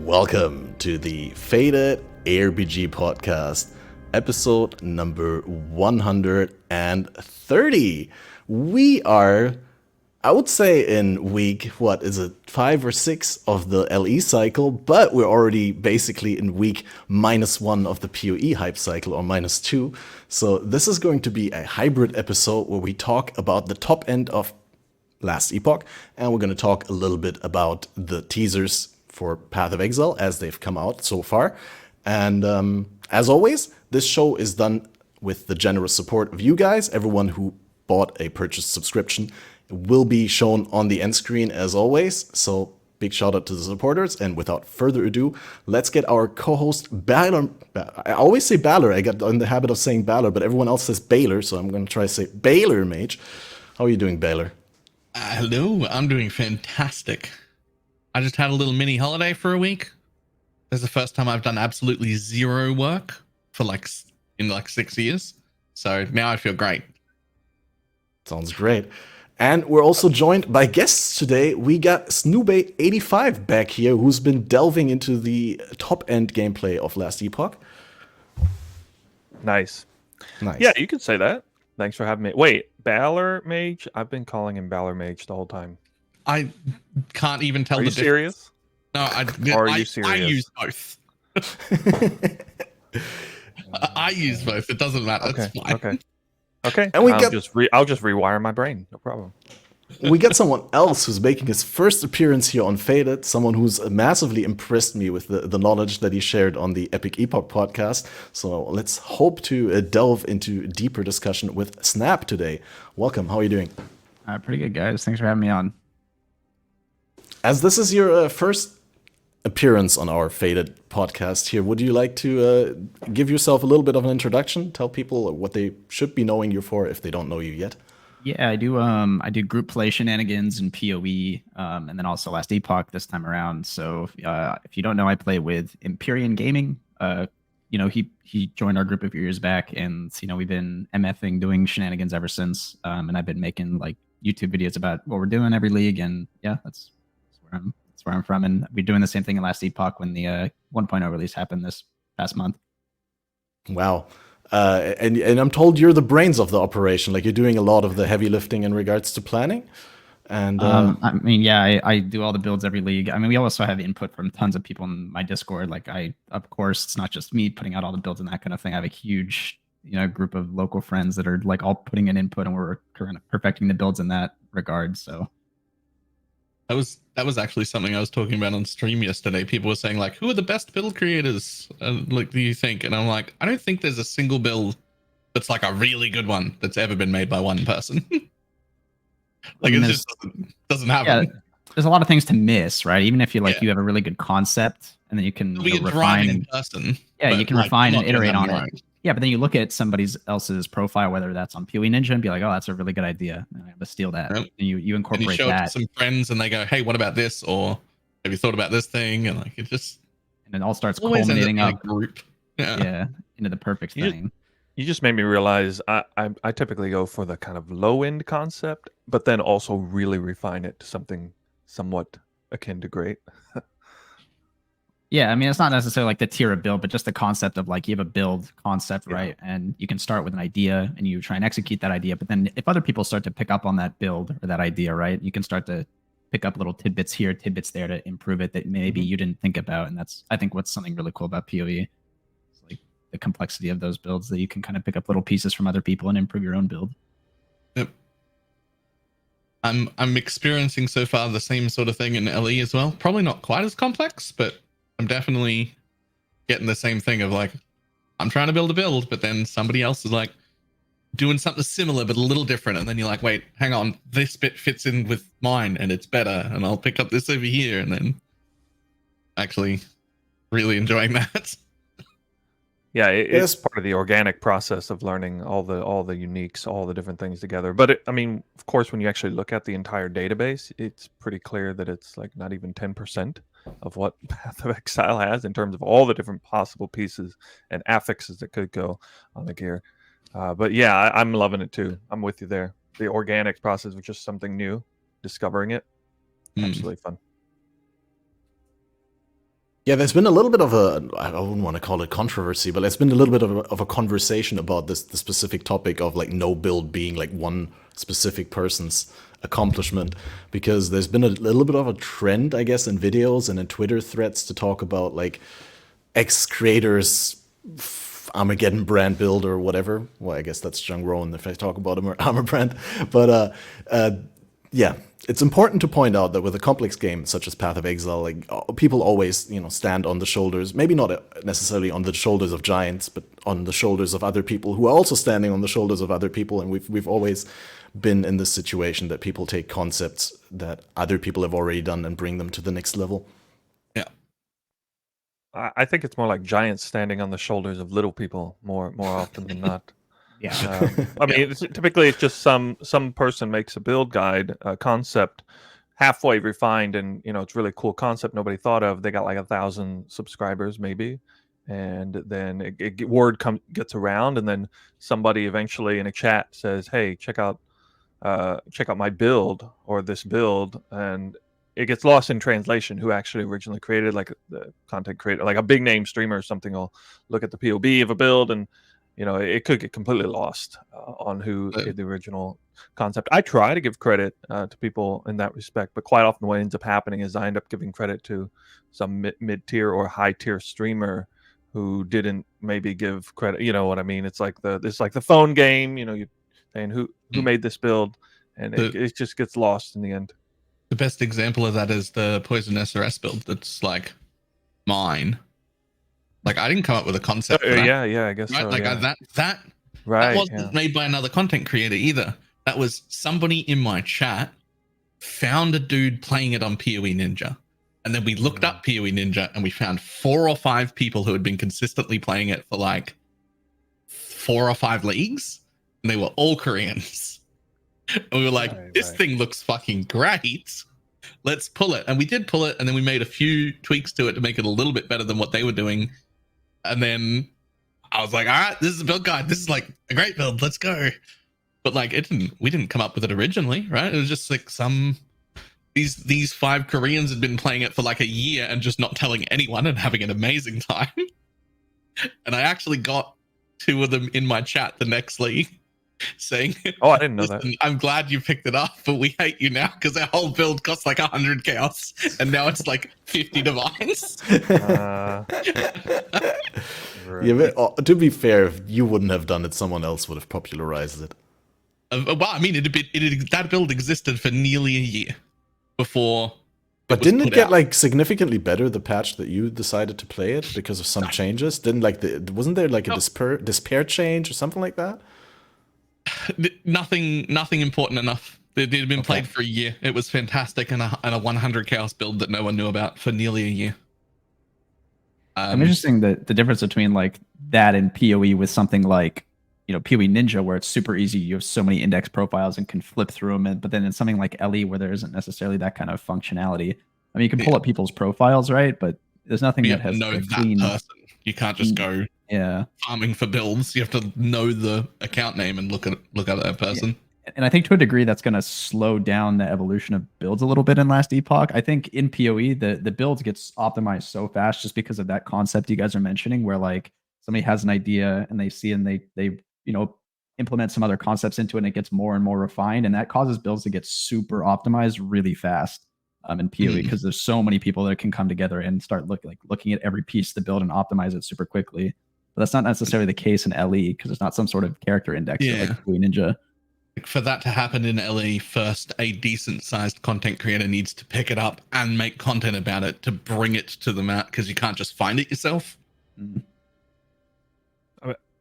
Welcome to the FATED ARPG podcast, episode number 130. We are, I would say, in week, 5 or 6 of the LE cycle, but we're already basically in week -1 of the PoE hype cycle, or -2. So this is going to be a hybrid episode where we talk about the top end of Last Epoch, and we're going to talk a little bit about the teasers for Path of Exile as they've come out so far. And as always, this show is done with the generous support of you guys. Everyone who bought a purchased subscription will be shown on the end screen as always. So big shout out to the supporters. And without further ado, let's get our co-host Balor. I always say Balor. I got in the habit of saying Balor, but everyone else says Baylor. So I'm going to try to say Baylor Mage. How are you doing, Baylor? Hello, I'm doing fantastic. I just had a little mini holiday for a week. This is the first time I've done absolutely zero work for in 6 years. So now I feel great. Sounds great. And we're also joined by guests today. We got SnooBAE85 back here, who's been delving into the top-end gameplay of Last Epoch. Nice. Yeah, you can say that. Thanks for having me. Wait, Balor Mage? I've been calling him Balor Mage the whole time. I can't even tell the difference. Are you serious? No, are you serious? I use both. I use both. It doesn't matter. Okay. It's fine. Okay. And I'll just rewire my brain. No problem. We got someone else who's making his first appearance here on Faded, someone who's massively impressed me with the knowledge that he shared on the Epic Epoch podcast. So let's hope to delve into deeper discussion with Snap today. Welcome. How are you doing? Pretty good, guys. Thanks for having me on. As this is your first appearance on our Faded podcast here, would you like to give yourself a little bit of an introduction? Tell people what they should be knowing you for if they don't know you yet. Yeah, I do. I do group play shenanigans and PoE, and then also Last Epoch this time around. So if you don't know, I play with Empyrean Gaming. He joined our group a few years back, and we've been MFing, doing shenanigans ever since. And I've been making YouTube videos about what we're doing every league, and yeah, that's where I'm from. And we're doing the same thing in Last Epoch when the 1.0 release happened this past month. Wow. And I'm told you're the brains of the operation. You're doing a lot of the heavy lifting in regards to planning. And I do all the builds every league. We also have input from tons of people in my Discord. Of course, it's not just me putting out all the builds and that kind of thing. I have a huge, group of local friends that are all putting in input, and we're kind of perfecting the builds in that regard. So that was actually something I was talking about on stream yesterday. People were saying who are the best build creators? Do you think? And I'm like, I don't think there's a single build that's a really good one that's ever been made by one person. It just doesn't happen. Yeah, there's a lot of things to miss, right? Even if you you have a really good concept, and then you can refine and person. Yeah, you can refine and iterate on it. Yeah, but then you look at somebody else's profile, whether that's on PoE Ninja, and be like, oh, that's a really good idea. And I have to steal that. Yep. And you incorporate and you show that. It to some friends, and they go, hey, what about this? Or have you thought about this thing? And it just... And it all starts culminating up group. Yeah, into the perfect thing. You just made me realize I typically go for the kind of low-end concept, but then also really refine it to something somewhat akin to great. Yeah, it's not necessarily the tier of build, but just the concept of you have a build concept, right? And you can start with an idea and you try and execute that idea. But then if other people start to pick up on that build or that idea, right, you can start to pick up little tidbits here, tidbits there to improve it that maybe you didn't think about. And that's, I think, what's something really cool about PoE. It's the complexity of those builds, that you can kind of pick up little pieces from other people and improve your own build. Yep. I'm experiencing so far the same sort of thing in LE as well. Probably not quite as complex, but I'm definitely getting the same thing of I'm trying to build a build, but then somebody else is doing something similar but a little different, and then you're wait, hang on, this bit fits in with mine and it's better, and I'll pick up this over here, and then actually really enjoying that. Yeah, it's part of the organic process of learning all the uniques, all the different things together. But of course, when you actually look at the entire database, it's pretty clear that it's not even 10% of what Path of Exile has in terms of all the different possible pieces and affixes that could go on the gear. But yeah, I'm loving it too. I'm with you there. The organic process was just something new, discovering it. Absolutely fun. Yeah, there's been a little bit of I wouldn't want to call it controversy, but there's been a little bit of a conversation about the specific topic of like no build being like one specific person's accomplishment, because there's been a little bit of a trend, I guess, in videos and in Twitter threads to talk about like ex-creators Armageddon brand build or whatever. Well, I guess that's Jung Rowan if I talk about Armor brand. But yeah, it's important to point out that with a complex game such as Path of Exile, like people always, stand on the shoulders, maybe not necessarily on the shoulders of giants, but on the shoulders of other people who are also standing on the shoulders of other people. And we've always been in this situation that people take concepts that other people have already done and bring them to the next level. Yeah. I think it's more like giants standing on the shoulders of little people more often than not. Yeah. I mean, typically it's just some person makes a build guide, a concept, halfway refined, and it's really cool concept nobody thought of. They got like 1,000 subscribers maybe, and then word gets around, and then somebody eventually in a chat says, "Hey, check out my build or this build," and it gets lost in translation who actually originally created, like the content creator, like a big name streamer or something will look at the POB of a build, and it could get completely lost on who did the original concept. I try to give credit to people in that respect, but quite often what ends up happening is I end up giving credit to some mid-tier or high-tier streamer who didn't maybe give credit. You know what I mean? It's like the phone game. You saying who made this build, and it just gets lost in the end. The best example of that is the Poison SRS build. That's like mine. Like I didn't come up with a concept. For that, yeah, I guess right? so. Like yeah. that Right, wasn't made by another content creator either. That was somebody in my chat found a dude playing it on PoE Ninja, and then we looked up PoE Ninja and we found 4 or 5 people who had been consistently playing it for like 4 or 5 leagues, and they were all Koreans. And we were like, this thing looks fucking great. Let's pull it. And we did pull it, and then we made a few tweaks to it to make it a little bit better than what they were doing. And then I was like, all right, this is a build guide. This is like a great build. Let's go. But like we didn't come up with it originally, right? It was just like these 5 Koreans had been playing it for like a year and just not telling anyone and having an amazing time. And I actually got 2 of them in my chat the next league saying, "Oh, I didn't know that. I'm glad you picked it up, but we hate you now because our whole build costs like 100 chaos, and now it's like 50 divines." Yeah, but, to be fair, if you wouldn't have done it, someone else would have popularized it. Well, I mean, that build existed for nearly a year before. But didn't it get like significantly better the patch that you decided to play it because of some changes? Wasn't there like a despair change or something like that? Nothing important enough. It had been played for a year. It was fantastic, and a 100 chaos build that no one knew about for nearly a year. I'm interesting the difference between like that and PoE with something like PoE Ninja, where it's super easy. You have so many index profiles and can flip through them. But then in something like LE, where there isn't necessarily that kind of functionality. I mean, you can pull up people's profiles, right? But there's nothing that has know a that clean person. You can't just go farming for builds. You have to know the account name and look at that person. Yeah. And I think to a degree that's going to slow down the evolution of builds a little bit in Last Epoch. I think in PoE the builds gets optimized so fast just because of that concept you guys are mentioning, where like somebody has an idea and they see and they implement some other concepts into it, and it gets more and more refined, and that causes builds to get super optimized really fast in PoE because there's so many people that can come together and start looking at every piece of the build and optimize it super quickly. But that's not necessarily the case in LE because it's not some sort of character index like PoE Ninja. For that to happen in LE, first a decent sized content creator needs to pick it up and make content about it to bring it to the mat, because you can't just find it yourself.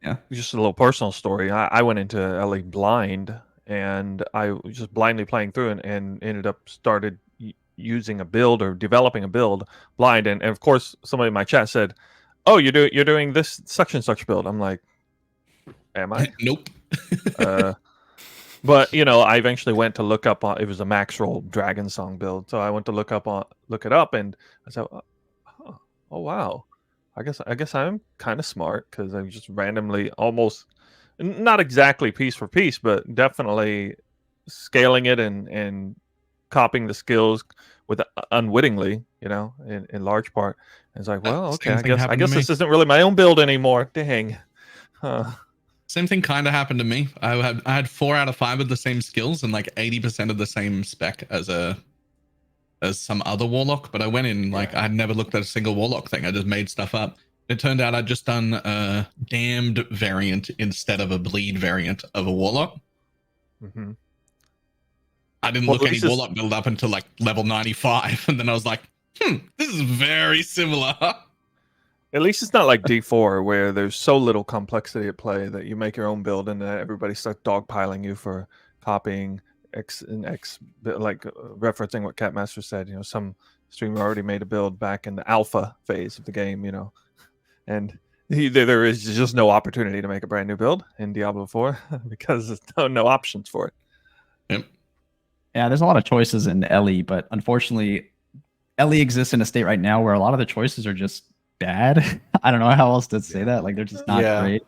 Yeah, just a little personal story. I went into LE blind, and I was just blindly playing through and ended up started using a build or developing a build blind, and of course somebody in my chat said, "Oh, you're doing this such and such build." I'm like, "Am I?" Nope. But I eventually went to look up it was a max roll Dragon Song build, so I went to look it up, and I said, "Oh wow, I guess I'm kind of smart because I just randomly, almost not exactly piece for piece, but definitely scaling it and copying the skills with unwittingly, in large part. And it's like, well, okay, I guess this isn't really my own build anymore. Dang. Same thing kind of happened to me. I had 4 out of 5 of the same skills and like 80% of the same spec as some other warlock, but I went in like I had never looked at a single warlock thing. I just made stuff up. It turned out I'd just done a damned variant instead of a bleed variant of a warlock. Mm-hmm. I didn't look any warlock build up until like level 95, and then I was like, this is very similar. At least it's not like D4 where there's so little complexity at play that you make your own build and everybody starts dogpiling you for copying X and X, like referencing what Catmaster said. Some streamer already made a build back in the alpha phase of the game, and there is just no opportunity to make a brand new build in Diablo 4 because there's no options for it. Yep. Yeah, there's a lot of choices in LE, but unfortunately, LE exists in a state right now where a lot of the choices are just bad. I don't know how else to say that. Like, they're just not great.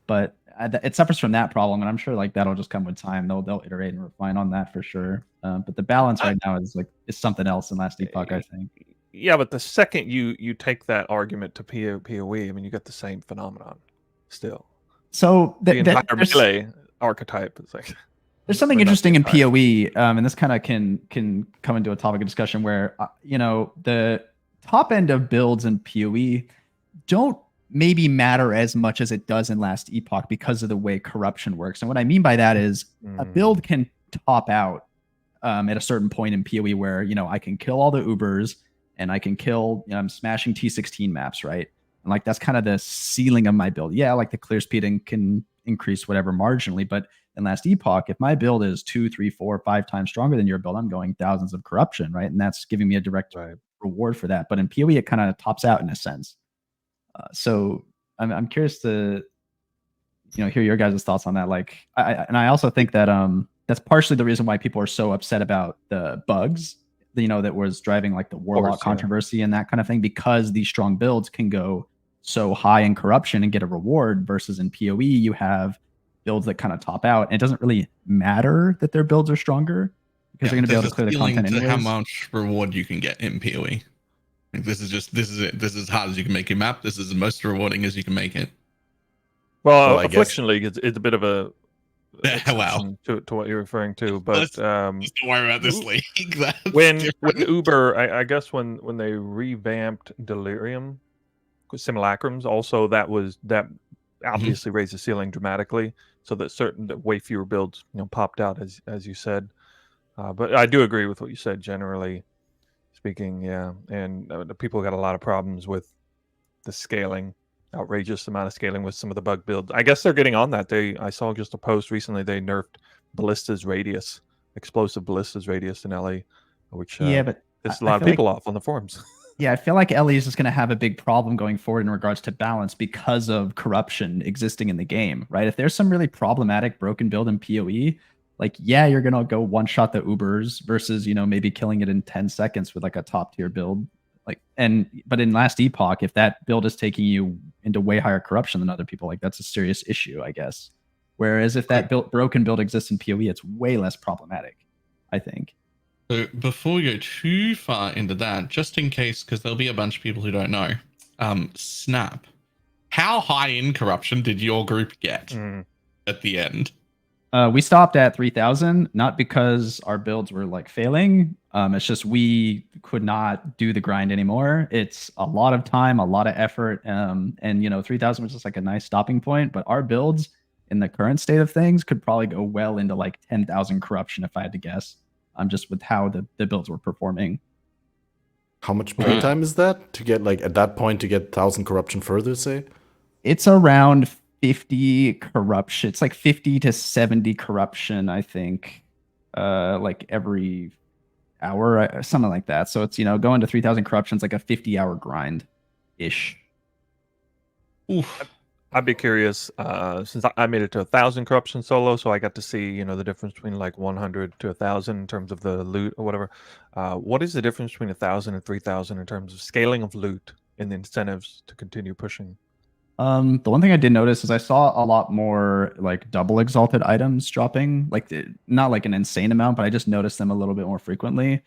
But it suffers from that problem, and I'm sure like that'll just come with time. They'll iterate and refine on that for sure. But the balance right now is something else in Last Epoch, I think. Yeah, but the second you take that argument to PoE, I mean, you get the same phenomenon still. So the entire melee archetype is like. There's something interesting in PoE, and this kind of can come into a topic of discussion where the top end of builds in PoE don't maybe matter as much as it does in Last Epoch because of the way corruption works. And what I mean by that is a build can top out at a certain point in PoE where I can kill all the Ubers and I can kill I'm smashing T16 maps, right? And like that's kind of the ceiling of my build. Yeah, like the clear speed can increase whatever marginally, but in Last Epoch, if my build is 2, 3, 4, 5 times stronger than your build, I'm going thousands of corruption, right? And that's giving me a direct reward for that. But in PoE, it kind of tops out in a sense. So I'm curious to hear your guys' thoughts on that. Like, I also think that that's partially the reason why people are so upset about the bugs, that was driving like the warlock controversy and that kind of thing, because these strong builds can go so high in corruption and get a reward versus in PoE you have builds that kind of top out. And it doesn't really matter that their builds are stronger because they're going to be able to clear the content anyways. How much reward you can get in PoE. Like, this is it. This is as hard as you can make your map. This is the most rewarding as you can make it. Well, Affliction League is a bit of a wow to what you're referring to, but don't worry about this league. when Uber, I guess when they revamped Delirium simulacrums, also that obviously raised the ceiling dramatically, so that way fewer builds popped out as you said. But I do agree with what you said generally speaking. And the people got a lot of problems with the scaling, outrageous amount of scaling with some of the bug builds. I guess they're getting on that. I saw just a post recently, they nerfed explosive ballistas radius in LA, which but pissed a lot of people off on the forums. Yeah, I feel like LE is just going to have a big problem going forward in regards to balance because of corruption existing in the game, right? If there's some really problematic broken build in PoE, like, yeah, you're going to go one-shot the Ubers versus, maybe killing it in 10 seconds with like a top-tier build. But in Last Epoch, if that build is taking you into way higher corruption than other people, like that's a serious issue, I guess. Whereas if that broken build exists in PoE, it's way less problematic, I think. So before we go too far into that, just in case, because there'll be a bunch of people who don't know, Snap, how high in corruption did your group get at the end? We stopped at 3,000, not because our builds were like failing. It's just we could not do the grind anymore. It's a lot of time, a lot of effort, and 3,000 was just like a nice stopping point. But our builds in the current state of things could probably go well into like 10,000 corruption if I had to guess. Just with how the builds were performing. How much playtime is that to get at that point to get 1,000 corruption further? Say it's around 50 corruption. It's like 50 to 70 corruption, I think, like every hour, something like that. So it's going to 3,000 corruptions, like a 50-hour grind ish. Oof. I'd be curious, since I made it to 1,000 corruption solo, so I got to see, the difference between like 100 to 1,000 in terms of the loot or whatever. What is the difference between 1,000 and 3,000 in terms of scaling of loot and the incentives to continue pushing? The one thing I did notice is I saw a lot more like double exalted items dropping, like not like an insane amount, but I just noticed them a little bit more frequently.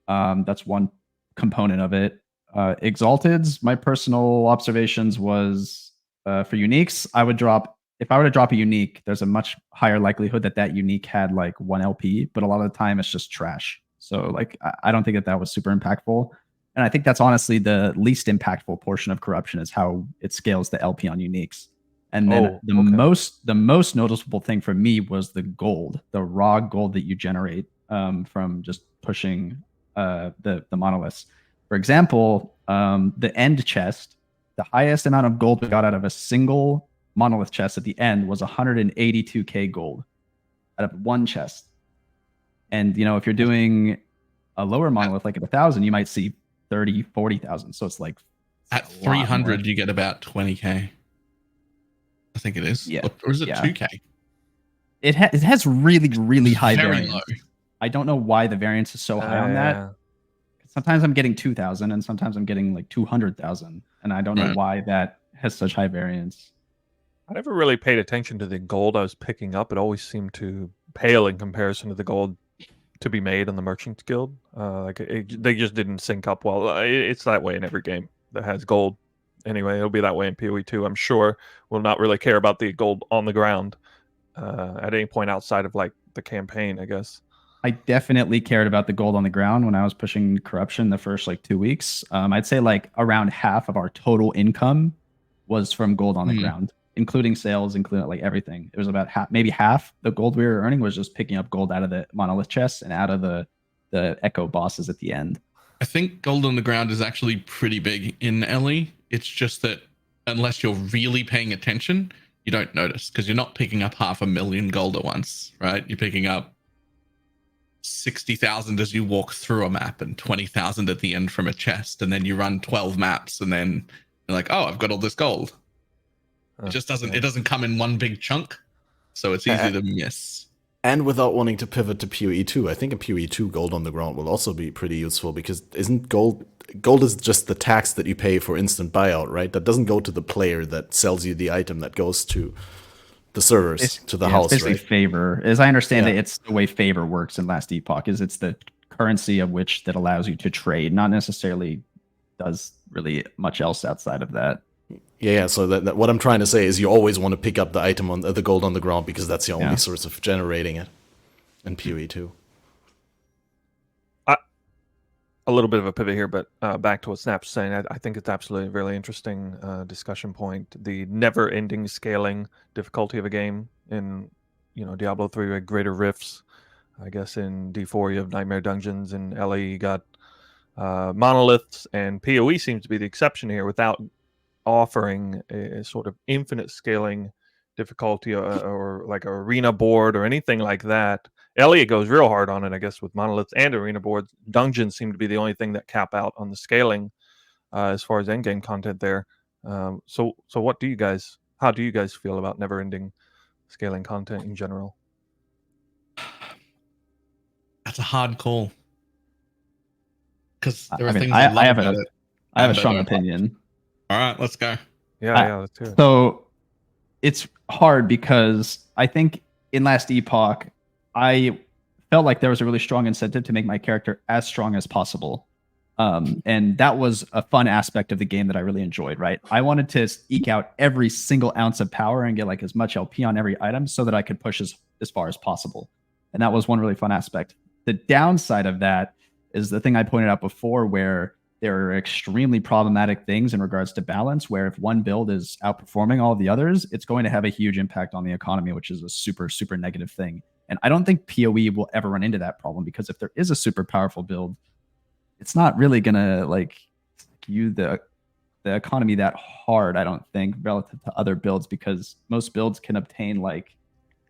That's one component of it. Exalteds, my personal observations was for uniques, I would drop, if I were to drop a unique, there's a much higher likelihood that that unique had like 1 LP, but a lot of the time it's just trash. So like I don't think that that was super impactful. And I think that's honestly the least impactful portion of corruption is how it scales the LP on uniques. And then the most noticeable thing for me was the gold, the raw gold that you generate from just pushing the monoliths. For example, the end chest, the highest amount of gold we got out of a single monolith chest at the end was 182k gold out of one chest. And you know, if you're doing a lower monolith like at 1,000, you might see 30, 40,000. So it's like at 300, you get about 20k. I think it is. Yeah. Or is it 2k? It has really, really high very variance. low. I don't know why the variance is so high on that. Sometimes I'm getting 2,000 and sometimes I'm getting like 200,000. And I don't know why that has such high variance. I never really paid attention to the gold I was picking up. It always seemed to pale in comparison to the gold to be made on the Merchants Guild. They just didn't sync up well. It's that way in every game that has gold. Anyway, it'll be that way in PoE too. I'm sure we'll not really care about the gold on the ground at any point outside of like the campaign, I guess. I definitely cared about the gold on the ground when I was pushing corruption the first like 2 weeks. I'd say like around half of our total income was from gold on the ground, including sales, including like everything. It was about half, maybe half the gold we were earning was just picking up gold out of the monolith chests and out of the echo bosses at the end. I think gold on the ground is actually pretty big in LE. It's just that unless you're really paying attention, you don't notice because you're not picking up 500,000 gold at once, right? You're picking up 60,000 as you walk through a map and 20,000 at the end from a chest, and then you run 12 maps and then you're like, oh, I've got all this gold. It just doesn't it doesn't come in one big chunk, so it's easy to miss. And without wanting to pivot to PoE 2, I think in PoE 2 gold on the ground will also be pretty useful because isn't gold is just the tax that you pay for instant buyout, right? That doesn't go to the player that sells you the item, that goes to the servers, to the house, it's right? Favor. As I understand it, it's the way favor works in Last Epoch, is it's the currency of which that allows you to trade, not necessarily does really much else outside of that. Yeah, so that what I'm trying to say is you always want to pick up the item on the gold on the ground because that's the only source of generating it in PoE 2. A little bit of a pivot here, but back to what Snap's saying, I think it's absolutely a really interesting discussion point. The never-ending scaling difficulty of a game in, Diablo 3 with greater rifts. I guess in D4 you have Nightmare Dungeons, and LE you got monoliths, and PoE seems to be the exception here without offering a sort of infinite scaling difficulty or like an arena board or anything like that. Elliot goes real hard on it, I guess, with monoliths and arena boards. Dungeons seem to be the only thing that cap out on the scaling as far as endgame content there. So how do you guys feel about never-ending scaling content in general? That's a hard call. Because there are things I have a strong opinion. All right, let's go. Yeah, let's hear it. So it's hard because I think in Last Epoch, I felt like there was a really strong incentive to make my character as strong as possible. And that was a fun aspect of the game that I really enjoyed, right? I wanted to eke out every single ounce of power and get like as much LP on every item so that I could push as far as possible. And that was one really fun aspect. The downside of that is the thing I pointed out before, where there are extremely problematic things in regards to balance, where if one build is outperforming all of the others, it's going to have a huge impact on the economy, which is a super, super negative thing. And I don't think PoE will ever run into that problem, because if there is a super powerful build, it's not really going to like skew the economy that hard, I don't think, relative to other builds, because most builds can obtain like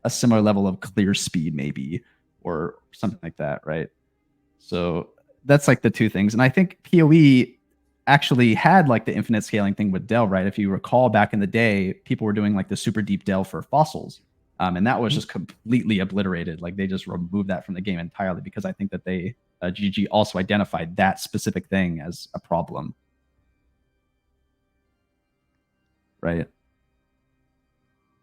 a similar level of clear speed maybe, or something like that, right? So that's like the two things. And I think PoE actually had like the infinite scaling thing with Del, right? If you recall back in the day, people were doing like the super deep Del for fossils. And that was just completely obliterated. Like they just removed that from the game entirely, because I think that they, GG also identified that specific thing as a problem. Right.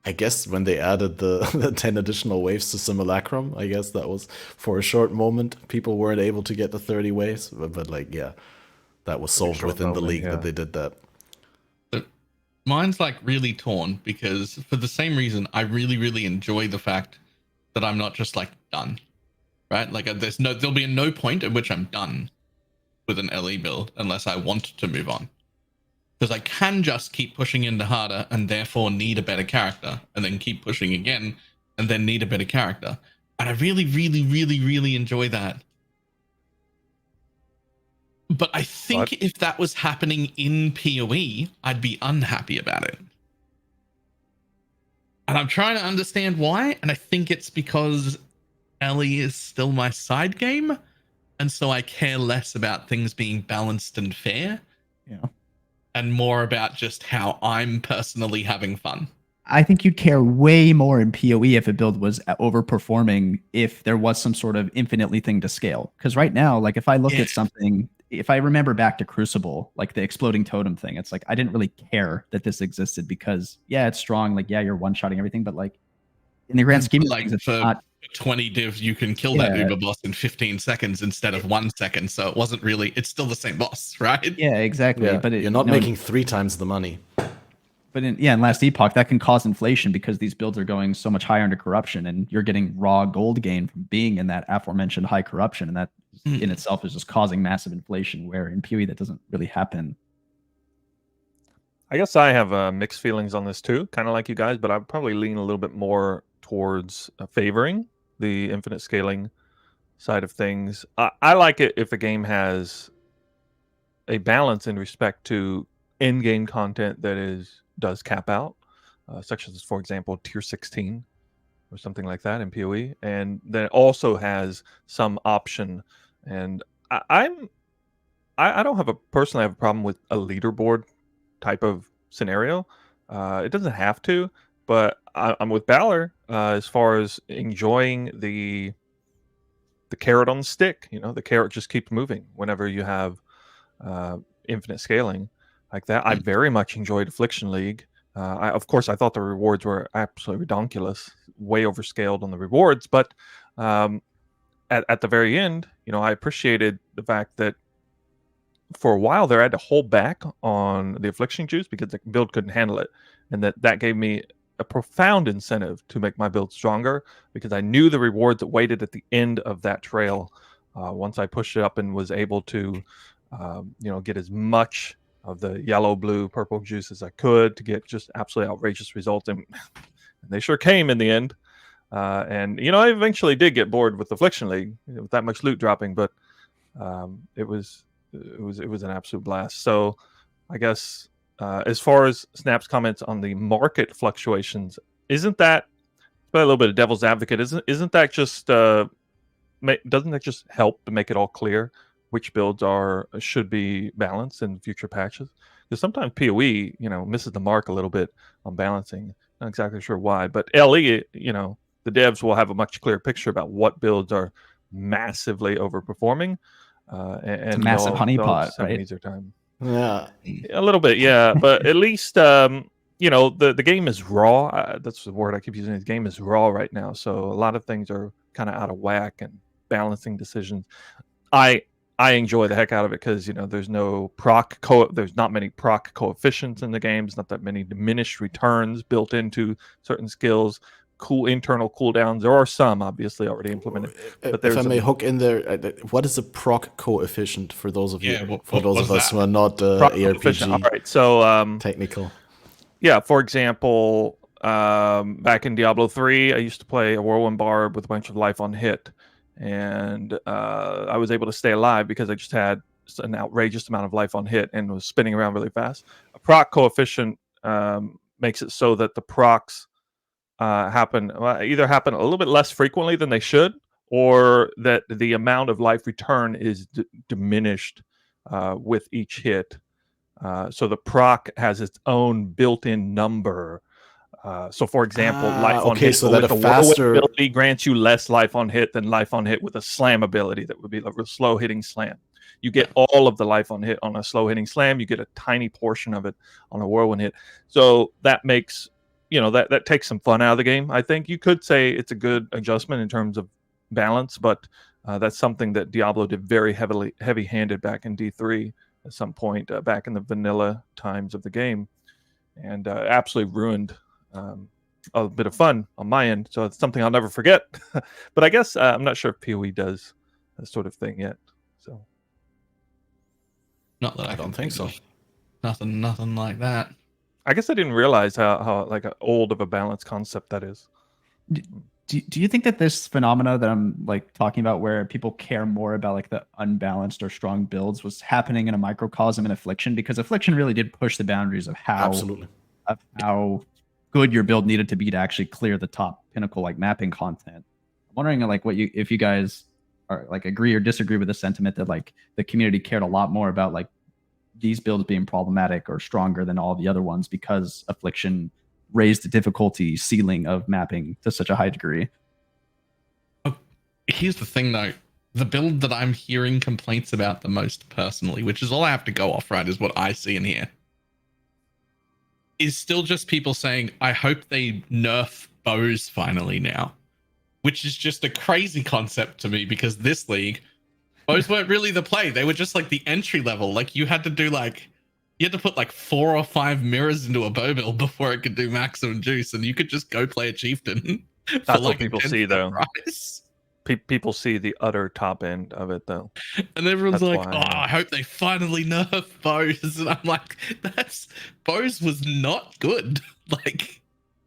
I guess when they added the 10 additional waves to Simulacrum, I guess that was for a short moment. People weren't able to get the 30 waves, but like, yeah, that was solved within the league that they did that. But mine's like really torn because for the same reason, I really, really enjoy the fact that I'm not just like done, right? Like there'll be no point at which I'm done with an LE build unless I want to move on. Because I can just keep pushing into harder and therefore need a better character, and then keep pushing again and then need a better character. And I really, really, really, really enjoy that. But I think if that was happening in PoE, I'd be unhappy about it. And I'm trying to understand why, and I think it's because LE is still my side game, and so I care less about things being balanced and fair. Yeah. And more about just how I'm personally having fun. I think you'd care way more in PoE if a build was overperforming, if there was some sort of infinitely thing to scale. Because right now, like if I look at something, if I remember back to Crucible, like the exploding totem thing, it's like I didn't really care that this existed because yeah, it's strong. Like yeah, you're one-shotting everything, but like in the grand scheme of things, it's not 20 divs, you can kill that Uber boss in 15 seconds instead of 1 second. So it wasn't really, it's still the same boss, right? Yeah, exactly. Yeah, but you're not making 3 times the money. But in Last Epoch, that can cause inflation because these builds are going so much higher into corruption, and you're getting raw gold gain from being in that aforementioned high corruption, and that in itself is just causing massive inflation, where in PoE that doesn't really happen. I guess I have mixed feelings on this too, kind of like you guys, but I'd probably lean a little bit more towards favoring the infinite scaling side of things. I like it if a game has a balance in respect to in-game content that does cap out, such as, for example, tier 16 or something like that in PoE, and then also has some option. And I don't personally have a problem with a leaderboard type of scenario. It doesn't have to, but I'm with Balor as far as enjoying the carrot on the stick. You know, the carrot just keeps moving whenever you have infinite scaling like that. I very much enjoyed Affliction League. Of course, I thought the rewards were absolutely ridiculous, way overscaled on the rewards. But at the very end, you know, I appreciated the fact that for a while there I had to hold back on the Affliction juice because the build couldn't handle it, and that gave me a profound incentive to make my build stronger because I knew the rewards that waited at the end of that trail. Once I pushed it up and was able to, you know, get as much of the yellow, blue, purple juice as I could to get just absolutely outrageous results, and they sure came in the end. And you know, I eventually did get bored with Affliction League with that much loot dropping, but it was an absolute blast. So I guess as far as Snap's comments on the market fluctuations, isn't that a little bit of devil's advocate? Isn't that just doesn't that just help to make it all clear which builds should be balanced in future patches? Because sometimes PoE, you know, misses the mark a little bit on balancing. Not exactly sure why, but LE, you know, the devs will have a much clearer picture about what builds are massively overperforming. And it's a massive honeypot, right? Their time. Yeah, a little bit, yeah. But at least you know, the game is raw. That's the word I keep using. The game is raw right now, so a lot of things are kind of out of whack and balancing decisions. I enjoy the heck out of it because, you know, there's not many proc coefficients in the games, not that many diminished returns built into certain skills. Cool internal cooldowns. There are some obviously already implemented. But if I may hook in there, what is a proc coefficient for those of you, for those of us who are not ARPG? All right, so technical. Yeah, for example, back in Diablo 3, I used to play a Whirlwind Barb with a bunch of life on hit, and I was able to stay alive because I just had an outrageous amount of life on hit and was spinning around really fast. A proc coefficient makes it so that the procs either happen a little bit less frequently than they should, or that the amount of life return is diminished with each hit. So the proc has its own built-in number. So, for example, life on hit so that with a the faster ability grants you less life on hit than life on hit with a slam ability that would be a slow hitting slam. You get all of the life on hit on a slow hitting slam. You get a tiny portion of it on a whirlwind hit. So that makes that takes some fun out of the game. I think you could say it's a good adjustment in terms of balance, but that's something that Diablo did very heavy-handed back in D3 at some point back in the vanilla times of the game, and absolutely ruined a bit of fun on my end. So it's something I'll never forget. But I guess I'm not sure if PoE does that sort of thing yet. So not that I don't think so. Nothing like that. I guess I didn't realize how like old of a balance concept that is. Do you think that this phenomena that I'm like talking about, where people care more about like the unbalanced or strong builds, was happening in a microcosm in Affliction? Because Affliction really did push the boundaries of how good your build needed to be to actually clear the top pinnacle like mapping content. I'm wondering like if you guys are like agree or disagree with the sentiment that like the community cared a lot more about like these builds being problematic or stronger than all the other ones because Affliction raised the difficulty ceiling of mapping to such a high degree. Here's the thing though, the build that I'm hearing complaints about the most personally, which is all I have to go off, right, is what I see in here, is still just people saying, I hope they nerf bows finally now, which is just a crazy concept to me because this league, bows weren't really the play. They were just like the entry level. Like you had to put like 4 or 5 mirrors into a bow build before it could do maximum juice, and you could just go play a chieftain. That's what people see though. People see the utter top end of it though, and everyone's like, I hope they finally nerf bows. And I'm like, bows was not good. Like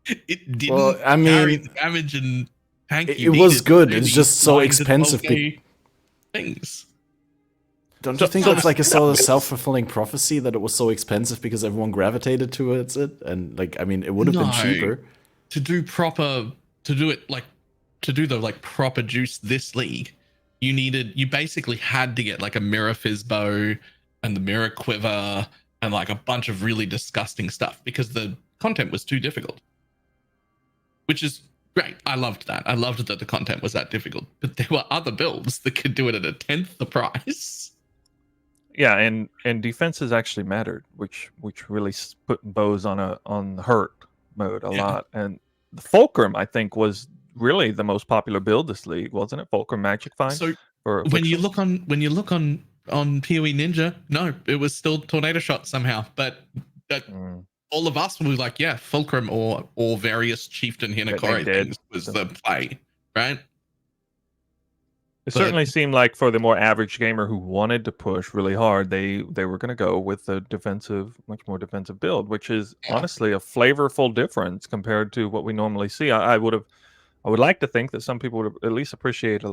it didn't carry the damage and tank. It was good. It's just so expensive. Things. Don't you think that's like a sort of self-fulfilling prophecy that it was so expensive because everyone gravitated towards it? And like, I mean, it would have been cheaper to do the proper juice this league. You basically had to get like a mirror fizz bow and the mirror quiver and like a bunch of really disgusting stuff because the content was too difficult, which is great. I loved that. I loved that the content was that difficult, but there were other builds that could do it at 1/10 the price. Yeah, and defenses actually mattered, which really put bows on hurt mode a lot. And the Fulcrum, I think, was really the most popular build this league, wasn't it? Fulcrum Magic Find. So when you look on PoE Ninja, no, it was still Tornado Shot somehow, but all of us were like, yeah, Fulcrum or various Chieftain Hinokori things was the play, right? It certainly seemed like for the more average gamer who wanted to push really hard, they were going to go with the much more defensive build, which is honestly a flavorful difference compared to what we normally see. I would like to think that some people would at least appreciate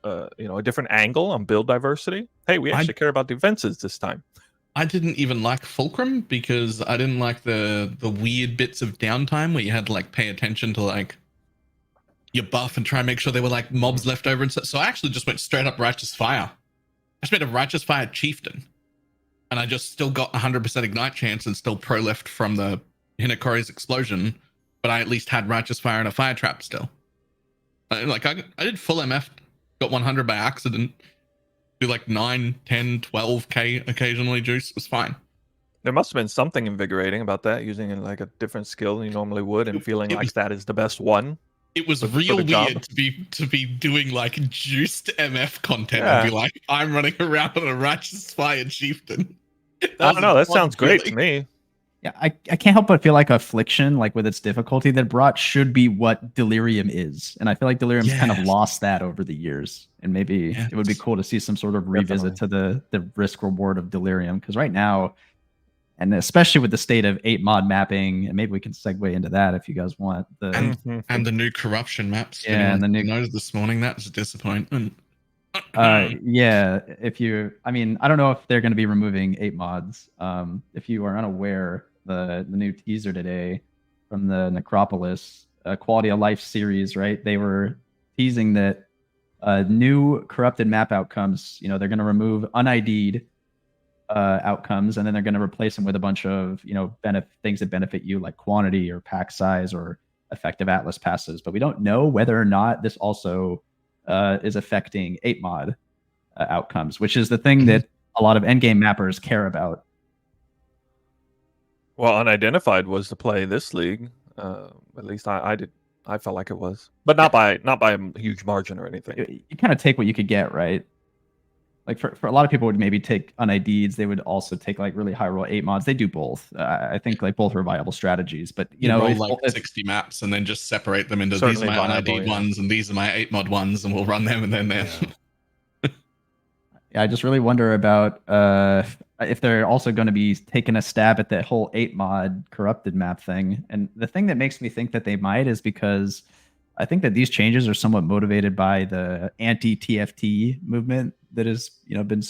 a different angle on build diversity. Hey, we actually care about defenses this time. I didn't even like Fulcrum because I didn't like the weird bits of downtime where you had to like pay attention to like your buff and try and make sure there were like mobs left over and so I actually just went straight up Righteous Fire. I just made a Righteous Fire Chieftain and I just still got 100% ignite chance and still pro left from the Hinokori's explosion, but I at least had Righteous Fire and a Fire Trap still. I did full MF, got 100 by accident, do like 9, 10, 12k occasionally juice. It was fine. There must have been something invigorating about that, using like a different skill than you normally would and feeling like that is the best one. It was real weird to be doing like juiced MF content and be like, I'm running around on a Righteous Fire Chieftain. I don't know. That sounds great to me. Yeah, I can't help but feel like Affliction, like with its difficulty that brought, should be what Delirium is. And I feel like Delirium's kind of lost that over the years. And maybe it would be cool to see some sort of revisit to the risk reward of Delirium. Because right now, and especially with the state of 8 mod mapping, and maybe we can segue into that if you guys want. And the new corruption maps. Yeah, and the new noticed this morning, that was a disappointment. Yeah, I don't know if they're going to be removing 8 mods. If you are unaware, the new teaser today from the Necropolis quality of life series, right? They were teasing that new corrupted map outcomes, they're going to remove unID'd outcomes, and then they're going to replace them with a bunch of things that benefit you, like quantity or pack size or effective Atlas passes. But we don't know whether or not this also is affecting 8 mod outcomes, which is the thing that a lot of endgame mappers care about. Well, unidentified was the play this league. At least I did. I felt like it was, but not by a huge margin or anything. You kind of take what you could get, right? Like for a lot of people would maybe take unIDs. They would also take like really high roll 8 mods. They do both. I think like both are viable strategies. But you know, roll like 60 maps and then just separate them into these are my unID'd ones and these are my 8 mod ones, and we'll run them and then yeah, I just really wonder about if they're also going to be taking a stab at that whole 8 mod corrupted map thing. And the thing that makes me think that they might is because I think that these changes are somewhat motivated by the anti-TFT movement that has, you know, been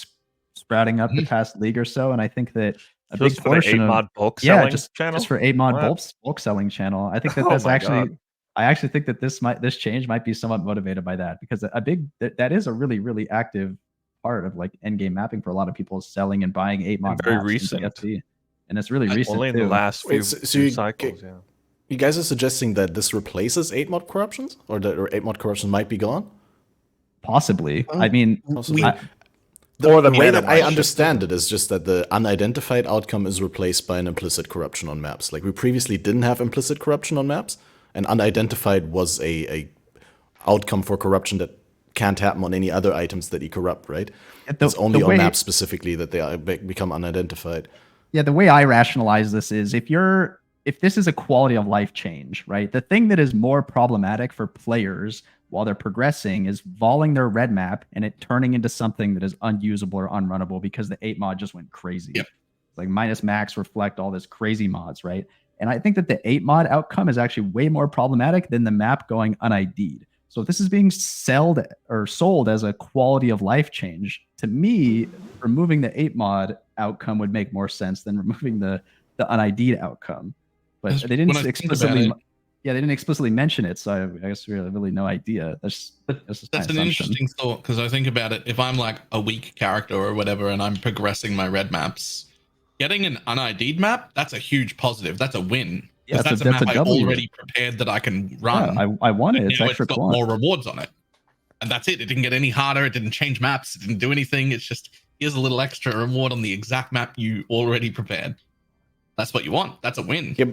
sprouting up the past league or so. And I think that a big portion of 8 mod bulk selling channel, just for 8 mod bulk selling channel. I think that that's actually. God. I actually think that this change might be somewhat motivated by that, because that is a really, really active part of like endgame mapping for a lot of people, is selling and buying 8 mod very recent TFT. And it's really recent only in the last few cycles. Yeah. You guys are suggesting that this replaces 8 mod corruptions, or that 8 mod corruption might be gone? Possibly. I mean, the way that I understand it is just that the unidentified outcome is replaced by an implicit corruption on maps. Like, we previously didn't have implicit corruption on maps, and unidentified was a outcome for corruption that can't happen on any other items that you corrupt, right? It's only on maps specifically that they become unidentified. Yeah, the way I rationalize this is if this is a quality of life change, right? The thing that is more problematic for players while they're progressing is voling their red map and it turning into something that is unusable or unrunnable because the 8 mod just went crazy. Yep. Like minus max, reflect, all this crazy mods, right? And I think that the 8 mod outcome is actually way more problematic than the map going unID'd. So if this is being sold as a quality of life change, to me, removing the 8 mod outcome would make more sense than removing the unID'd outcome. But they didn't explicitly. Yeah, they didn't explicitly mention it, so I guess we really no idea. That's an interesting thought, because I think about it. If I'm like a weak character or whatever, and I'm progressing my red maps, getting an unID'd map, that's a huge positive. That's a win. Yeah, that's a map I already prepared that I can run. Yeah, I want it. It's extra got more rewards on it, and that's it. It didn't get any harder. It didn't change maps. It didn't do anything. It's just, here's a little extra reward on the exact map you already prepared. That's what you want. That's a win. Yep.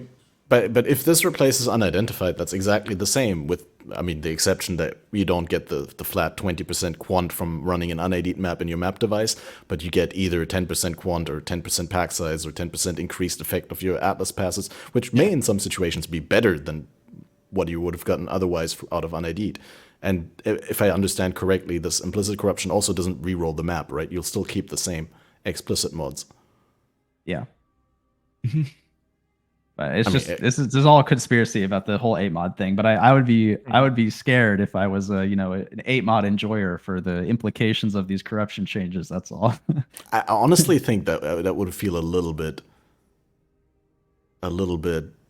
But if this replaces unidentified, that's exactly the same, with, I mean, the exception that you don't get the flat 20% quant from running an unID'd map in your map device, but you get either 10% quant or 10% pack size or 10% increased effect of your Atlas passes, which may in some situations be better than what you would have gotten otherwise out of unID'd. And if I understand correctly, this implicit corruption also doesn't re-roll the map, right? You'll still keep the same explicit mods. Yeah. But this is all conspiracy about the whole 8 mod thing. But I would be scared if I was an 8 mod enjoyer for the implications of these corruption changes. That's all. I honestly think that would feel a little bit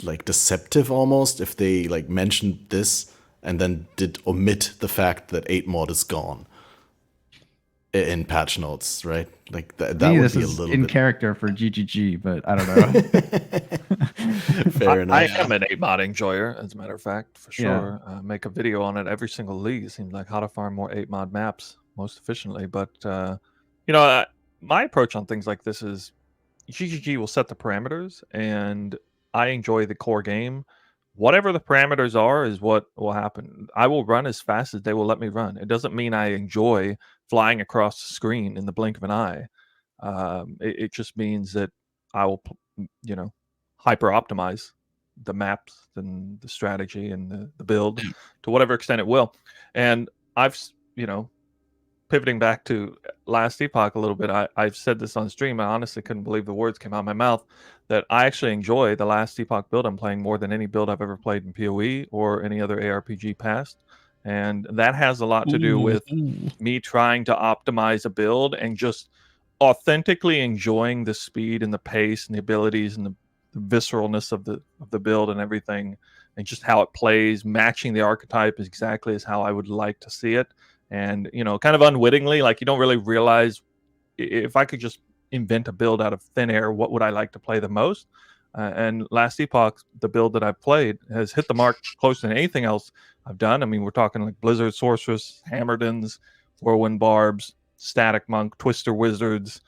like deceptive almost if they like mentioned this and then did omit the fact that 8 mod is gone in patch notes, right? Like that would be a little bit in character for GGG, but I don't know. Fair enough. I am an 8 mod enjoyer, as a matter of fact, for sure. Yeah. Make a video on it every single league. It seems like how to farm more 8 mod maps most efficiently. But my approach on things like this is GGG will set the parameters, and I enjoy the core game. Whatever the parameters are is what will happen. I will run as fast as they will let me run. It doesn't mean I enjoy flying across the screen in the blink of an eye. It just means that I will, hyper optimize the maps and the strategy and the build to whatever extent it will. And I've, pivoting back to Last Epoch a little bit, I've said this on stream. I honestly couldn't believe the words came out of my mouth, that I actually enjoy the Last Epoch build I'm playing more than any build I've ever played in PoE or any other ARPG past. And that has a lot to do with me trying to optimize a build and just authentically enjoying the speed and the pace and the abilities and the visceralness of the build and everything, and just how it plays, matching the archetype is exactly as how I would like to see it. And, kind of unwittingly, like you don't really realize, if I could just invent a build out of thin air, what would I like to play the most? And Last Epoch, the build that I've played, has hit the mark closer than anything else I've done. I mean, we're talking like Blizzard Sorceress, Hammerdens, Whirlwind Barbs, Static Monk, Twister Wizards,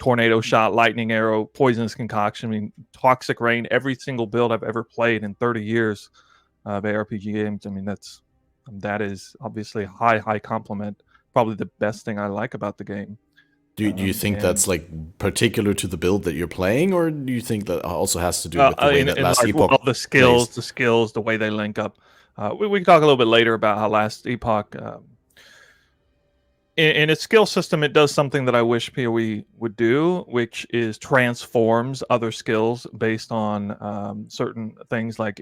tornado shot, lightning arrow, poisonous concoction. I mean, toxic rain. Every single build I've ever played in 30 years of ARPG games. I mean, that is obviously a high compliment. Probably the best thing I like about the game. Do you think that's like particular to the build that you're playing, or do you think that also has to do with the way that Last Epoch the skills, the way they link up? We can talk a little bit later about how Last Epoch, in its skill system, it does something that I wish PoE would do, which is transforms other skills based on certain things. Like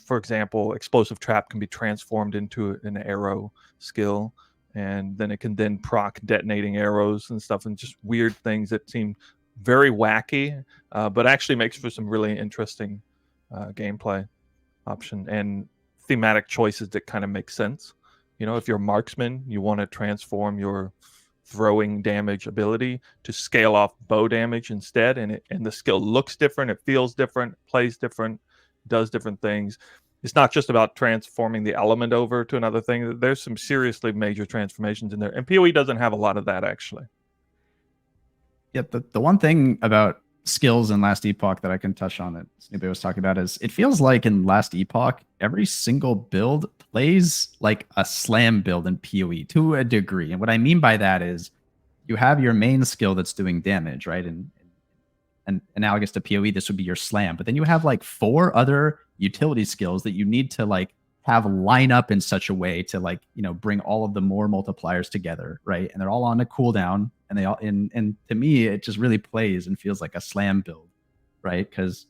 for example, explosive trap can be transformed into an arrow skill. And then it can then proc detonating arrows and stuff, and just weird things that seem very wacky, but actually makes for some really interesting gameplay option and thematic choices that kind of make sense. You know, if you're a marksman, you want to transform your throwing damage ability to scale off bow damage instead, and the skill looks different, it feels different, plays different, does different things. It's not just about transforming the element over to another thing. There's some seriously major transformations in there. And PoE doesn't have a lot of that, actually. Yeah, the one thing about skills in Last Epoch that I can touch on that SnooBAE was talking about is it feels like in Last Epoch, every single build plays like a slam build in PoE to a degree. And what I mean by that is you have your main skill that's doing damage, right? And analogous to PoE, this would be your slam. But then you have like 4 other utility skills that you need to like have line up in such a way to like, you know, bring all of the more multipliers together, right? And they're all on a cooldown, and they all and to me it just really plays and feels like a slam build, right? Because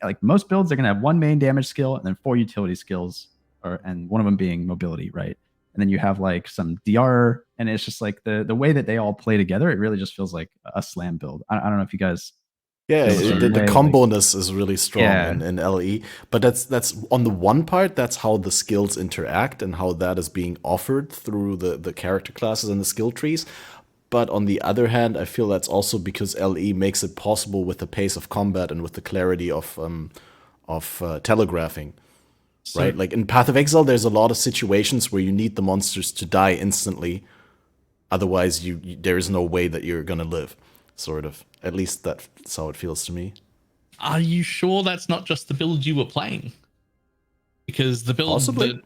like most builds are gonna have 1 main damage skill and then 4 utility skills, and one of them being mobility, right? And then you have like some DR, and it's just like the way that they all play together, it really just feels like a slam build. I don't know if you guys. Yeah, the combo-ness is really strong in LE, but that's on the one part, that's how the skills interact and how that is being offered through the character classes and the skill trees. But on the other hand, I feel that's also because LE makes it possible with the pace of combat and with the clarity of telegraphing, right? Like in Path of Exile, there's a lot of situations where you need the monsters to die instantly, otherwise there is no way that you're gonna live. Sort of. At least that's how it feels to me. Are you sure that's not just the build you were playing? Because the build that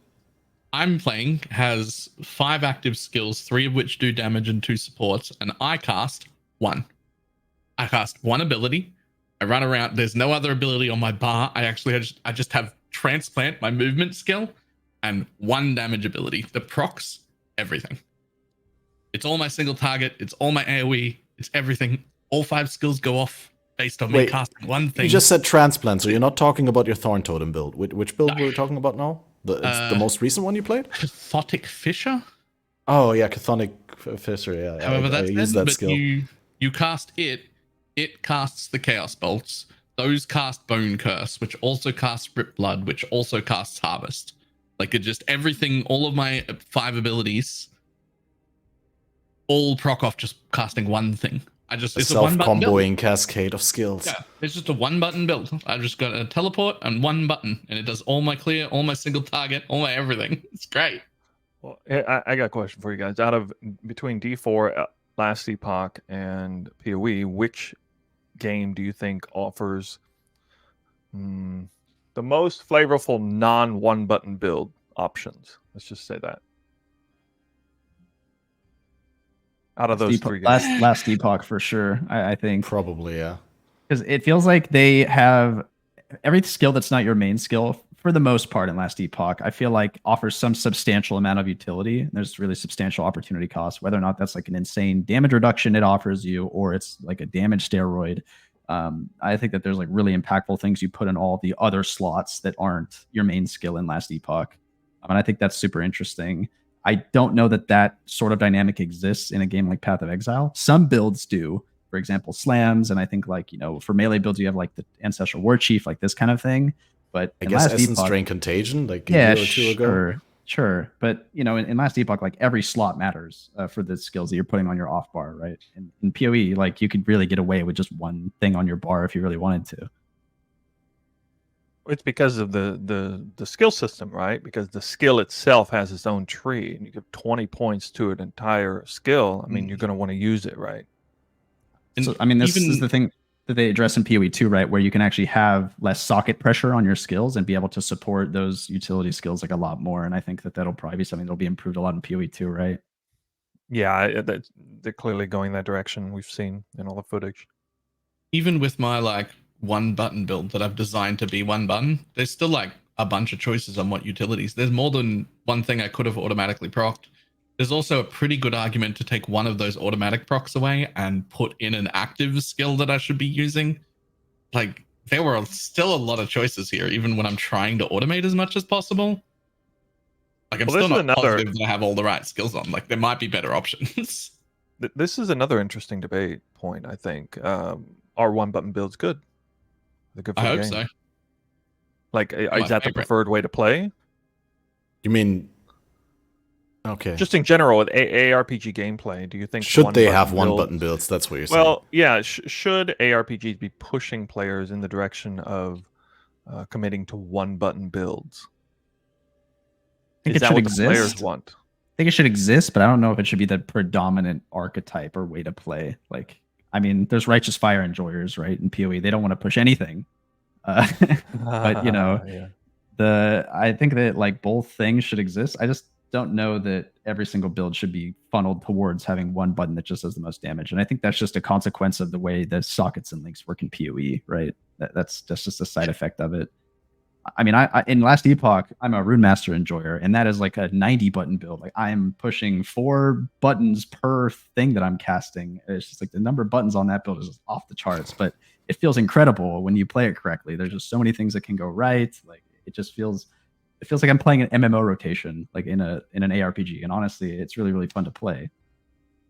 I'm playing has 5 active skills, 3 of which do damage and 2 supports, and I cast 1. I cast 1 ability. I run around. There's no other ability on my bar. I just have transplant, my movement skill, and 1 damage ability that procs everything. It's all my single target. It's all my AoE. It's everything. All 5 skills go off based on me casting 1 thing. You just said transplant, so you're not talking about your Thorn Totem build. Which build were we talking about now? It's the most recent one you played? Cathotic Fissure? Oh, yeah, Cathotic Fissure, yeah. However, I use that skill. You cast it casts the Chaos Bolts. Those cast Bone Curse, which also casts Rip Blood, which also casts Harvest. Like, it just everything, all of my 5 abilities all proc off just casting 1 thing. It's a self-comboing cascade of skills. Yeah, it's just a 1-button build. I've just got a teleport and 1 button, and it does all my clear, all my single target, all my everything. It's great. Well, I got a question for you guys. Between D4, Last Epoch, and PoE, which game do you think offers the most flavorful non-1-button build options? Let's just say that. Out of those 3 games. Last Epoch for sure, I think. Probably, yeah. Because it feels like they have every skill that's not your main skill, for the most part in Last Epoch, I feel like offers some substantial amount of utility. There's really substantial opportunity cost, whether or not that's like an insane damage reduction it offers you, or it's like a damage steroid. I think that there's like really impactful things you put in all the other slots that aren't your main skill in Last Epoch. And I think that's super interesting. I don't know that sort of dynamic exists in a game like Path of Exile. Some builds do, for example, slams. And I think like, you know, for melee builds, you have like the Ancestral War Chief, like this kind of thing. But I guess Essence Drain Contagion, like a year or 2 ago. Sure. But, you know, in Last Epoch, like every slot matters for the skills that you're putting on your off bar, right? And in PoE, like you could really get away with just 1 thing on your bar if you really wanted to. It's because of the skill system, right? Because the skill itself has its own tree, and you give 20 points to an entire skill. I mean, you're going to want to use it, right? So, I mean, this even- is the thing that they address in PoE too, right? Where you can actually have less socket pressure on your skills and be able to support those utility skills like a lot more. And I think that that'll probably be something that'll be improved a lot in PoE too, right? Yeah, they're clearly going that direction. We've seen in all the footage. Even with my like one button build that I've designed to be one button, there's still like a bunch of choices on what utilities. There's more than one thing I could have automatically procced. There's also a pretty good argument to take one of those automatic procs away and put in an active skill that I should be using. Like, there were still a lot of choices here, even when I'm trying to automate as much as possible. Like, I'm still not positive that I have all the right skills on. Like, there might be better options. This is another interesting debate point, I think. Are one-button builds good? They're good for I the hope game. so. Like, is that the preferred way to play? You mean... Okay. Just in general, with ARPG gameplay, do you think should they have one-button builds? That's what you're saying. Well, yeah. Should ARPGs be pushing players in the direction of committing to one-button builds? I think Is it that should what exist. the players want? I think it should exist, but I don't know if it should be the predominant archetype or way to play. Like, I mean, there's righteous fire enjoyers, right? In PoE, they don't want to push anything. But you know, Yeah. I think that like both things should exist. I just don't know that every single build should be funneled towards having one button that just does the most damage. And I think that's just a consequence of the way the sockets and links work in PoE, right? That's just a side effect of it. I mean, I in Last Epoch, I'm a Rune Master enjoyer, and that is like a 90 button build. Like, I'm pushing 4 buttons per thing that I'm casting. It's just like the number of buttons on that build is just off the charts, but it feels incredible when you play it correctly. There's just so many things that can go right. Like, it feels like I'm playing an MMO rotation, like in an ARPG. And honestly, it's really, really fun to play.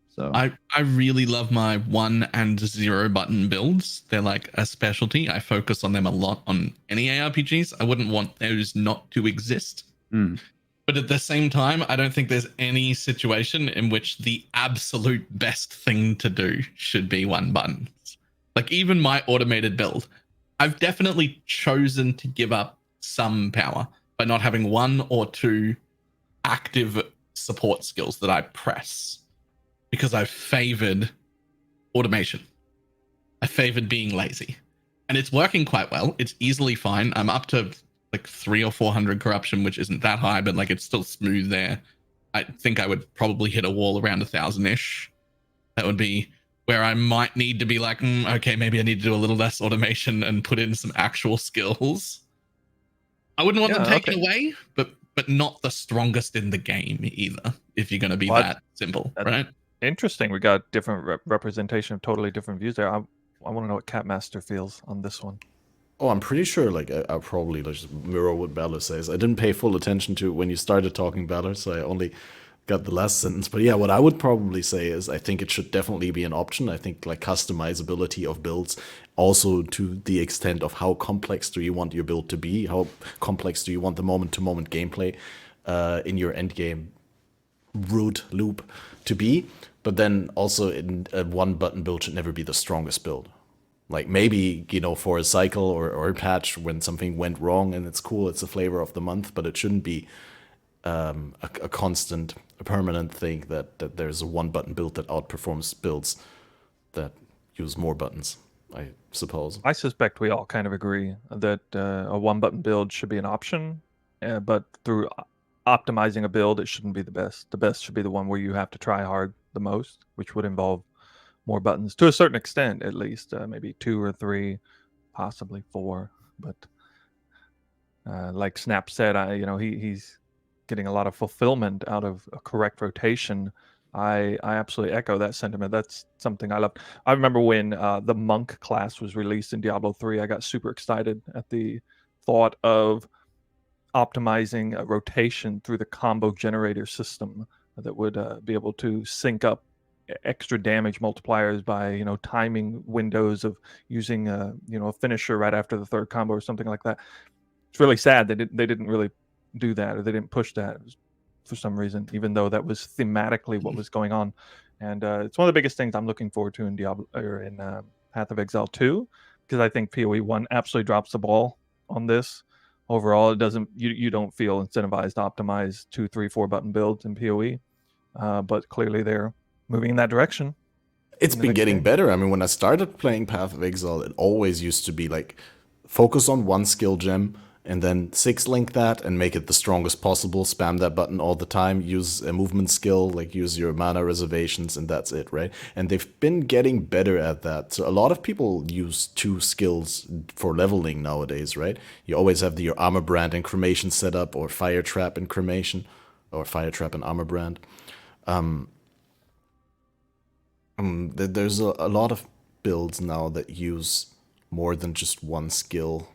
So I really love my 1 and 0 button builds. They're like a specialty. I focus on them a lot on any ARPGs. I wouldn't want those not to exist. But at the same time, I don't think there's any situation in which the absolute best thing to do should be one button. Like, even my automated build, I've definitely chosen to give up some power by not having 1 or 2 active support skills that I press, because I favored automation. I favored being lazy. And it's working quite well. It's easily fine. I'm up to like 300 or 400 corruption, which isn't that high, but like, it's still smooth there. I think I would probably hit a wall around 1,000-ish. That would be where I might need to be like, okay, maybe I need to do a little less automation and put in some actual skills. I wouldn't want them taken away, but not the strongest in the game either, if you're going to be that simple, right? Interesting. We got different representation of totally different views there. I want to know what Catmaster feels on this one. Oh, I'm pretty sure, like, I'll probably just mirror what Balor says. I didn't pay full attention to when you started talking, Balor, so I only got the last sentence. But yeah, what I would probably say is I think it should definitely be an option. I think, like, customizability of builds, also to the extent of how complex do you want your build to be, how complex do you want the moment-to-moment gameplay in your endgame route loop to be. But then also, in a one-button build should never be the strongest build. Like, maybe, you know, for a cycle or a patch when something went wrong and it's cool, it's a flavor of the month, but it shouldn't be a constant, a permanent thing that there's a one-button build that outperforms builds that use more buttons, I suppose. I suspect we all kind of agree that a one-button build should be an option, but through optimizing a build, it shouldn't be the best. The best should be the one where you have to try hard the most, which would involve more buttons to a certain extent, at least maybe 2 or 3, possibly 4. But like Snap said, he's getting a lot of fulfillment out of a correct rotation. I absolutely echo that sentiment. That's something I love. I remember when the monk class was released in Diablo 3, I got super excited at the thought of optimizing a rotation through the combo generator system that would be able to sync up extra damage multipliers by timing windows of using a finisher right after the 3rd combo or something like that. It's really sad they didn't really do that, or they didn't push that for some reason, even though that was thematically what was going on. And it's one of the biggest things I'm looking forward to in Diablo or in Path of Exile 2, because I think PoE 1 absolutely drops the ball on this. Overall, it doesn't. You don't feel incentivized to optimize 2, 3, 4 button builds in PoE, but clearly they're moving in that direction. It's been getting better. I mean, when I started playing Path of Exile, it always used to be like focus on one skill gem and then 6-link that and make it the strongest possible. Spam that button all the time. Use a movement skill, like use your mana reservations, and that's it, right? And they've been getting better at that. So a lot of people use 2 skills for leveling nowadays, right? You always have your armor brand and cremation set up, or fire trap and cremation, or fire trap and armor brand. There's a lot of builds now that use more than just one skill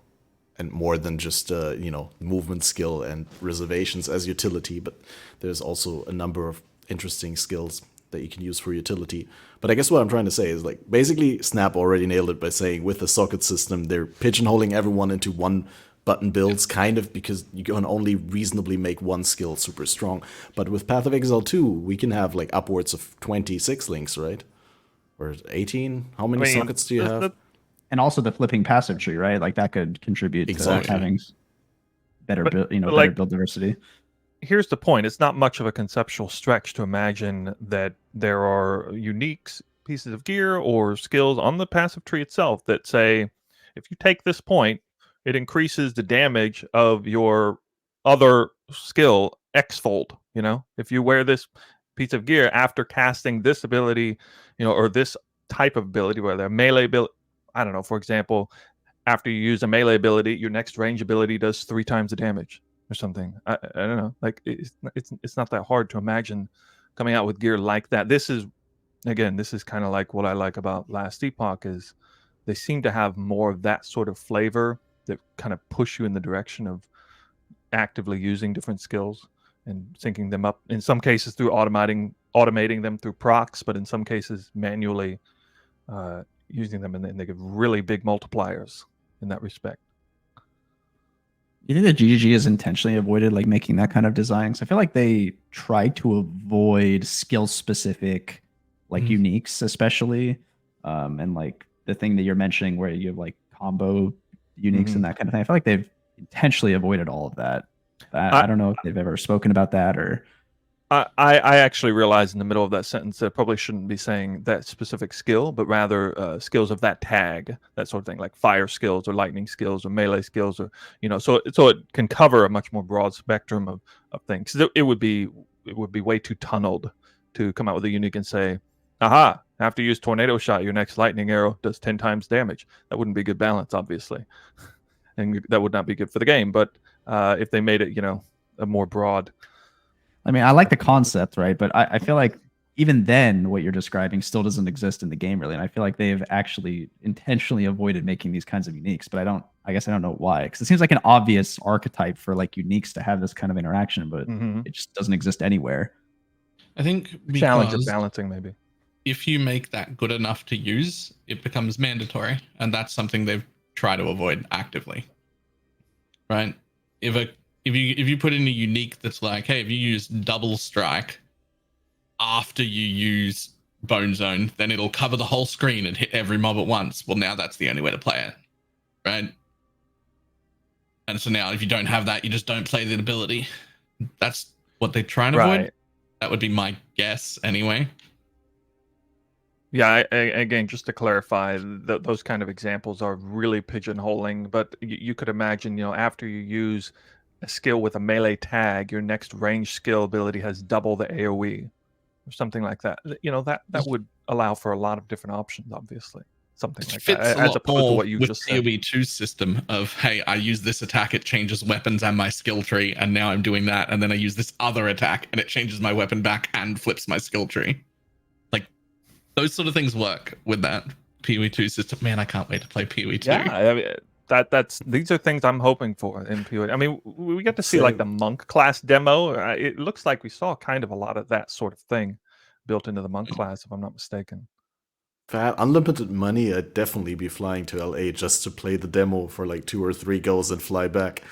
and more than just movement skill and reservations as utility, but there's also a number of interesting skills that you can use for utility. But I guess what I'm trying to say is, like, basically Snap already nailed it by saying with the socket system they're pigeonholing everyone into one button builds, kind of, because you can only reasonably make one skill super strong. But with Path of Exile 2, we can have like upwards of 26 links, right? Or 18? How many sockets do you have? And also the flipping passive tree, right? Like that could contribute to having better build, better build diversity. Here's the point. It's not much of a conceptual stretch to imagine that there are unique pieces of gear or skills on the passive tree itself that say, if you take this point, it increases the damage of your other skill X-fold. If you wear this piece of gear after casting this ability, or this type of ability, whether a melee ability, I don't know, for example, after you use a melee ability, your next range ability does 3 times the damage or something. I don't know. Like, it's not that hard to imagine coming out with gear like that. This is kind of like what I like about Last Epoch, is they seem to have more of that sort of flavor that kind of push you in the direction of actively using different skills and syncing them up, in some cases through automating them through procs, but in some cases manually using them, and they give really big multipliers in that respect. You think that GGG has intentionally avoided like making that kind of design? So I feel like they try to avoid skill specific like uniques, especially, and like the thing that you're mentioning where you have like combo uniques and that kind of thing. I feel like they've intentionally avoided all of that. I don't know if they've ever spoken about that, or I actually realized in the middle of that sentence that I probably shouldn't be saying that specific skill, but rather skills of that tag, that sort of thing, like fire skills or lightning skills or melee skills, or so it can cover a much more broad spectrum of things. It would be way too tunneled to come out with a unique and say, aha, after you use tornado shot, your next lightning arrow does 10 times damage. That wouldn't be good balance, obviously, and that would not be good for the game. But if they made it, a more broad. I mean, I like the concept, right? But I feel like even then, what you're describing still doesn't exist in the game, really. And I feel like they've actually intentionally avoided making these kinds of uniques. But I guess I don't know why, because it seems like an obvious archetype for like uniques to have this kind of interaction, but it just doesn't exist anywhere. I think challenge of balancing, maybe. If you make that good enough to use, it becomes mandatory, and that's something they've tried to avoid actively. Right? If you put in a unique that's like, hey, if you use double strike after you use Bone Zone, then it'll cover the whole screen and hit every mob at once. Well, now that's the only way to play it, right? And so now if you don't have that, you just don't play the ability. That's what they're trying to avoid. That would be my guess anyway. Yeah, again, just to clarify, those kind of examples are really pigeonholing, but you could imagine, after you use a skill with a melee tag, your next range skill ability has double the AoE or something like that. That would allow for a lot of different options, obviously. Something like that, as opposed to what you just said. With PoE2's system of, hey, I use this attack, it changes weapons and my skill tree, and now I'm doing that, and then I use this other attack, and it changes my weapon back and flips my skill tree. Like, those sort of things work with that PoE2 system. Man, I can't wait to play PoE2. Yeah, I mean, these are things I'm hoping for in PoE. I mean, we get to see like the monk class demo. It looks like we saw kind of a lot of that sort of thing built into the monk class, if I'm not mistaken. If I had unlimited money, I'd definitely be flying to LA just to play the demo for like 2 or 3 goes and fly back.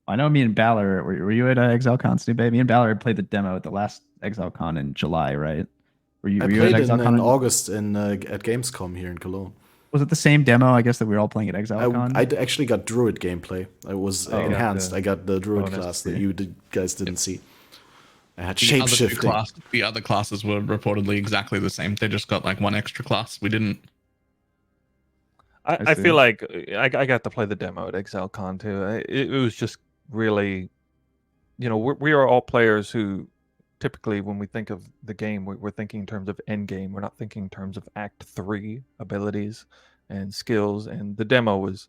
I know me and Ballard, were you at ExileCon, SnooBAE? Me and Ballard played the demo at the last ExileCon in July, right? Were you I at played ExileCon in August at Gamescom here in Cologne. Was it the same demo, I guess, that we were all playing at ExileCon? I actually got Druid gameplay. I was enhanced. I got the Druid class that you guys didn't see. I had The other two shape-shifting. the other classes were reportedly exactly the same. They just got like one extra class. We didn't. I feel like I got to play the demo at ExileCon too. It was just really, we are all players who typically, when we think of the game, we're thinking in terms of Endgame. We're not thinking in terms of Act 3 abilities and skills. And the demo was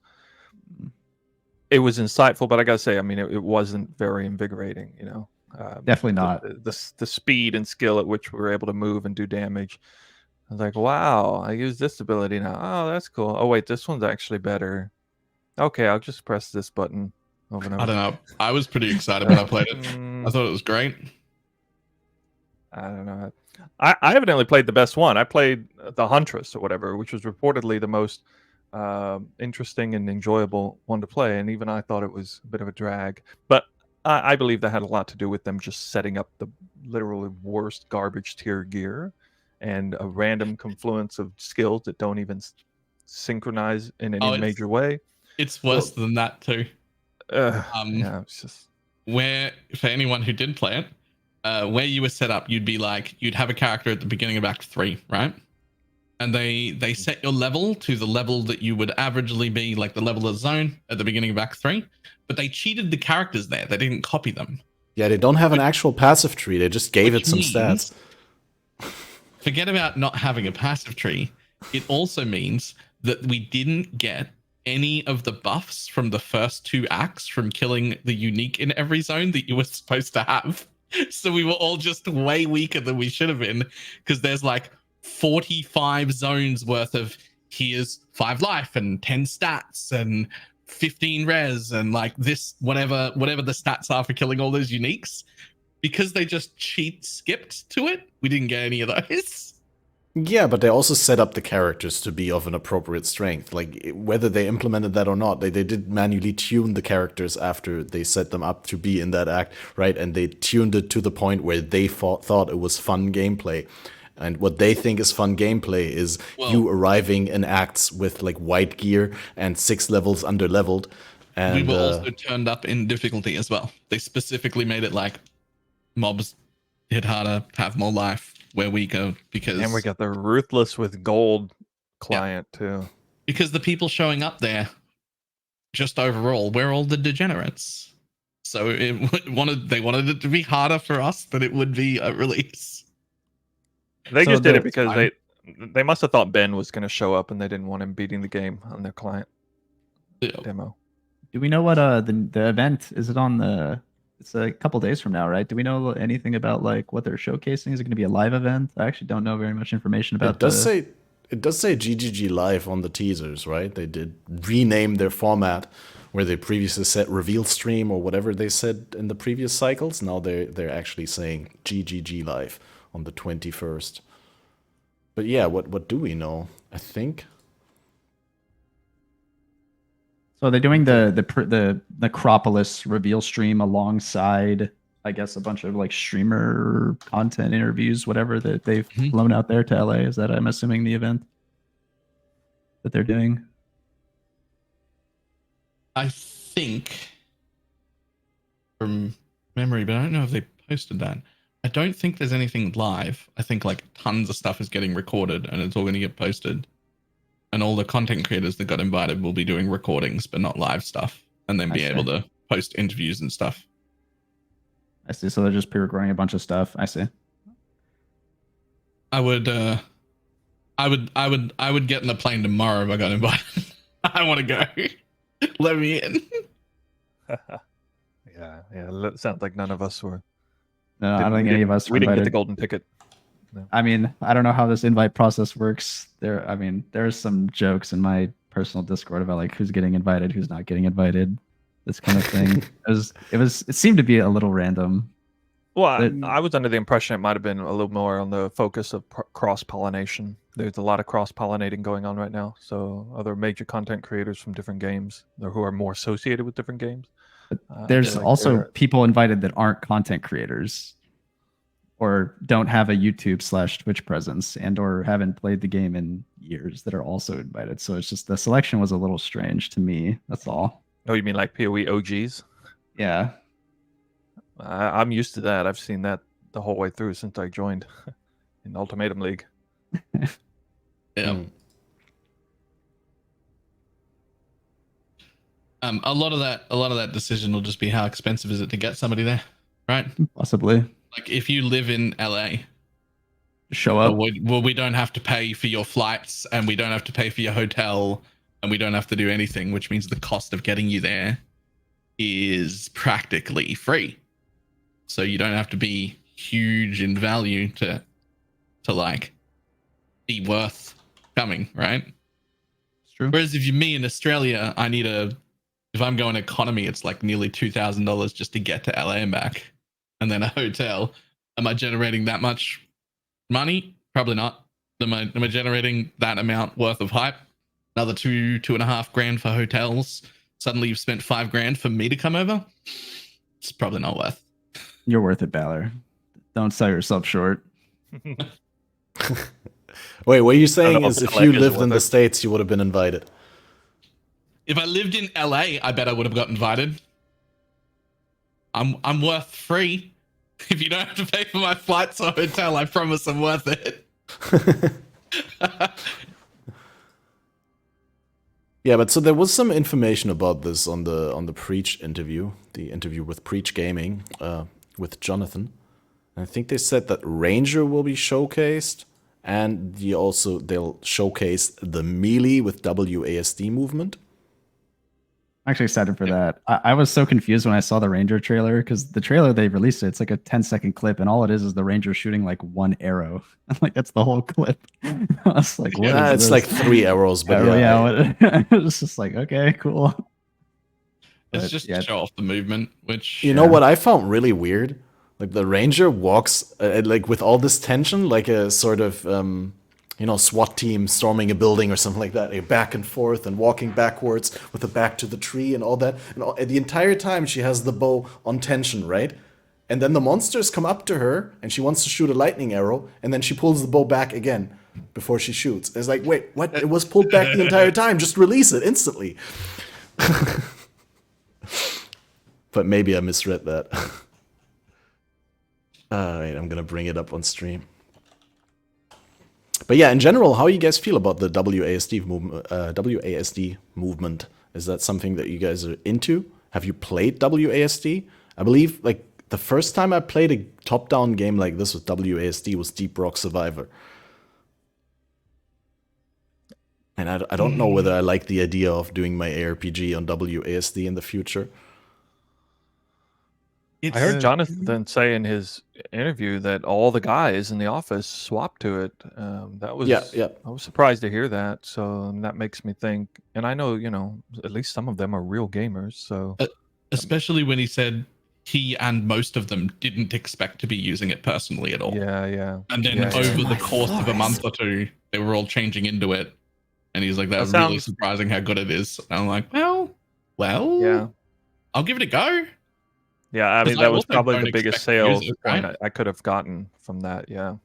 insightful, but I gotta say, I mean, it wasn't very invigorating. Definitely not. The speed and skill at which we were able to move and do damage. I was like, wow, I use this ability now. Oh, that's cool. Oh, wait, this one's actually better. Okay, I'll just press this button over and over. I don't know. I was pretty excited when I played it. I thought it was great. I don't know. I evidently played the best one. I played the Huntress or whatever, which was reportedly the most interesting and enjoyable one to play. And even I thought it was a bit of a drag. But I believe that had a lot to do with them just setting up the literally worst garbage tier gear and a random confluence of skills that don't even synchronize in any major way. It's worse than that too. Yeah, it's just where, for anyone who did play it, where you were set up, you'd have a character at the beginning of Act 3, right? And they set your level to the level that you would averagely be, like the level of zone at the beginning of Act 3, but they cheated the characters there. They didn't copy them. Yeah, they don't have an actual passive tree. They just gave it some stats. Forget about not having a passive tree. It also means that we didn't get any of the buffs from the first 2 acts from killing the unique in every zone that you were supposed to have. So we were all just way weaker than we should have been, because there's like 45 zones worth of here's 5 life and 10 stats and 15 res and like this, whatever the stats are for killing all those uniques. Because they just skipped to it, we didn't get any of those. Yeah, but they also set up the characters to be of an appropriate strength. Like, whether they implemented that or not, they did manually tune the characters after they set them up to be in that act, right? And they tuned it to the point where they thought it was fun gameplay. And what they think is fun gameplay is you arriving in acts with like white gear and 6 levels under-leveled. And we were also turned up in difficulty as well. They specifically made it like mobs hit harder, have more life, we're weaker, because... And we got the Ruthless with Gold client, too. Because the people showing up there, just overall, we're all the degenerates. So they wanted it to be harder for us than it would be at release. They just did it because they must have thought Ben was going to show up and they didn't want him beating the game on their client demo. Do we know what the event is? It on the... It's a couple days from now, right? Do we know anything about like what they're showcasing? Is it going to be a live event? I actually don't know very much information about. It does say GGG Live on the teasers, right? They did rename their format where they previously said reveal stream or whatever they said in the previous cycles. Now they're actually saying GGG Live on the 21st. But yeah, what do we know? I think. So they're doing the Necropolis reveal stream alongside, I guess, a bunch of like streamer content interviews, whatever that they've flown out there to LA. Is that, I'm assuming, the event that they're doing? I think, from memory, but I don't know if they posted that. I don't think there's anything live. I think like tons of stuff is getting recorded and it's all going to get posted. And all the content creators that got invited will be doing recordings, but not live stuff, and then be able to post interviews and stuff. I see. So they're just pre-recording a bunch of stuff. I see. I would get in the plane tomorrow if I got invited. I want to go. Let me in. Yeah. Sounds like none of us were. No, I don't think any of us. We didn't get the golden ticket. No. I mean, I don't know how this invite process works. There's some jokes in my personal Discord about like who's getting invited, who's not getting invited, this kind of thing. It seemed to be a little random. Well, I was under the impression it might have been a little more on the focus of cross-pollination. There's a lot of cross-pollinating going on right now. So other major content creators from different games or who are more associated with different games. There's also people invited that aren't content creators, or don't have a YouTube/Twitch presence, and or haven't played the game in years, that are also invited. So it's just the selection was a little strange to me. That's all. Oh, you mean like PoE OGs? Yeah. I'm used to that. I've seen that the whole way through since I joined in Ultimatum League. Yeah. A lot of that decision will just be how expensive is it to get somebody there, right? Possibly. Like if you live in LA, Show up. well, we don't have to pay for your flights, and we don't have to pay for your hotel, and we don't have to do anything, which means the cost of getting you there is practically free. So you don't have to be huge in value to like be worth coming, right? It's true. Whereas if you're me in Australia, if I'm going economy, it's like nearly $2,000 just to get to LA and back, and then a hotel. Am I generating that much money? Probably not. Am I generating that amount worth of hype? Another $2.5 grand for hotels. Suddenly you've spent $5 grand for me to come over. It's probably not worth. You're worth it, Balor. Don't sell yourself short. Wait, what you're saying know is if if you LA is lived in worth the it. States, you would have been invited. If I lived in LA, I bet I would have got invited. I'm worth free. If you don't have to pay for my flights or hotel, I promise I'm worth it. Yeah, but so there was some information about this on the Preach interview, the interview with Preach Gaming, with Jonathan. And I think they said that Ranger will be showcased, and they'll showcase the melee with WASD movement. I'm actually excited for that. I was so confused when I saw the Ranger trailer, because the trailer they released, it's like a 10-second clip, and all it is the Ranger shooting like one arrow. I'm like, that's the whole clip. I was like, what is It's this? like 3 arrows, but It's just like, okay, cool. It's But, just yeah. to show off the movement, which You know what I found really weird? Like the Ranger walks like with all this tension, like a sort of SWAT team storming a building or something like that, back and forth and walking backwards with the back to the tree and all that. And the entire time she has the bow on tension, right? And then the monsters come up to her and she wants to shoot a lightning arrow, and then she pulls the bow back again before she shoots. It's like, wait, what? It was pulled back the entire time. Just release it instantly. But maybe I misread that. Wait, I'm gonna bring it up on stream. But yeah, in general, how you guys feel about the WASD movement? Is that something that you guys are into? Have you played WASD? I believe like the first time I played a top-down game like this with WASD was Deep Rock Survivor. And I don't know whether I like the idea of doing my ARPG on WASD in the future. I heard Jonathan say in his interview that all the guys in the office swapped to it. That was Yeah. I was surprised to hear that. So that makes me think, and I know at least some of them are real gamers. So especially when he said he and most of them didn't expect to be using it personally at all. yeah. And then over the course of a month or two, they were all changing into it. And he's like, that's really surprising how good it is. And I'm like, well, yeah, I'll give it a go. Yeah, I mean, that was probably the biggest sales point right? I could have gotten from that. Yeah.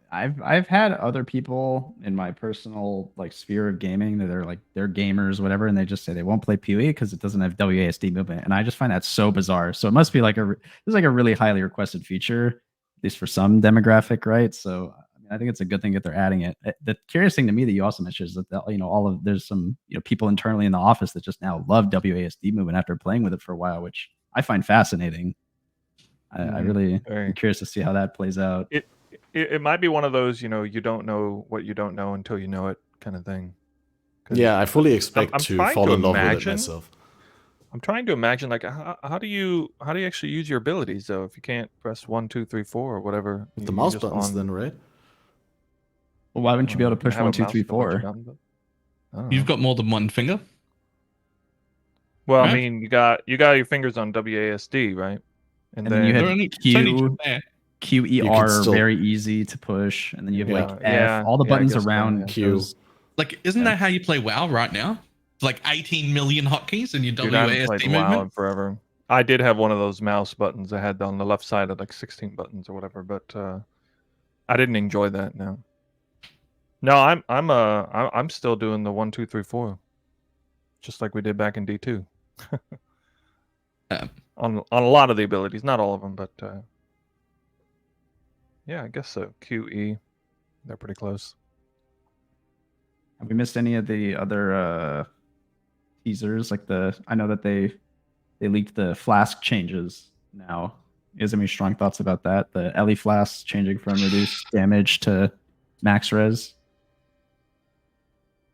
I've had other people in my personal like sphere of gaming that are like they're gamers, whatever, and they just say they won't play PoE because it doesn't have WASD movement, and I just find that so bizarre. So it must be like this is like a really highly requested feature, at least for some demographic, right? So I think it's a good thing that they're adding it. The curious thing to me that you also mentioned is that there's some people internally in the office that just now love WASD movement after playing with it for a while, which I find fascinating. I really am curious to see how that plays out. It might be one of those you don't know what you don't know until you know it kind of thing. Yeah, I fully expect to fall in love with it myself. I'm trying to imagine like how do you actually use your abilities though if you can't press 1, 2, 3, 4 or whatever with the mouse buttons then, right? Well, why wouldn't you be able to push 1, 2, 3, 4? You've got more than one finger. Well, right? I mean, you got your fingers on WASD, right? And then you have Q, E, R are very easy to push, and then you have like F, all the buttons around Q. Like, isn't that how you play WoW right now? It's like 18 million hotkeys and your WASD movement. WoW in forever. I did have one of those mouse buttons I had on the left side of like 16 buttons or whatever, but I didn't enjoy that. No, I'm still doing the 1, 2, 3, 4, just like we did back in D2. On a lot of the abilities, not all of them, but Yeah, I guess so. QE, they're pretty close. Have we missed any of the other teasers? Like I know that they leaked the flask changes now. Is there any strong thoughts about that? The Ellie flask changing from reduced damage to max res.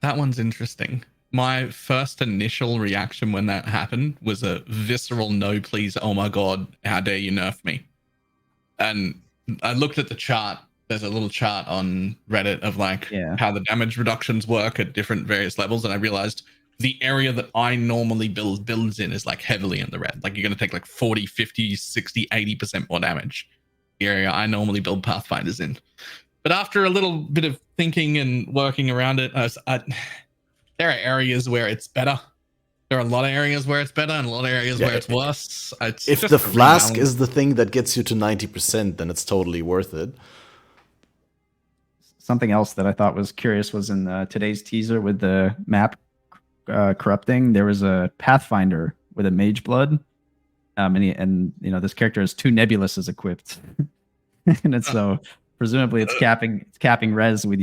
That one's interesting. My first initial reaction when that happened was a visceral no, please. Oh my God, how dare you nerf me? And I looked at the chart. There's a little chart on Reddit of like how the damage reductions work at different various levels. And I realized the area that I normally build builds in is like heavily in the red. Like you're going to take like 40, 50, 60, 80% more damage. The area I normally build Pathfinders in. But after a little bit of thinking and working around it, there are areas where it's better. There are a lot of areas where it's better and a lot of areas where it's worse. If the flask is the thing that gets you to 90%, then it's totally worth it. Something else that I thought was curious was in today's teaser with the map corrupting. There was a Pathfinder with a Mage Blood, and this character has 2 Nebuluses equipped, and it's so presumably it's capping res with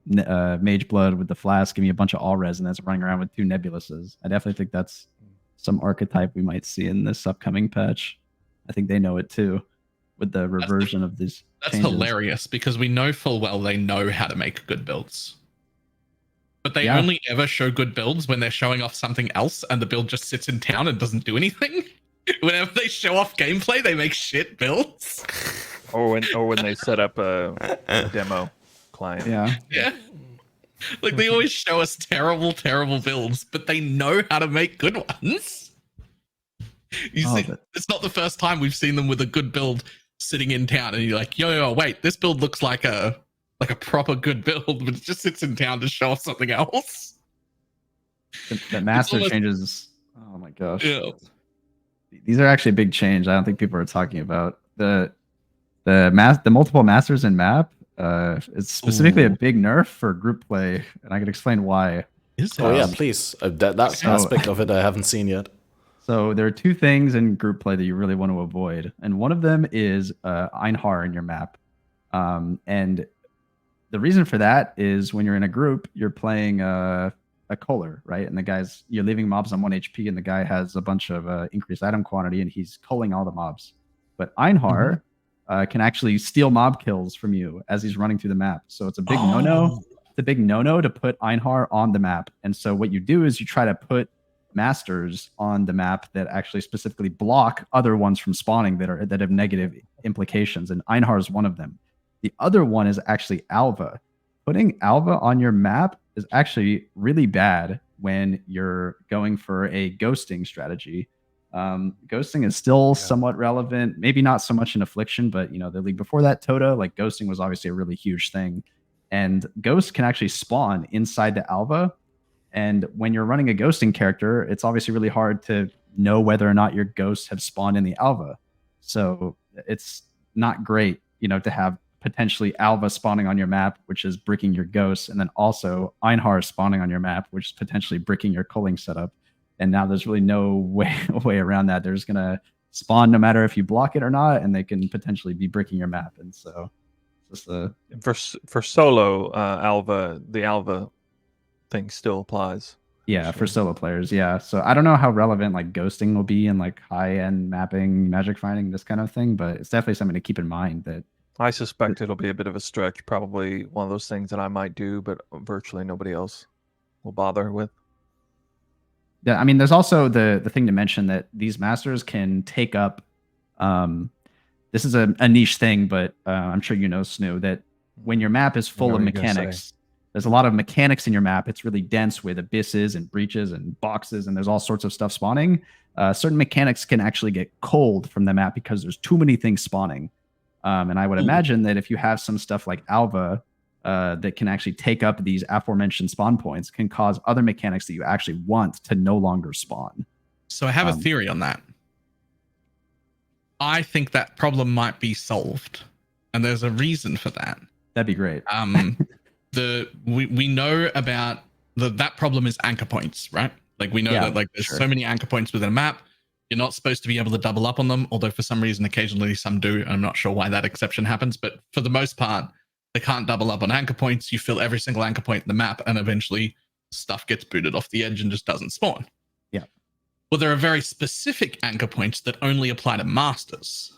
Mage Blood with the flask, giving you a bunch of all res, and that's running around with 2 Nebuluses. I definitely think that's some archetype we might see in this upcoming patch. I think they know it too, with the reversion of these. That's changes. Hilarious because we know full well they know how to make good builds. But they only ever show good builds when they're showing off something else and the build just sits in town and doesn't do anything. Whenever they show off gameplay, they make shit builds. Or when they set up a demo client. Yeah. Like they always show us terrible, terrible builds, but they know how to make good ones. It's not the first time we've seen them with a good build sitting in town, and you're like, yo, wait, this build looks like a proper good build, but it just sits in town to show off something else. The master changes. Oh my gosh. Yeah. These are actually a big change. I don't think people are talking about the multiple masters in map. It's specifically a big nerf for group play, and I can explain why. Yeah, please. That aspect of it I haven't seen yet. So there are 2 things in group play that you really want to avoid, and one of them is Einhar in your map. And the reason for that is when you're in a group, you're playing a culler, right? And you're leaving mobs on 1 HP, and the guy has a bunch of increased item quantity, and he's culling all the mobs. But Einhar can actually steal mob kills from you as he's running through the map. So it's a big no-no. It's a big no-no to put Einhar on the map. And so what you do is you try to put masters on the map that actually specifically block other ones from spawning that have negative implications, and Einhar is one of them. The other one is actually Alva. Putting Alva on your map is actually really bad when you're going for a ghosting strategy. Ghosting is still somewhat relevant, maybe not so much in Affliction, but the league before that, Tota, like ghosting was obviously a really huge thing, and ghosts can actually spawn inside the Alva. And when you're running a ghosting character, it's obviously really hard to know whether or not your ghosts have spawned in the Alva. So it's not great, to have potentially Alva spawning on your map, which is bricking your ghosts, and then also Einhar spawning on your map, which is potentially bricking your culling setup. And now there's really no way around that. They're just going to spawn no matter if you block it or not, and they can potentially be bricking your map. And so just for solo Alva, the Alva thing still applies. Yeah, for solo players. Yeah. So I don't know how relevant like ghosting will be in like high-end mapping, magic finding, this kind of thing, but it's definitely something to keep in mind. That I suspect it'll be a bit of a stretch, probably one of those things that I might do, but virtually nobody else will bother with. Yeah, I mean, there's also the thing to mention that these masters can take up. This is a niche thing, but I'm sure Snoo, that when your map is full of mechanics, there's a lot of mechanics in your map. It's really dense with abysses and breaches and boxes, and there's all sorts of stuff spawning. Certain mechanics can actually get cold from the map because there's too many things spawning. And I would imagine that if you have some stuff like Alva that can actually take up these aforementioned spawn points, can cause other mechanics that you actually want to no longer spawn. So I have a theory on that. I think that problem might be solved, and there's a reason for that. That'd be great. We know about that problem is anchor points, right? Like we know that like there's so many anchor points within a map. You're not supposed to be able to double up on them, although for some reason occasionally some do. I'm not sure why that exception happens, but for the most part, they can't double up on anchor points. You fill every single anchor point in the map, and eventually stuff gets booted off the edge and just doesn't spawn. Yeah. Well, there are very specific anchor points that only apply to masters.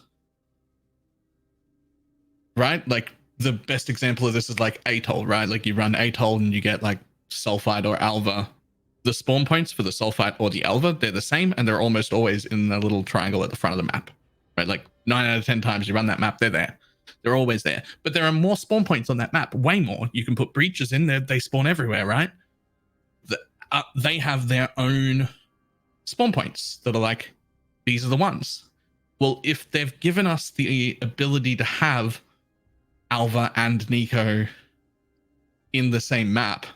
Right? Like, the best example of this is like Atoll, right? Like, you run Atoll and you get like Sulfite or Alva. The spawn points for the Sulfite or the Alva, they're the same, and they're almost always in a little triangle at the front of the map. Right? Like, 9 out of 10 times you run that map, they're there. They're always there. But there are more spawn points on that map, way more. You can put breaches in there, they spawn everywhere, right? They have their own spawn points that are like, these are the ones. Well, if they've given us the ability to have Alva and Nico in the same map,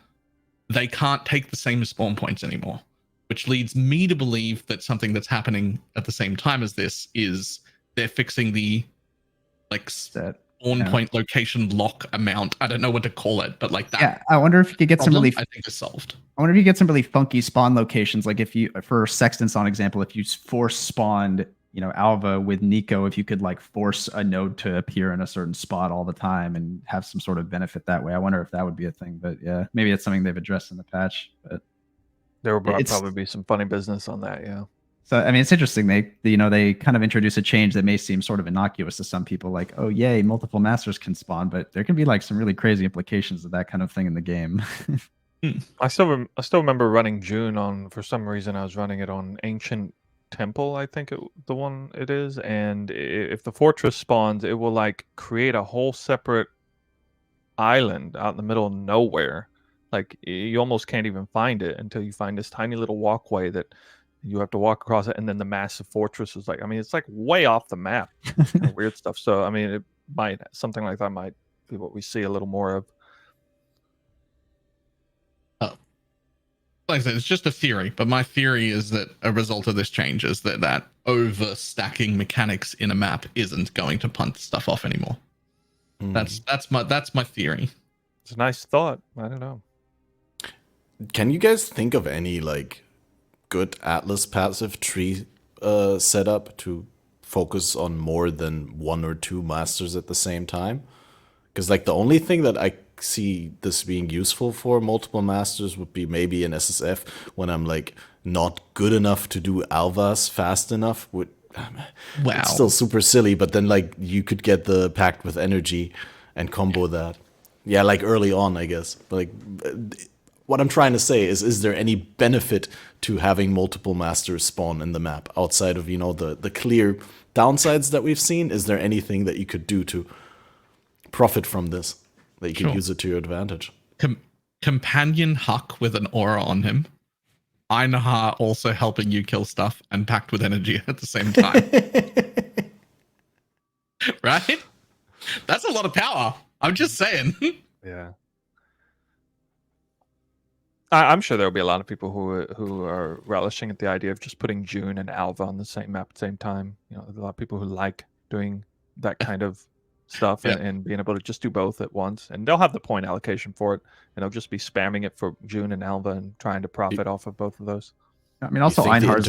they can't take the same spawn points anymore, which leads me to believe that something that's happening at the same time as this is they're fixing the like spawn point location lock amount. I don't know what to call it, but like that. Yeah, I wonder if you could get some really. I think is solved. I wonder if you get some really funky spawn locations, like if you, for Sexton's on example, if you force spawned, Alva with Nico, if you could like force a node to appear in a certain spot all the time and have some sort of benefit that way. I wonder if that would be a thing, but yeah, maybe it's something they've addressed in the patch. But there will probably be some funny business on that. Yeah. So, I mean, it's interesting. They kind of introduce a change that may seem sort of innocuous to some people, like, oh, yay, multiple masters can spawn, but there can be like some really crazy implications of that kind of thing in the game. I still remember running June on, for some reason, I was running it on Ancient Temple, I think the one it is, and if the fortress spawns, it will like create a whole separate island out in the middle of nowhere. Like, you almost can't even find it until you find this tiny little walkway that you have to walk across it, and then the massive fortress is like, I mean, it's like way off the map. Kind of weird stuff. So, I mean, something like that might be what we see a little more of. Like I said, it's just a theory, but my theory is that a result of this change is that overstacking mechanics in a map isn't going to punt stuff off anymore. That's my theory. It's a nice thought. I don't know. Can you guys think of any like good Atlas passive tree setup to focus on more than 1 or 2 masters at the same time? Because like the only thing that I see this being useful for multiple masters would be maybe an SSF when I'm like not good enough to do Alvas fast enough. It's still super silly, but then like you could get the Pact with Energy and combo that. Yeah, like early on, I guess. But like, what I'm trying to say is there any benefit to having multiple masters spawn in the map outside of, the clear downsides that we've seen? Is there anything that you could do to profit from this, that you can use it to your advantage? Companion Huck with an aura on him. Einhar also helping you kill stuff, and Pact with Energy at the same time. Right? That's a lot of power. I'm just saying. Yeah. I'm sure there'll be a lot of people who are relishing at the idea of just putting June and Alva on the same map at the same time. There's a lot of people who like doing that kind of stuff and being able to just do both at once, and they'll have the point allocation for it, and they'll just be spamming it for June and Alva and trying to profit off of both of those. I mean, also Einhar's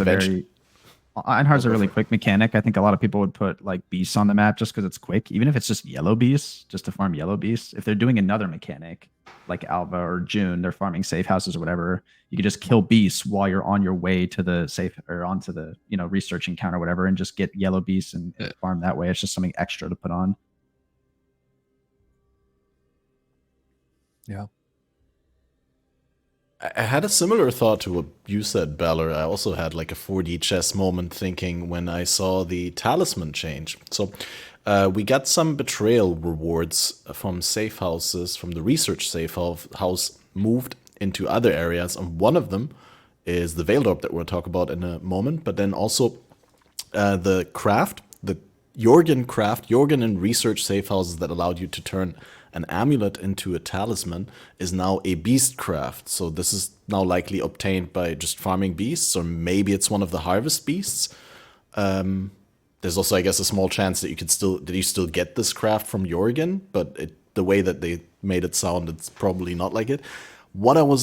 a really quick mechanic. I think a lot of people would put like beasts on the map just because it's quick, even if it's just yellow beasts, just to farm yellow beasts. If they're doing another mechanic like Alva or June, they're farming safe houses or whatever, you can just kill beasts while you're on your way to the safe or onto the researching count or whatever, and just get yellow beasts and farm that way. It's just something extra to put on. Yeah. I had a similar thought to what you said, Balor. I also had like a 4D chess moment thinking when I saw the talisman change. So we got some betrayal rewards from safe houses, from the research safe house moved into other areas. And one of them is the Veiled Orb that we'll talk about in a moment. But then also the craft, the Jorgen and research safe houses that allowed you to turn an amulet into a talisman is now a beast craft. So this is now likely obtained by just farming beasts, or maybe it's one of the harvest beasts. There's also, I guess, a small chance that you still get this craft from Jorgen, but the way that they made it sound, it's probably not like it. What I'm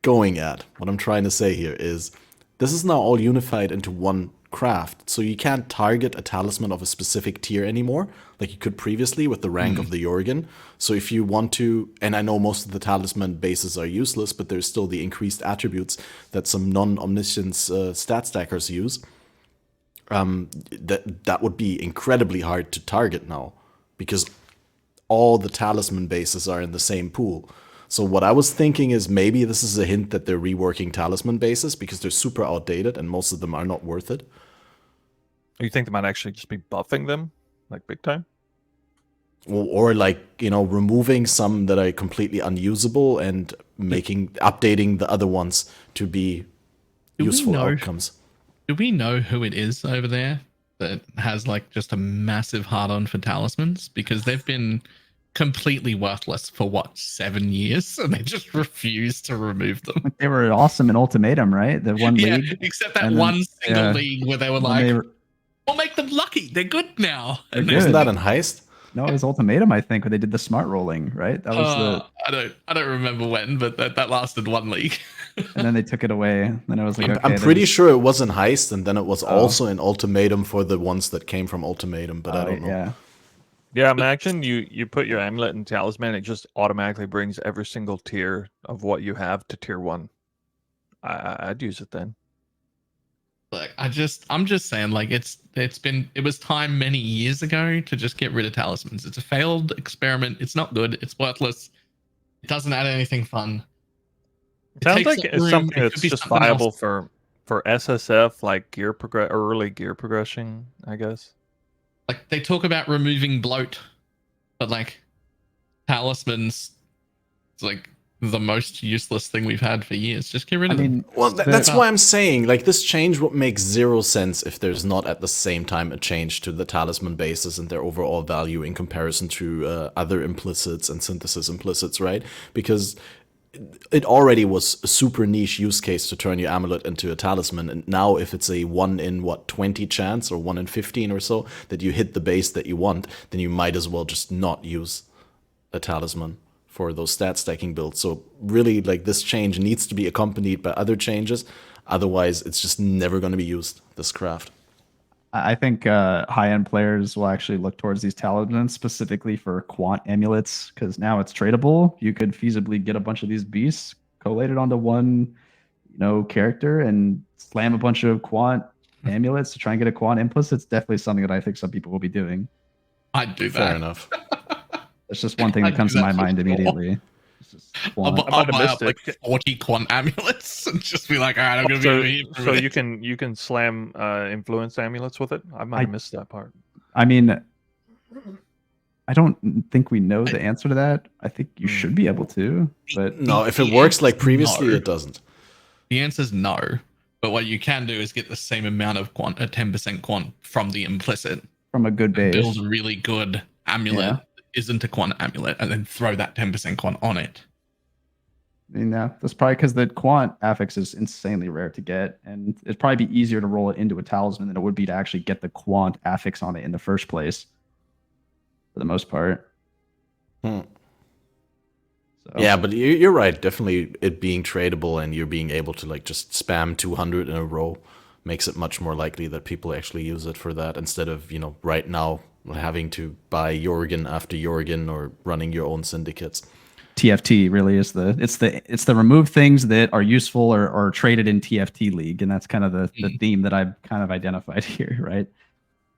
trying to say here is this is now all unified into one craft. So you can't target a talisman of a specific tier anymore, like you could previously with the rank of the Jorgen. So if you want to, and I know most of the talisman bases are useless, but there's still the increased attributes that some non-omniscience stat stackers use. That would be incredibly hard to target now, because all the talisman bases are in the same pool. So what I was thinking is maybe this is a hint that they're reworking talisman bases because they're super outdated and most of them are not worth it. You think they might actually just be buffing them, like big time? Or like, you know, removing some that are completely unusable and updating the other ones to be useful outcomes. Do we know who it is over there that has like just a massive hard-on for talismans? Because they've been completely worthless for what, 7 years, and they just refuse to remove them. They were awesome in Ultimatum, right? The one league, except that one single league where they were like, we'll make them lucky. They're good now. And wasn't that in Heist? No, it was Ultimatum, I think, where they did the smart rolling, right? That was I don't remember when, but that lasted one league. And then they took it away. Then I was like, okay, I'm pretty sure it was in Heist, and then it was also in Ultimatum for the ones that came from Ultimatum, but I don't know. Yeah, imagine you put your amulet in talisman, it just automatically brings every single tier of what you have to tier 1. I'd use it then. Like I'm just saying, like it was time many years ago to just get rid of talismans. It's a failed experiment. It's not good. It's worthless. It doesn't add anything fun. It sounds like it's something that's just viable for SSF, like early gear progression, I guess. Like they talk about removing bloat, but like talismans, it's like the most useless thing we've had for years. Just get rid of them. Well, that's why I'm saying, like, this change would make zero sense if there's not at the same time a change to the talisman bases and their overall value in comparison to other implicits and synthesis implicits, right? Because it already was a super niche use case to turn your amulet into a talisman, and now if it's a 1 in 20 chance or 1 in 15 or so that you hit the base that you want, then you might as well just not use a talisman for those stat stacking builds. So really, like, this change needs to be accompanied by other changes, otherwise it's just never going to be used, this craft. I think high-end players will actually look towards these talismans specifically for quant amulets, because now it's tradable. You could feasibly get a bunch of these beasts collated onto one, character and slam a bunch of quant amulets to try and get a quant implicit. It's definitely something that I think some people will be doing. I'd do that. Fair enough. It's just one thing that comes to my mind immediately. I'll buy up like 40 quant amulets and just be like, all right, I'm going to be so you can slam influence amulets with it? I might have missed that part. I mean, I don't think we know the answer to that. I think you should be able to, but no, if it works like previously, it doesn't. The answer is no. But what you can do is get the same amount of quant, a 10% quant from the implicit. From a good base. Build a really good amulet. Yeah. Isn't a quant amulet, and then throw that 10% quant on it. I mean, that's probably because the quant affix is insanely rare to get, and it'd probably be easier to roll it into a talisman than it would be to actually get the quant affix on it in the first place, for the most part. So. Yeah, but you're right. Definitely it being tradable and you're being able to, like, just spam 200 in a row makes it much more likely that people actually use it for that, instead of, right now having to buy Jorgen after Jorgen or running your own syndicates. TFT really is it's the remove things that are useful or traded in TFT League, and that's kind of the theme that I've kind of identified here, right?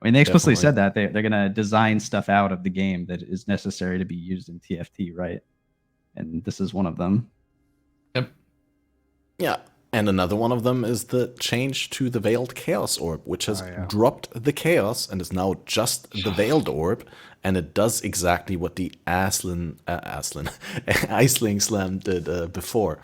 I mean, they explicitly said that they're going to design stuff out of the game that is necessary to be used in TFT, right? And this is one of them. Yep. Yeah. And another one of them is the change to the Veiled Chaos Orb, which has dropped the Chaos and is now just the Veiled Orb. And it does exactly what the Iceling Slam did before.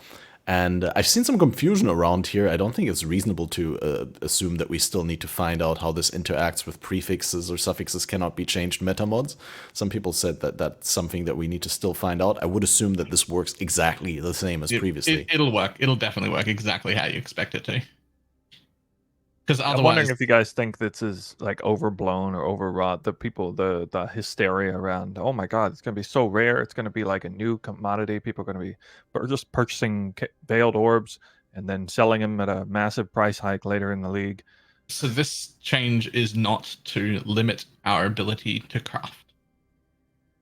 And I've seen some confusion around here. I don't think it's reasonable to assume that we still need to find out how this interacts with prefixes or suffixes cannot be changed meta mods. Some people said that that's something that we need to still find out. I would assume that this works exactly the same as previously. It'll work. It'll definitely work exactly how you expect it to. Because otherwise, I'm wondering if you guys think this is like overblown or overwrought. The hysteria around, oh my god, it's going to be so rare. It's going to be like a new commodity. People are going to be just purchasing Veiled Orbs and then selling them at a massive price hike later in the league. So this change is not to limit our ability to craft.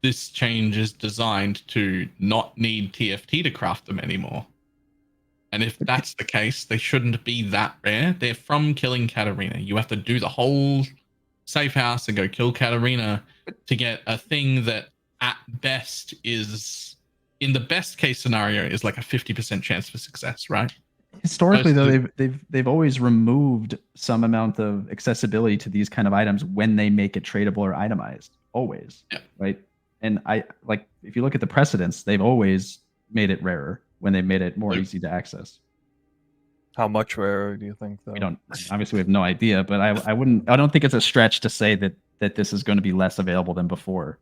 This change is designed to not need TFT to craft them anymore. And if that's the case, they shouldn't be that rare. They're from killing Katarina. You have to do the whole safe house and go kill Katarina to get a thing that at best is, in the best case scenario, is like a 50% chance for success, right? Historically, though, they've always removed some amount of accessibility to these kind of items when they make it tradable or itemized. Always, yeah. Right? And if you look at the precedents, they've always made it rarer when they made it more easy to access. How much rarer do you think, though? Obviously we have no idea, but I don't think it's a stretch to say that this is going to be less available than before.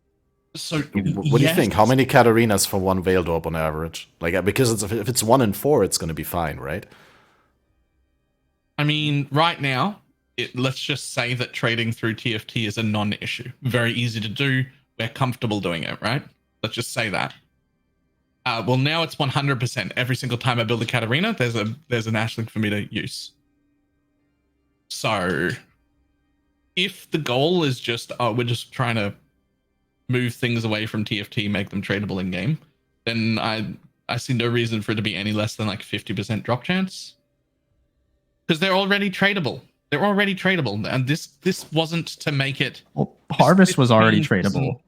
So what do you think? How many Katarinas for one Veiled Orb on average? Like, because if it's 1 in 4, it's going to be fine, right? I mean, right now, let's just say that trading through TFT is a non-issue. Very easy to do. We're comfortable doing it, right? Let's just say that. Well, now it's 100%. Every single time I build a Katarina, there's an Ashlink for me to use. So, if the goal is just, we're just trying to move things away from TFT, make them tradable in game, then I see no reason for it to be any less than like 50% drop chance. Because they're already tradable. They're already tradable, and this wasn't to make it. Well, Harvest was already tradable,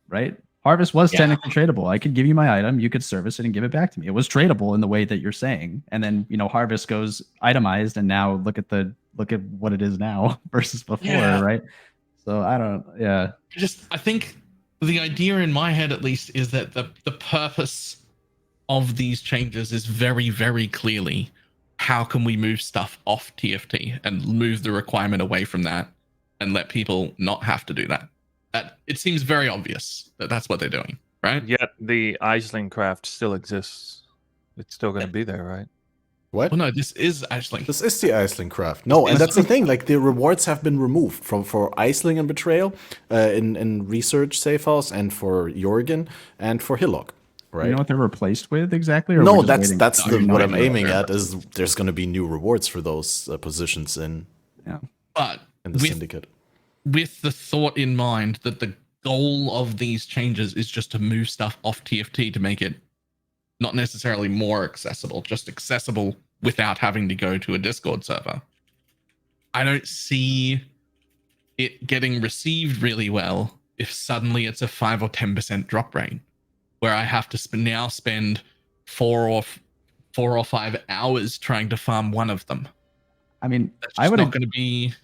right? Harvest was technically tradable. I could give you my item, you could service it and give it back to me. It was tradable in the way that you're saying, and then Harvest goes itemized, and now look at what it is now versus before, right? So I think the idea in my head, at least, is that the purpose of these changes is very, very clearly, how can we move stuff off TFT and move the requirement away from that and let people not have to do that? That it seems very obvious that that's what they're doing, right? Yet the Aisling craft still exists. It's still going to be there, right? What? Well, no, this is Aisling. This is the Aisling craft. No, and that's the thing. Like, the rewards have been removed for Aisling and Betrayal in Research Safe House, and for Jorgen and for Hillock. Right. You know what they're replaced with exactly? Or no, that's what I'm aiming at. Is there's going to be new rewards for those positions in the Syndicate. With the thought in mind that the goal of these changes is just to move stuff off TFT to make it not necessarily more accessible, just accessible without having to go to a Discord server. I don't see it getting received really well if suddenly it's a 5 or 10% drop rate, where I have to spend 4 or 5 hours trying to farm one of them. I mean, that's not going to be.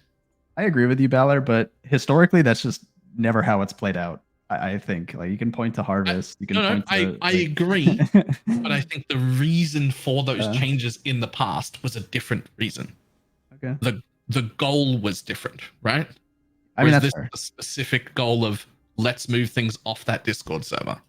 I agree with you, Balor, but historically, that's just never how it's played out. I think, like, you can point to Harvest. I agree, but I think the reason for those changes in the past was a different reason. Okay. The goal was different, right? I mean, that's this fair. a specific goal of let's move things off that Discord server.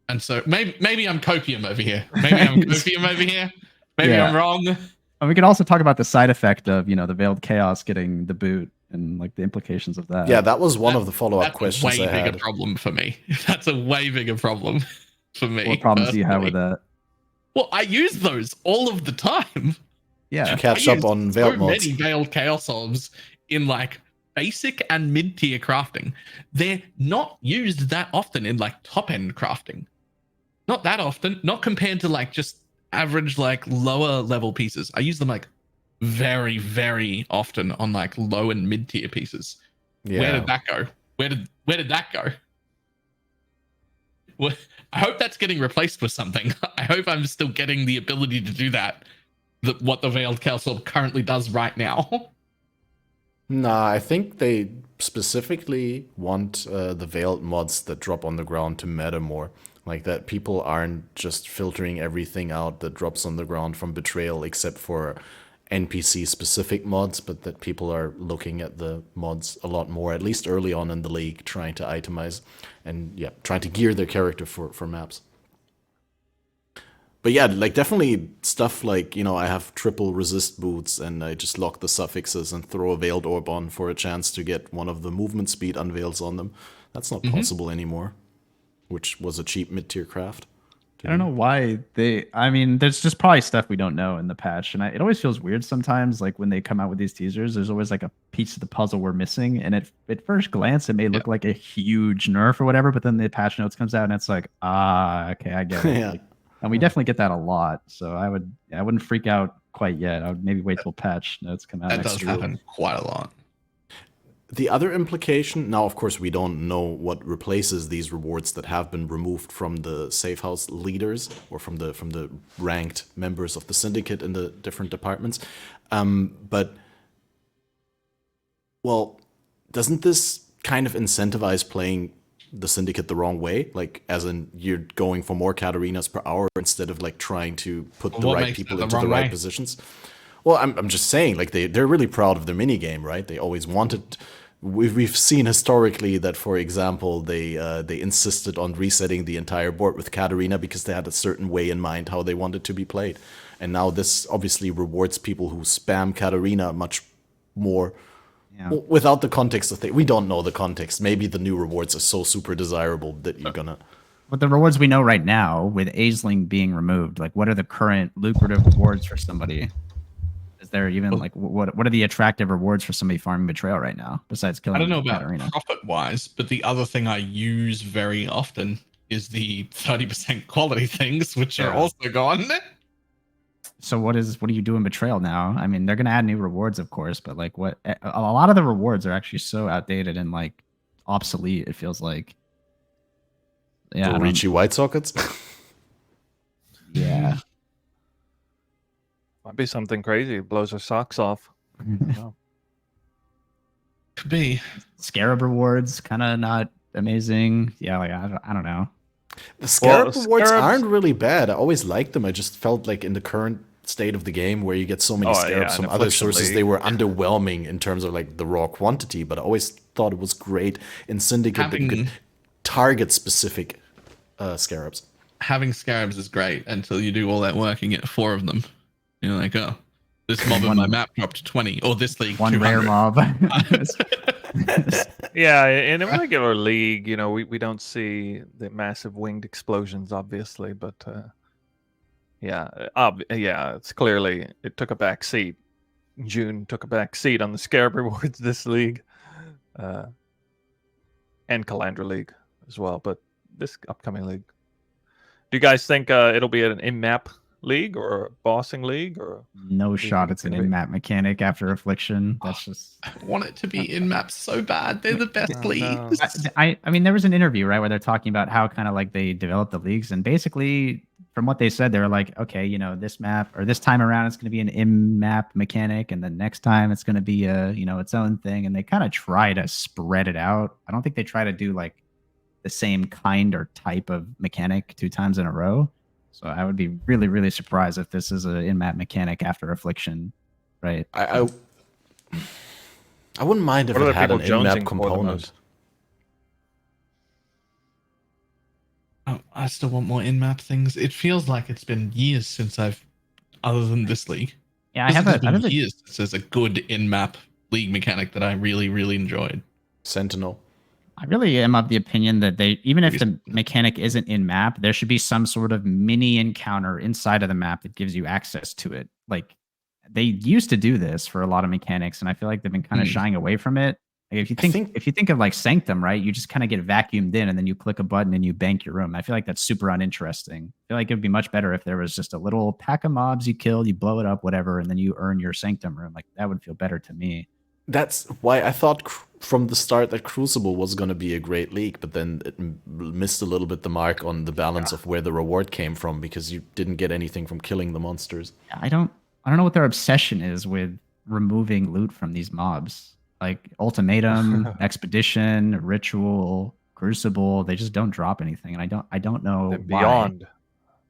And so maybe I'm copium over here. Maybe I'm wrong. And we can also talk about the side effect of, the Veiled Chaos getting the boot and like the implications of that. Yeah, that was one of the follow-up questions I had. That's a way bigger problem for me. That's a way bigger problem for me. What problems do you have with that? Well, I use those all of the time. Yeah. To catch up on Veiled mods. Many Veiled Chaos Orbs in like basic and mid-tier crafting. They're not used that often in like top-end crafting. Not that often. Not compared to like just average like lower level pieces. I use them like very, very often on like low and mid tier pieces. Yeah. Where did that go? Where did that go? Well, I hope that's getting replaced with something. I hope I'm still getting the ability to do that. What the Veiled Chaos Orb currently does right now. Nah, I think they specifically want the Veiled mods that drop on the ground to meta more. Like that people aren't just filtering everything out that drops on the ground from Betrayal except for NPC-specific mods, but that people are looking at the mods a lot more, at least early on in the league, trying to itemize and trying to gear their character for maps. But yeah, like definitely stuff like, I have triple resist boots and I just lock the suffixes and throw a Veiled Orb on for a chance to get one of the movement speed unveils on them. That's not possible anymore. Which was a cheap mid-tier craft I don't know why they. I mean, there's just probably stuff we don't know in the patch, and it always feels weird sometimes. Like when they come out with these teasers, there's always like a piece of the puzzle we're missing, and at first glance it may look like a huge nerf or whatever, but then the patch notes comes out and it's like, okay, I get it. Yeah. Like, and we definitely get that a lot. So I wouldn't freak out quite yet. I would maybe wait till patch notes come out. That next does year. happen quite a lot. The other implication, now of course we don't know what replaces these rewards that have been removed from the safe house leaders or from the ranked members of the syndicate in the different departments. But well, doesn't this kind of incentivize playing the syndicate the wrong way? Like, as in you're going for more Katarinas per hour instead of like trying to put the right people into the right positions. Well, I'm just saying, like they're really proud of their mini game, right? They always wanted. We've seen historically that, for example, they insisted on resetting the entire board with Katarina because they had a certain way in mind how they wanted to be played, and now this obviously rewards people who spam Katarina much more. Yeah. Without the context of we don't know the context. Maybe the new rewards are so super desirable that you're gonna. But the rewards we know right now, with Aisling being removed, like what are the current lucrative rewards for somebody? Is there even like what are the attractive rewards for somebody farming betrayal right now besides killing? I don't know about Katarina? profit wise, but the other thing I use very often is the 30% quality things, which are also gone. So what do you do in betrayal now? I mean, they're gonna add new rewards, of course, but like a lot of the rewards are actually so outdated and like obsolete. It feels like. Yeah, Dorichi White Sockets. Yeah. Might be something crazy. It blows our socks off. Could be. Scarab rewards, kind of not amazing. Yeah, like I don't know. The Scarab rewards aren't really bad. I always liked them. I just felt like in the current state of the game where you get so many Scarabs from other sources, they were underwhelming in terms of like the raw quantity, but I always thought it was great in Syndicate that you could target specific Scarabs. Having Scarabs is great until you do all that work and get 4 of them. You're like, oh, this mob in my map dropped to 20, or this league 1 200. rare mob. Yeah, in a regular league, you know, we don't see the massive winged explosions, obviously, but it's clearly it took a back seat. June took a back seat on the Scarab rewards this league, and Calandra League as well. But this upcoming league, do you guys think it'll be an in-map league or a bossing league, or no shot it's an in-map mechanic after Affliction? That's just I want it to be in-map so bad. They're the best leagues. I mean, there was an interview, right, where they're talking about how kind of like they developed the leagues, and basically from what they said, they were like, okay, you know, this map or this time around it's going to be an in-map mechanic, and then next time it's going to be its own thing, and they kind of try to spread it out. I don't think they try to do like the same kind or type of mechanic 2 times in a row. So I would be really, really surprised if this is an in-map mechanic after Affliction, right? I wouldn't mind if it had an in-map component. Oh, I still want more in-map things. It feels like it's been years since other than this league. Yeah, I have years since there's a good in-map league mechanic that I really, really enjoyed. Sentinel. I really am of the opinion that even if the mechanic isn't in map, there should be some sort of mini encounter inside of the map that gives you access to it. Like they used to do this for a lot of mechanics, and I feel like they've been kind of shying away from it. Like if you think of like Sanctum, right, you just kind of get vacuumed in, and then you click a button and you bank your room. I feel like that's super uninteresting. I feel like it would be much better if there was just a little pack of mobs you kill, you blow it up, whatever, and then you earn your Sanctum room. Like that would feel better to me. That's why I thought from the start that Crucible was going to be a great league, but then it missed a little bit the mark on the balance of where the reward came from, because you didn't get anything from killing the monsters. I don't know what their obsession is with removing loot from these mobs. Like Ultimatum, Expedition, Ritual, Crucible, they just don't drop anything, and I don't know why. Beyond.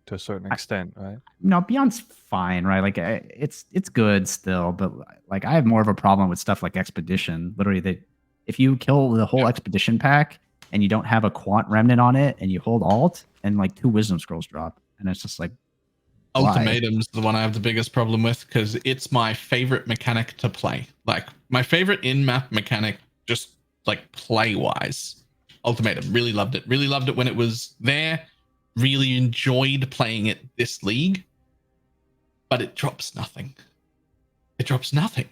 To a certain extent, right? No, Beyond's fine, right? Like it's good still, but like I have more of a problem with stuff like Expedition. Literally, if you kill the whole Expedition pack and you don't have a Quant Remnant on it, and you hold Alt, and like 2 Wisdom Scrolls drop, and it's just like Ultimatum's the one I have the biggest problem with, because it's my favorite mechanic to play. Like my favorite in-map mechanic, just like play-wise. Ultimatum, really loved it. Really loved it when it was there. really enjoyed playing it this league, but it drops nothing. It drops nothing.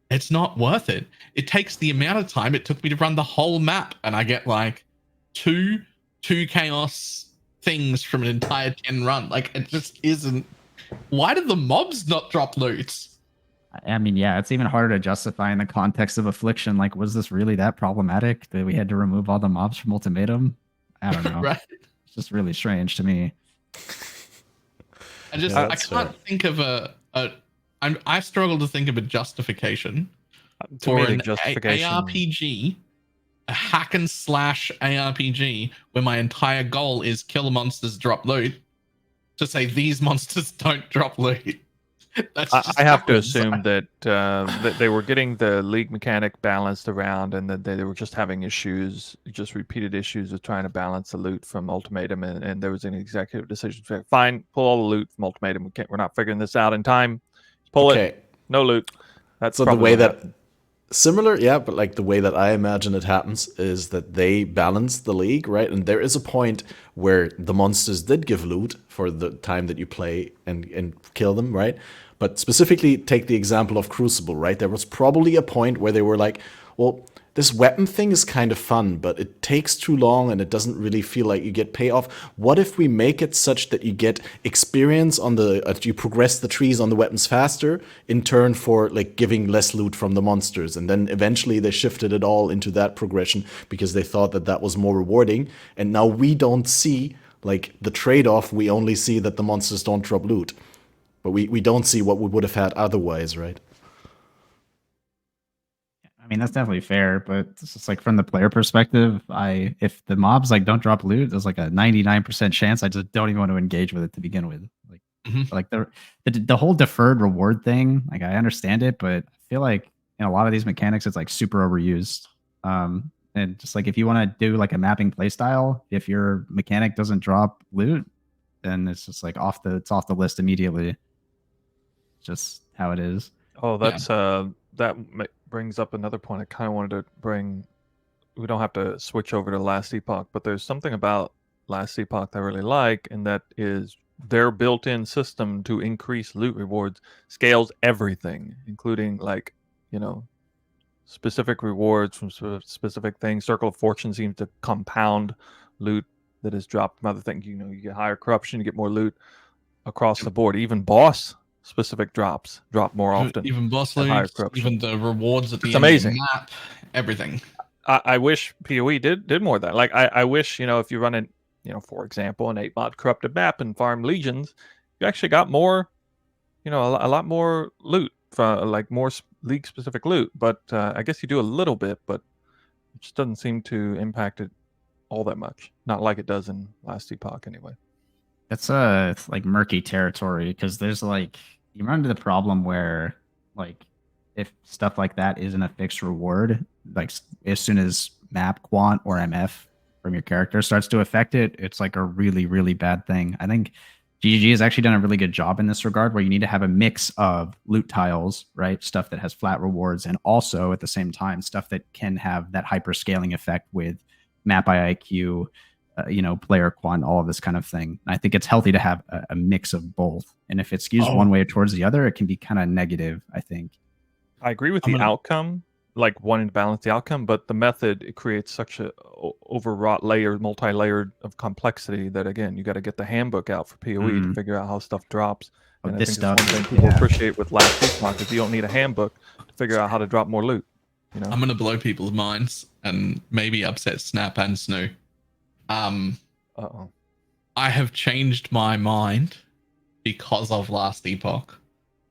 It's not worth it. It takes the amount of time it took me to run the whole map, and I get like two chaos things from an entire 10 run. Like, it just isn't. Why did the mobs not drop loot? I mean, yeah, it's even harder to justify in the context of Affliction. Like, was this really that problematic that we had to remove all the mobs from Ultimatum? I don't know. Right. It's just really strange to me. I can't think of I struggle to think of a justification for an ARPG, a hack and slash ARPG, where my entire goal is kill monsters, drop loot, to say these monsters don't drop loot. I have to assume that they were getting the league mechanic balanced around, and that they were just having issues, just repeated issues of trying to balance the loot from Ultimatum, and there was an executive decision to say, fine, pull all the loot from Ultimatum. We're not figuring this out in time. Pull it. No loot. That's so the way that similar, yeah, but like the way that I imagine it happens is that they balance the league, right? And there is a point where the monsters did give loot for the time that you play and kill them, right? But specifically, take the example of Crucible, right? There was probably a point where they were like, well, this weapon thing is kind of fun, but it takes too long and it doesn't really feel like you get payoff. What if we make it such that you get experience on the, you progress the trees on the weapons faster in turn for like giving less loot from the monsters? And then eventually they shifted it all into that progression because they thought that that was more rewarding. And now we don't see like the trade-off. We only see that the monsters don't drop loot. But we don't see what we would have had otherwise, right? I mean, that's definitely fair, but it's just like from the player perspective, if the mobs like don't drop loot, there's like a 99% chance I just don't even want to engage with it to begin with. Like, like the whole deferred reward thing, like I understand it, but I feel like in a lot of these mechanics, it's like super overused. And just like if you want to do like a mapping playstyle, if your mechanic doesn't drop loot, then it's just like off the list immediately. Just how it is. Oh, that's that brings up another point I kind of wanted to bring. We don't have to switch over to Last Epoch, but there's something about Last Epoch that I really like, and that is their built-in system to increase loot rewards scales everything, including like, you know, specific rewards from specific things. Circle of Fortune seems to compound loot that is dropped from other things. You know, you get higher corruption, you get more loot across the board. Even boss specific drops drop more often. Even boss loot, even the rewards at the end amazing. Of the map, everything. I wish PoE did more of that. Like I wish, you know, if you run an, you know, for example, an 8-mod corrupted map and farm legions, you actually got more, you know, a lot more loot, like more league specific loot. But I guess you do a little bit, but it just doesn't seem to impact it all that much. Not like it does in Last Epoch anyway. That's like murky territory, because there's like, you run into the problem where like if stuff like that isn't a fixed reward, like as soon as map quant or MF from your character starts to affect it, it's like a really, really bad thing. I think GGG has actually done a really good job in this regard, where you need to have a mix of loot tiles, right? Stuff that has flat rewards, and also at the same time, stuff that can have that hyper scaling effect with map IIQ, you know, player quant, all of this kind of thing. I think it's healthy to have a mix of both. And if it skews one way towards the other, it can be kind of negative, I think. I agree with the outcome, like wanting to balance the outcome, but the method, it creates such a overwrought layer, multi-layered of complexity that, again, you got to get the handbook out for PoE to figure out how stuff drops. And I think that's one thing people appreciate with Last Epoch is you don't need a handbook to figure out how to drop more loot. You know? I'm going to blow people's minds and maybe upset Snap and Snoo. I have changed my mind because of Last Epoch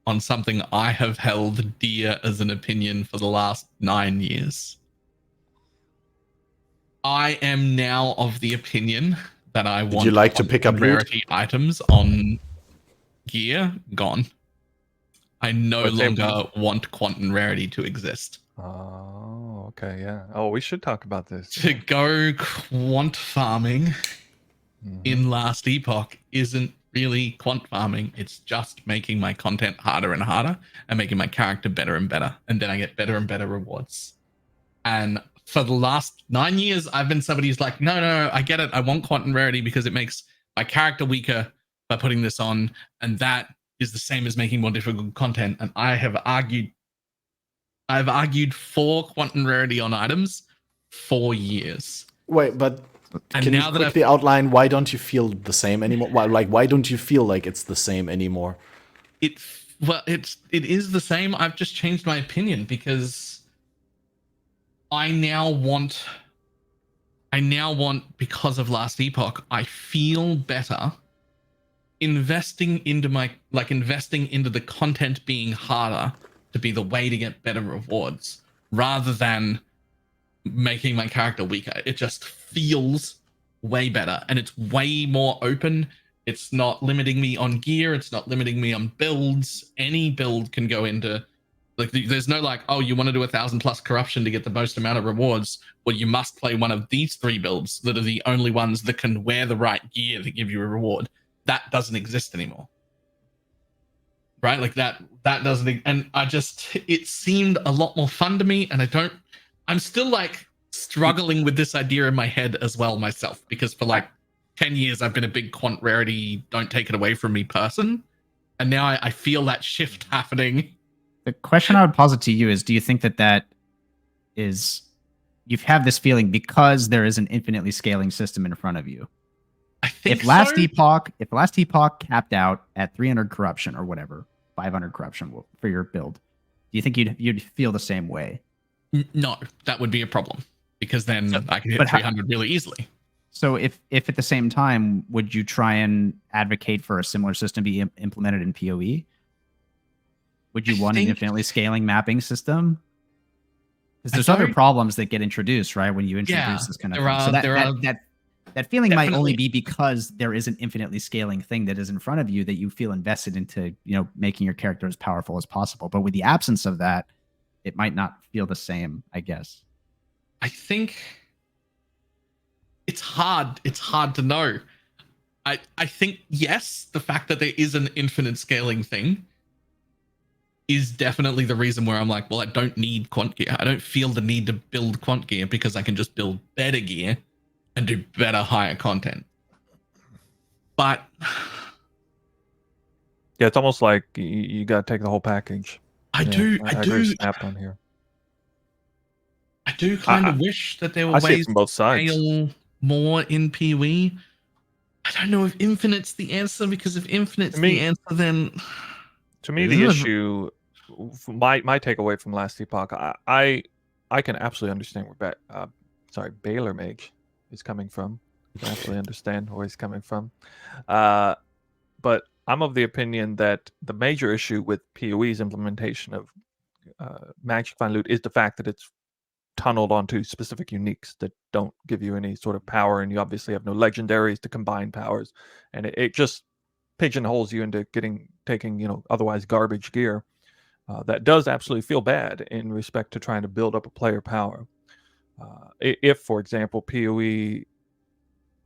on something I have held dear as an opinion for the last 9 years. I am now of the opinion that I want. Would you like to pick up rarity items on gear gone. I no longer want quantum rarity to exist. Oh, okay, yeah. Oh, we should talk about this. To go quant farming in Last Epoch isn't really quant farming. It's just making my content harder and harder and making my character better and better. And then I get better and better rewards. And for the last 9 years, I've been somebody who's like, no, I get it. I want quantum rarity because it makes my character weaker by putting this on, and that is the same as making more difficult content. And I've argued for quantum rarity on items for years. Wait, but And can now you that quickly outline why don't you feel the same anymore? Why don't you feel like it's the same anymore? It is the same. I've just changed my opinion because I now want, because of Last Epoch, I feel better investing into the content being harder to be the way to get better rewards rather than making my character weaker. It just feels way better, and it's way more open. It's not limiting me on gear. It's not limiting me on builds. Any build can go into, like, there's no like, oh, you want to do 1,000+ corruption to get the most amount of rewards. Well, you must play one of these 3 builds that are the only ones that can wear the right gear to give you a reward. That doesn't exist anymore. Right? Like that doesn't, and it seemed a lot more fun to me. And I'm still like struggling with this idea in my head as well myself, because for like 10 years, I've been a big quant rarity, don't take it away from me person. And now I feel that shift happening. The question I would posit to you is, do you think that is, you have this feeling because there is an infinitely scaling system in front of you? I think if Last Epoch capped out at 300 corruption or whatever, 500 corruption for your build, do you think you'd feel the same way? No, that would be a problem, because then I can hit 300 really easily. So if at the same time, would you try and advocate for a similar system be implemented in PoE? Would you want an infinitely scaling mapping system? Because there's other problems that get introduced, right? When you introduce this kind of thing. So that feeling might only be because there is an infinitely scaling thing that is in front of you that you feel invested into, making your character as powerful as possible. But with the absence of that, it might not feel the same, I guess. I think it's hard. It's hard to know. I think, yes, the fact that there is an infinite scaling thing is definitely the reason where I'm like, well, I don't need quant gear. I don't feel the need to build quant gear because I can just build better gear and do better, higher content. But yeah, it's almost like you got to take the whole package. I do snap on here. I do kind of wish that there were ways both sides. To scale more in PoE. I don't know if infinite's the answer, because if infinite's the answer, then to me the issue, my takeaway from Last Epoch, I can absolutely understand where Baylor Mage is coming from. I can absolutely understand where he's coming from. But I'm of the opinion that the major issue with PoE's implementation of Magic Find Loot is the fact that it's tunneled onto specific uniques that don't give you any sort of power, and you obviously have no legendaries to combine powers, and it just pigeonholes you into taking otherwise garbage gear. That does absolutely feel bad in respect to trying to build up a player power. If, for example, PoE,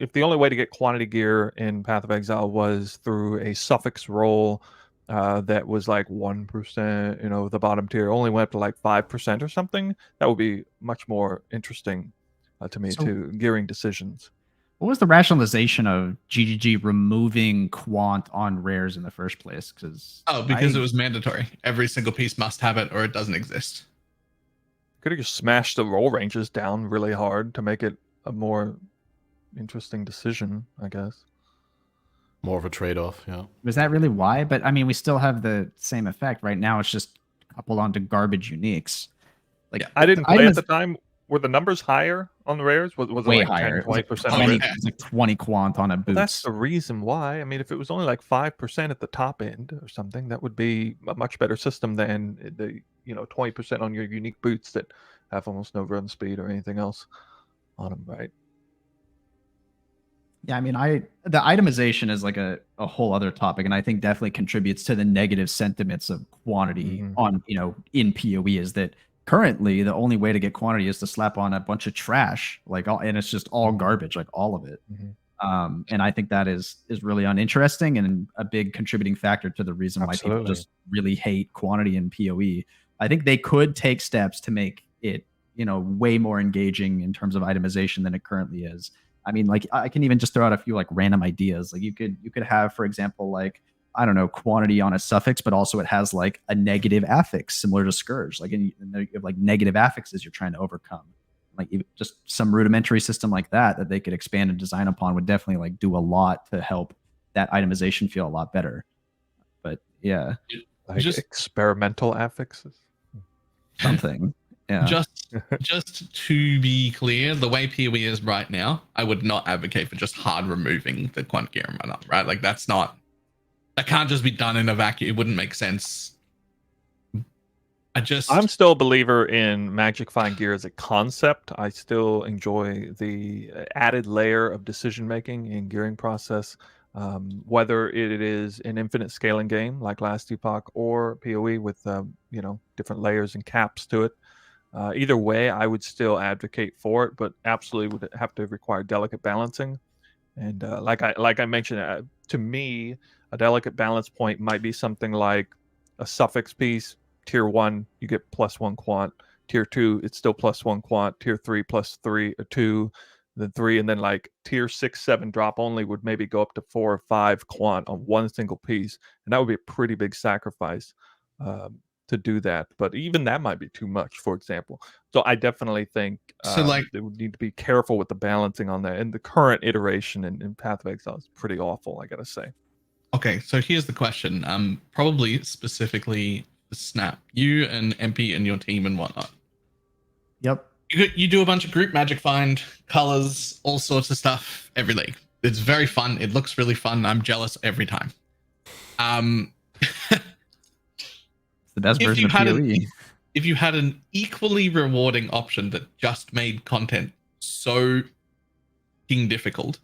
if the only way to get quantity gear in Path of Exile was through a suffix roll that was like 1%, the bottom tier only went up to like 5% or something, that would be much more interesting to me, to gearing decisions. What was the rationalization of GGG removing quant on rares in the first place? Because it was mandatory. Every single piece must have it or it doesn't exist. Could have just smashed the roll ranges down really hard to make it a more interesting decision, I guess. More of a trade-off, yeah. Was that really why? But I mean, we still have the same effect right now. It's just coupled onto garbage uniques. Like, I didn't play at the time. Were the numbers higher on the rares? Was it way like higher? 10-20%? It was like 20 quant on a boost. Well, that's the reason why. I mean, if it was only like 5% at the top end or something, that would be a much better system than the 20% on your unique boots that have almost no run speed or anything else on them, right? Yeah, I mean, the itemization is like a whole other topic, and I think definitely contributes to the negative sentiments of quantity on in PoE. Is that currently the only way to get quantity is to slap on a bunch of trash, and it's just all garbage, like all of it. And I think that is really uninteresting and a big contributing factor to the reason why people just really hate quantity in PoE. I think they could take steps to make it way more engaging in terms of itemization than it currently is. I mean, like I can even just throw out a few like random ideas. Like you could have, for example, like I don't know, quantity on a suffix, but also it has like a negative affix similar to Scourge. Like and you have like negative affixes you're trying to overcome. Like just some rudimentary system like that they could expand and design upon would definitely like do a lot to help that itemization feel a lot better. But yeah, like just experimental affixes, something. Yeah. Just to be clear, the way PoE is right now, I would not advocate for just hard removing the quant gear and whatnot, right? Like that can't just be done in a vacuum. It wouldn't make sense. I'm still a believer in magicifying gear as a concept. I still enjoy the added layer of decision making in gearing process, whether it is an infinite scaling game like Last Epoch or PoE with different layers and caps to it. Either way, I would still advocate for it, but absolutely would have to require delicate balancing. And like I mentioned, to me, a delicate balance point might be something like a suffix piece. Tier 1, you get +1 quant. Tier 2, it's still +1 quant. Tier 3, +3 or 2, then 3, and then like tier 6, 7 drop only would maybe go up to 4 or 5 quant on one single piece, and that would be a pretty big sacrifice to do that. But even that might be too much, for example. So I definitely think they would need to be careful with the balancing on that. And the current iteration in Path of Exile is pretty awful, I gotta say. Okay, so here's the question. Probably specifically Snap, you and MP and your team and whatnot. Yep. You do a bunch of group magic find, colors, all sorts of stuff every league. It's very fun. It looks really fun. I'm jealous every time. It's the best version of PoE. If you had an equally rewarding option that just made content so difficult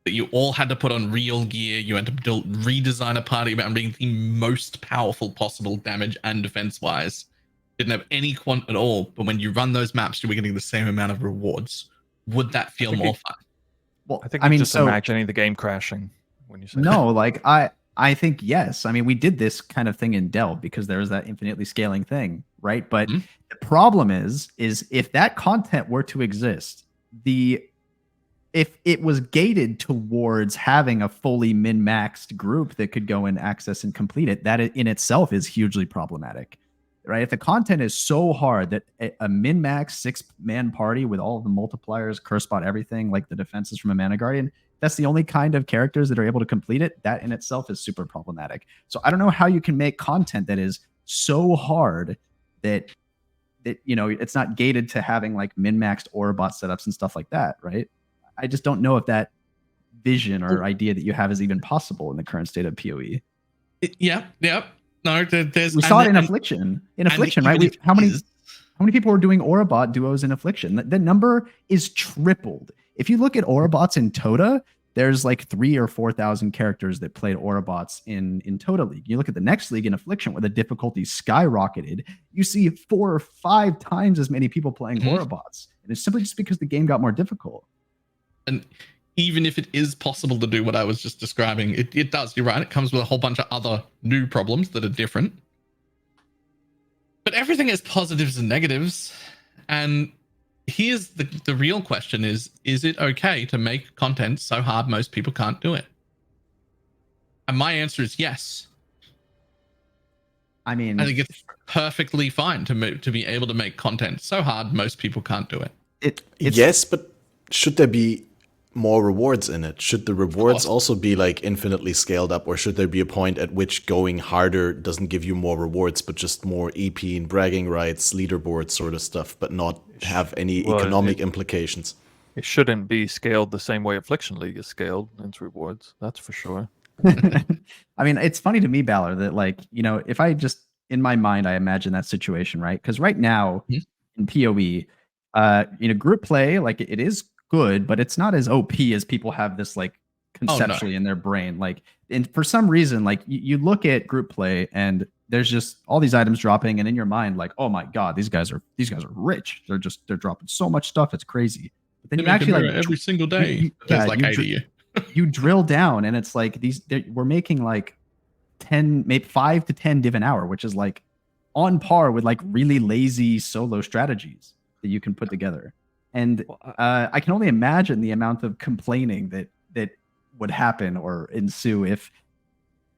that you all had to put on real gear, you had to redesign a party about being the most powerful possible damage and defense wise, didn't have any quant at all, but when you run those maps you were getting the same amount of rewards, would that feel more fun? Well, I mean, just imagining the game crashing when you say no, like I think yes. I mean, we did this kind of thing in Delve because there was that infinitely scaling thing, right? But the problem is if that content were to exist, if it was gated towards having a fully min-maxed group that could go and access and complete it, that in itself is hugely problematic, right? If the content is so hard that a min-max 6-man party with all of the multipliers, curse spot, everything, like the defenses from a Mana Guardian, that's the only kind of characters that are able to complete it, that in itself is super problematic. So I don't know how you can make content that is so hard that it's not gated to having like min-maxed aura bot setups and stuff like that, right? I just don't know if that vision or idea that you have is even possible in the current state of PoE. Yeah. No, we saw it in Affliction. In Affliction, right? How many people were doing aura bot duos in Affliction? The number is tripled. If you look at aura bots in Tota, there's like 3,000 or 4,000 characters that played aura bots in Tota League. You look at the next league in Affliction, where the difficulty skyrocketed, you see 4 or 5 times as many people playing aura bots, and it's simply just because the game got more difficult. And even if it is possible to do what I was just describing, it does. You're right. It comes with a whole bunch of other new problems that are different. But everything has positives and negatives. And here's the real question is it okay to make content so hard most people can't do it? And my answer is yes. I mean, I think it's perfectly fine to be able to make content so hard most people can't do it. Yes, but should there be more rewards in it? Should the rewards also be like infinitely scaled up, or should there be a point at which going harder doesn't give you more rewards, but just more EP and bragging rights, leaderboard sort of stuff, but not have any economic implications? It shouldn't be scaled the same way Affliction League is scaled in its rewards. That's for sure. I mean, it's funny to me, Balor, that like, if I just in my mind, I imagine that situation, right? Because right now in PoE, group play, like it is good, but it's not as OP as people have this like conceptually in their brain. Like, and for some reason, like you look at group play and there's just all these items dropping, and in your mind, like, oh my god, these guys are rich. They're dropping so much stuff, it's crazy. But then you actually like every single day, there's like 80. You drill down, and it's like we're making like 10, maybe 5 to 10 div an hour, which is like on par with like really lazy solo strategies that you can put together. And I can only imagine the amount of complaining that would happen or ensue if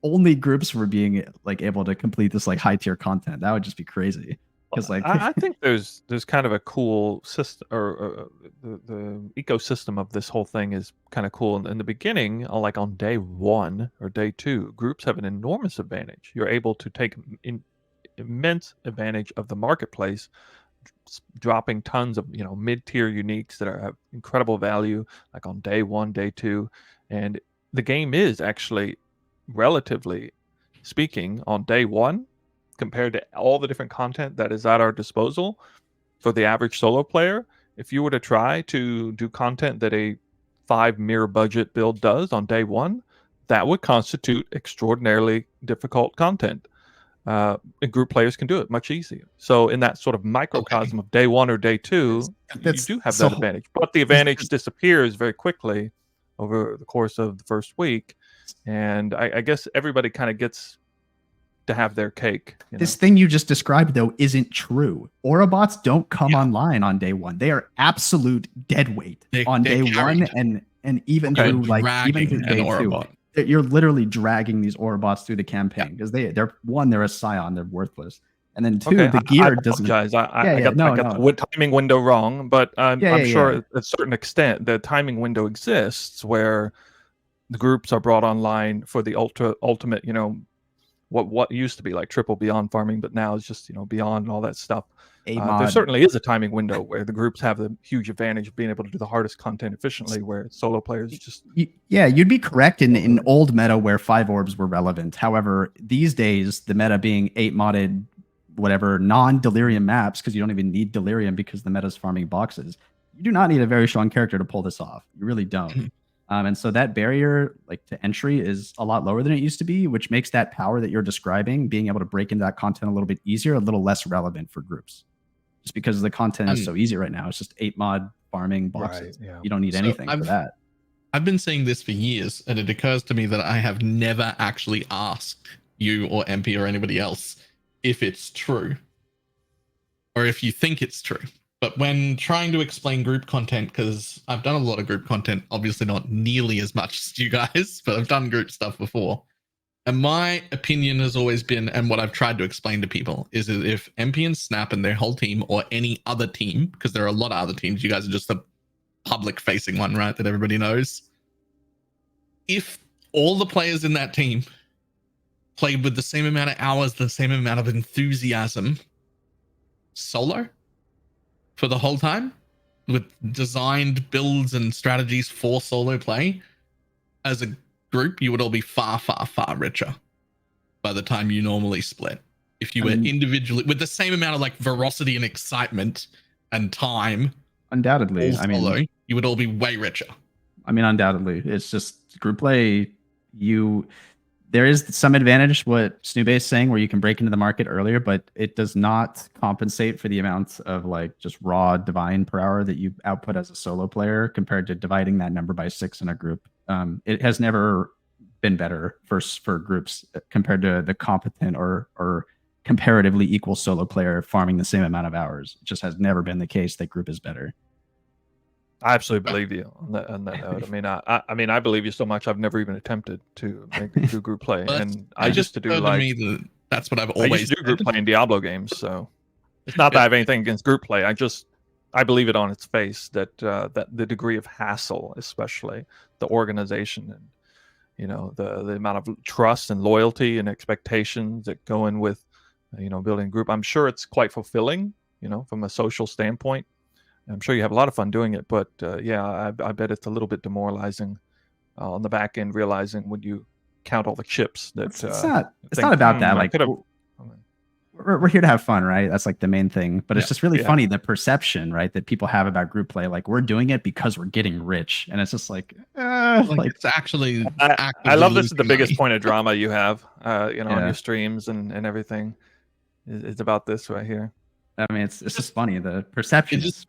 only groups were being like able to complete this like high tier content. That would just be crazy. Because like I think there's kind of a cool system, or the ecosystem of this whole thing is kind of cool. In the beginning, like on day 1 or day 2, groups have an enormous advantage. You're able to take immense advantage of the marketplace, dropping tons of mid-tier uniques that have incredible value, like on day 1, day 2, and the game is actually, relatively speaking, on day 1, compared to all the different content that is at our disposal for the average solo player. If you were to try to do content that a 5 mirror budget build does on day 1, that would constitute extraordinarily difficult content. And group players can do it much easier. So in that sort of microcosm of day 1 or day 2, you do have that advantage. But the advantage disappears very quickly over the course of the first week. And I guess everybody kind of gets to have their cake. This thing you just described, though, isn't true. Aurabots don't come online on day 1. They are absolute dead weight on day 1, and even through even through day 2. You're literally dragging these Aurabots through the campaign because they're one, they're a scion, they're worthless, and then 2, the gear doesn't. I got the timing window wrong, but I'm sure at a certain extent the timing window exists where the groups are brought online for the ultimate, what used to be like triple beyond farming, but now it's just beyond and all that stuff. There certainly is a timing window where the groups have the huge advantage of being able to do the hardest content efficiently, where solo players just you'd be correct in old meta where 5 orbs were relevant. However, these days the meta being 8 modded whatever non-delirium maps, because you don't even need delirium because the meta's farming boxes. You do not need a very strong character to pull this off. You really don't. And so that barrier to entry is a lot lower than it used to be, which makes that power that you're describing, being able to break into that content a little bit easier, a little less relevant for groups. Just because the content is so easy right now. It's just 8 mod farming boxes. Right, yeah. You don't need anything for that. I've been saying this for years, and it occurs to me that I have never actually asked you or MP or anybody else if it's true, or if you think it's true. But when trying to explain group content, because I've done a lot of group content, obviously not nearly as much as you guys, but I've done group stuff before. And my opinion has always been, and what I've tried to explain to people, is that if MP and Snap and their whole team, or any other team, because there are a lot of other teams, you guys are just the public-facing one, right, that everybody knows. If all the players in that team played with the same amount of hours, the same amount of enthusiasm, solo, for the whole time, with designed builds and strategies for solo play, as a group, you would all be far, far, far richer by the time you normally split. If you were individually, with the same amount of veracity and excitement and time, undoubtedly, solo, you would all be way richer. Undoubtedly, it's just group play. There is some advantage, what SnooBAE is saying, where you can break into the market earlier, but it does not compensate for the amount of just raw divine per hour that you output as a solo player compared to dividing that number by 6 in a group. It has never been better for groups compared to the competent or comparatively equal solo player farming the same amount of hours. It just has never been the case that group is better. I absolutely believe you on that note. I believe you so much. I've never even attempted to do group play, and I used to do that's what I've always. I used to do group play in Diablo games, so it's not that I have anything against group play. I believe it on its face that the degree of hassle, especially the organization and the amount of trust and loyalty and expectations that go in with building a group. I'm sure it's quite fulfilling, from a social standpoint. I'm sure you have a lot of fun doing it, but I bet it's a little bit demoralizing on the back end, realizing when you count all the chips that it's not about that. We're here to have fun, right? That's the main thing. But it's just really funny, the perception, right, that people have about group play. We're doing it because we're getting rich, and it's just it's actually. I love this is the biggest point of drama you have, on your streams and everything. It's about this right here. It's just funny. The perception is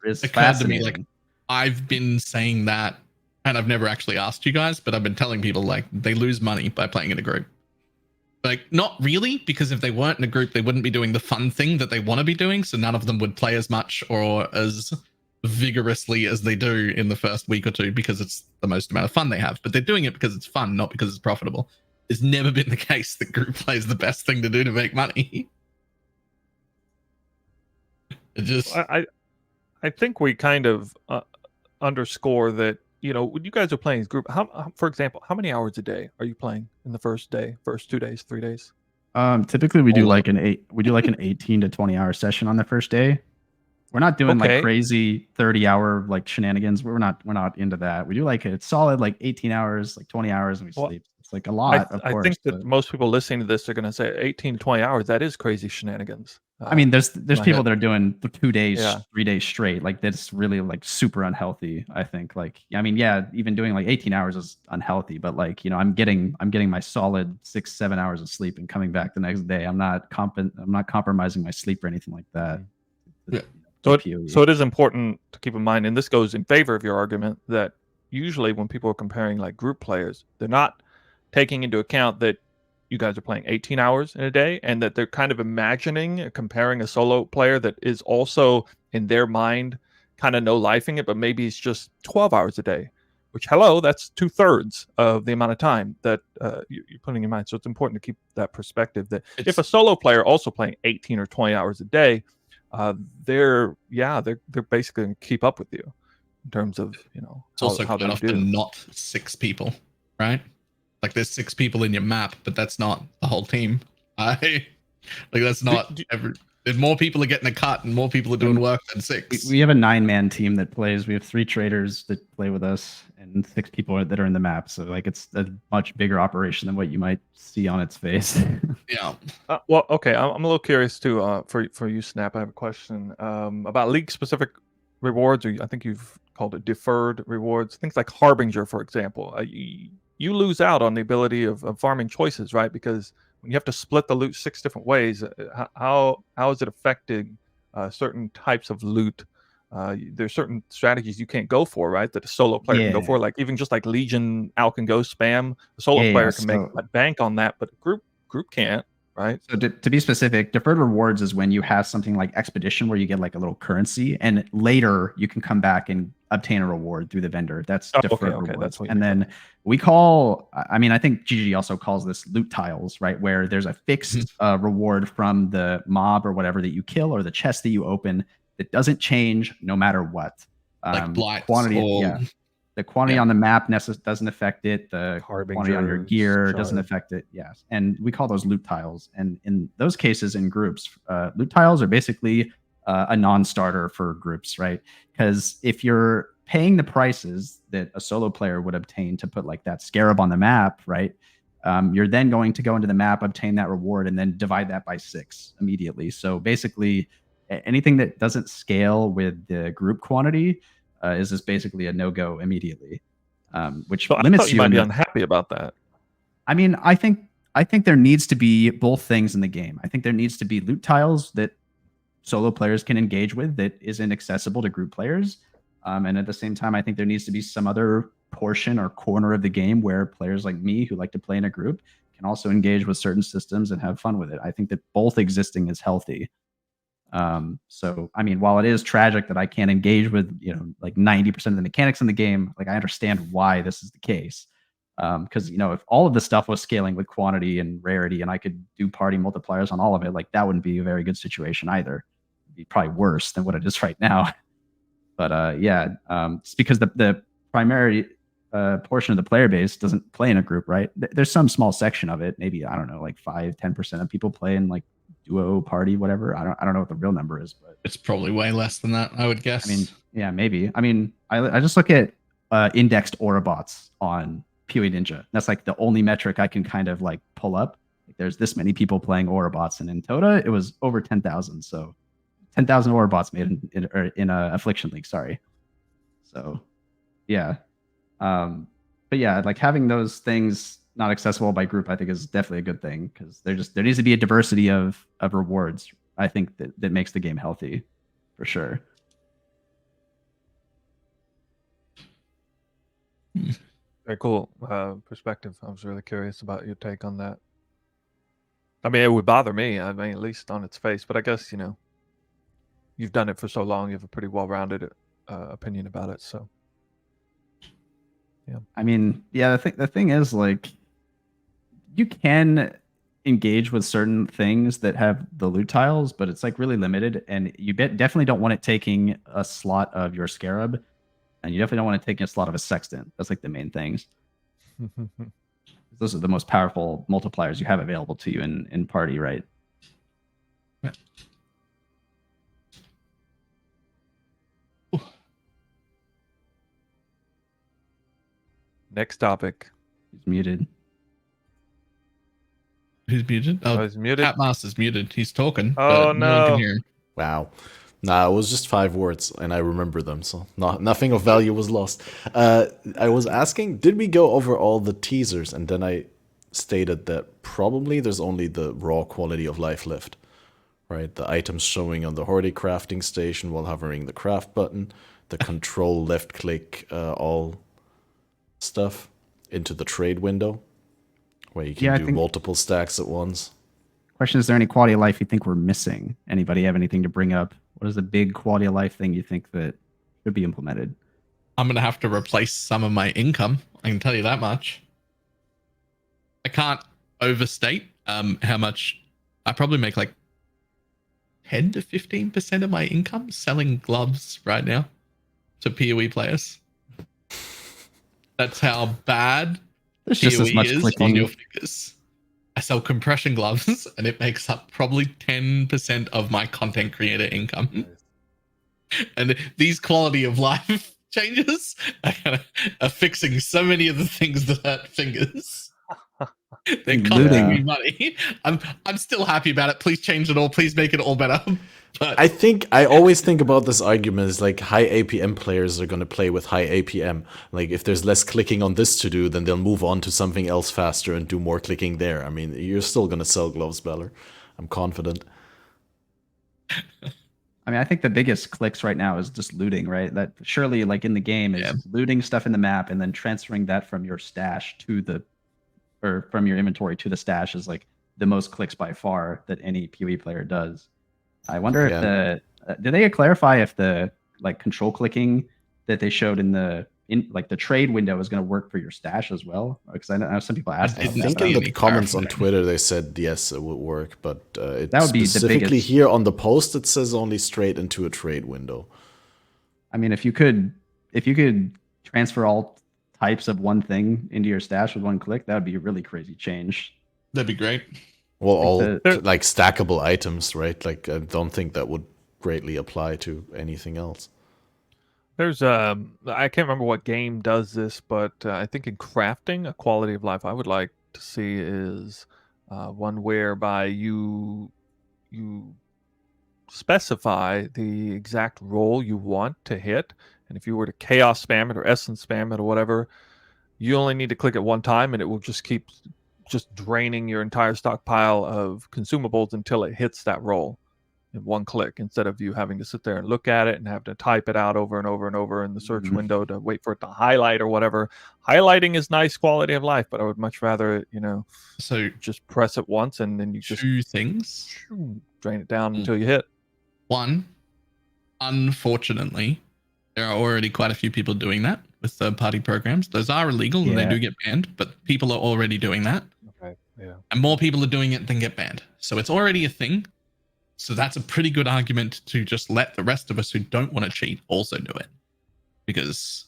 vigorously as they do in the first week or two because it's the most amount of fun they have. But they're doing it because it's fun, not because it's profitable. It's never been the case that group play is the best thing to do to make money. It just, I think we kind of underscore that, you know, when you guys are playing group, for example, how many hours a day are you playing in the first 2 days, 3 days? Typically we do like an 18 to 20 hour session on the first day. We're not doing like crazy 30-hour like shenanigans. We're not into that. We do like a solid like 18 hours, like 20 hours, and we sleep. It's like a lot, of course. I think that most people listening to this are going to say 18 to 20 hours. That is crazy shenanigans. I mean, there's people that are doing 2 days, 3 days straight. Like that's really like super unhealthy. I think. Like, I mean, yeah, even doing like 18 hours is unhealthy. But like, you know, I'm getting my solid 6-7 hours of sleep and coming back the next day. I'm not compromising my sleep or anything like that. Yeah. So it is important to keep in mind, and this goes in favor of your argument, that usually when people are comparing like group players, they're not taking into account that you guys are playing 18 hours in a day, and that they're kind of imagining comparing a solo player that is also in their mind kind of no-lifing it, but maybe it's just 12 hours a day, which, that's 2/3 of the amount of time that you're putting in mind. So it's important to keep that perspective that if a solo player also playing 18 or 20 hours a day, they're basically going to keep up with you in terms of, you know, it's also quite often not 6 people, right? Like there's 6 people in your map, but that's not the whole team. That's not There's more people are getting a cut and more people are doing work than 6. We have a 9-man team that plays. We have 3 traders that play with us and 6 people that are in the map. So like it's a much bigger operation than what you might see on its face. Yeah. Well, okay. I'm a little curious too. For you, Snap, I have a question about league-specific rewards, or I think you've called it deferred rewards. Things like Harbinger, for example. You lose out on the ability of farming choices, right? Because when you have to split the loot 6 different ways, how is it affecting certain types of loot? There's certain strategies you can't go for, right? That a solo player can go for, like even just like Legion Al can go spam. A solo player can make a bank on that, but a group can't, right? So to be specific, deferred rewards is when you have something like Expedition where you get like a little currency, and later you can come back and obtain a reward through the vendor. That's deferred rewards. That's what and then we call, I mean, I think GG also calls this loot tiles, right? Where there's a fixed reward from the mob or whatever that you kill or the chest that you open that doesn't change no matter what. Like blights quantity, the quantity on the map doesn't affect it. The quantity on your gear doesn't affect it. Yes. And we call those loot tiles. And in those cases in groups, loot tiles are basically a non-starter for groups, right? Because if you're paying the prices that a solo player would obtain to put like that scarab on the map, right? You're then going to go into the map, obtain that reward, and then divide that by 6 immediately. So basically, anything that doesn't scale with the group quantity is just basically a no-go immediately, which limits you. Might be unhappy about that. I mean, I think there needs to be both things in the game. I think there needs to be loot tiles that solo players can engage with that isn't accessible to group players. And at the same time, I think there needs to be some other portion or corner of the game where players like me who like to play in a group can also engage with certain systems and have fun with it. I think that both existing is healthy. So, I mean, while it is tragic that I can't engage with, you know, like 90% of the mechanics in the game, like I understand why this is the case. Because, you know, if all of the stuff was scaling with quantity and rarity and I could do party multipliers on all of it, like that wouldn't be a very good situation either. It'd be probably worse than what it is right now. But it's because the primary portion of the player base doesn't play in a group, right? There's some small section of it, maybe, I don't know, like 5-10% of people play in like duo, party, whatever. I don't know what the real number is, but it's probably way less than that, I would guess. I mean, yeah, maybe. I mean, I just look at indexed aura bots on PoE Ninja. That's like the only metric I can kind of like pull up. Like, there's this many people playing aura bots, and in Toda it was over 10,000. So 10,000 aura bots made in a Affliction League. Sorry. So yeah, but yeah, like having those things not accessible by group, I think is definitely a good thing, because there needs to be a diversity of rewards. I think that makes the game healthy, for sure. Very cool perspective. I was really curious about your take on that. I mean, it would bother me. I mean, at least on its face. But I guess, you know, you've done it for so long. You have a pretty well-rounded opinion about it. So, yeah. I mean, yeah, the thing is, like, you can engage with certain things that have the loot tiles, but it's like really limited, and you definitely don't want it taking a slot of your scarab, and you definitely don't want it taking a slot of a sextant. That's like the main things. Those are the most powerful multipliers you have available to you in party, right? Next topic. He's muted. Who's muted? Oh, he's muted. Catmaster's muted. He's talking. Oh, but no one no. can hear him. Wow. Nah, it was just 5 words, and I remember them, so nothing of value was lost. I was asking, did we go over all the teasers? And then I stated that probably there's only the raw quality of life left, right? The items showing on the Horde crafting station while hovering the craft button, the control left click all stuff into the trade window, where you can do multiple stacks at once. Question, is there any quality of life you think we're missing? Anybody have anything to bring up? What is the big quality of life thing you think that should be implemented? I'm going to have to replace some of my income. I can tell you that much. I can't overstate how much. I probably make like 10 to 15% of my income selling gloves right now to PoE players. That's how bad There's just as PoE much is clicking on your fingers. I sell compression gloves, and it makes up probably 10% of my content creator income. Nice. And these quality of life changes are fixing so many of the things that hurt fingers. They're costing me money. I'm still happy about it. Please change it all. Please make it all better. But I always think about this argument is like high APM players are going to play with high APM. Like if there's less clicking on this to do, then they'll move on to something else faster and do more clicking there. I mean, you're still going to sell gloves better. I'm confident. I mean, I think the biggest clicks right now is just looting, right? That surely, like in the game, is looting stuff in the map and then transferring that from your stash to the, or from your inventory to the stash is like the most clicks by far that any PoE player does. I wonder if the did they clarify if the like control clicking that they showed in the trade window is going to work for your stash as well? Because I know some people asked. I think in the comments on Twitter they said yes, it would work, but that would be specifically the biggest. Here on the post it says only straight into a trade window. I mean, if you could transfer all types of one thing into your stash with one click, that would be a really crazy change. That'd be great. Well, all like stackable items, right? Like I don't think that would greatly apply to anything else. There's I can't remember what game does this, but I think in crafting, a quality of life I would like to see is one whereby you specify the exact roll you want to hit, and if you were to chaos spam it or essence spam it or whatever, you only need to click it one time, and it will just keep draining your entire stockpile of consumables until it hits that roll in one click, instead of you having to sit there and look at it and have to type it out over and over and over in the search window to wait for it to highlight or whatever. Highlighting is nice quality of life, but I would much rather, so just press it once and then you just two things, drain it down until you hit. One, unfortunately, there are already quite a few people doing that with third-party programs. Those are illegal and they do get banned, but people are already doing that. Okay, yeah. And more people are doing it than get banned. So it's already a thing. So that's a pretty good argument to just let the rest of us who don't want to cheat also do it. Because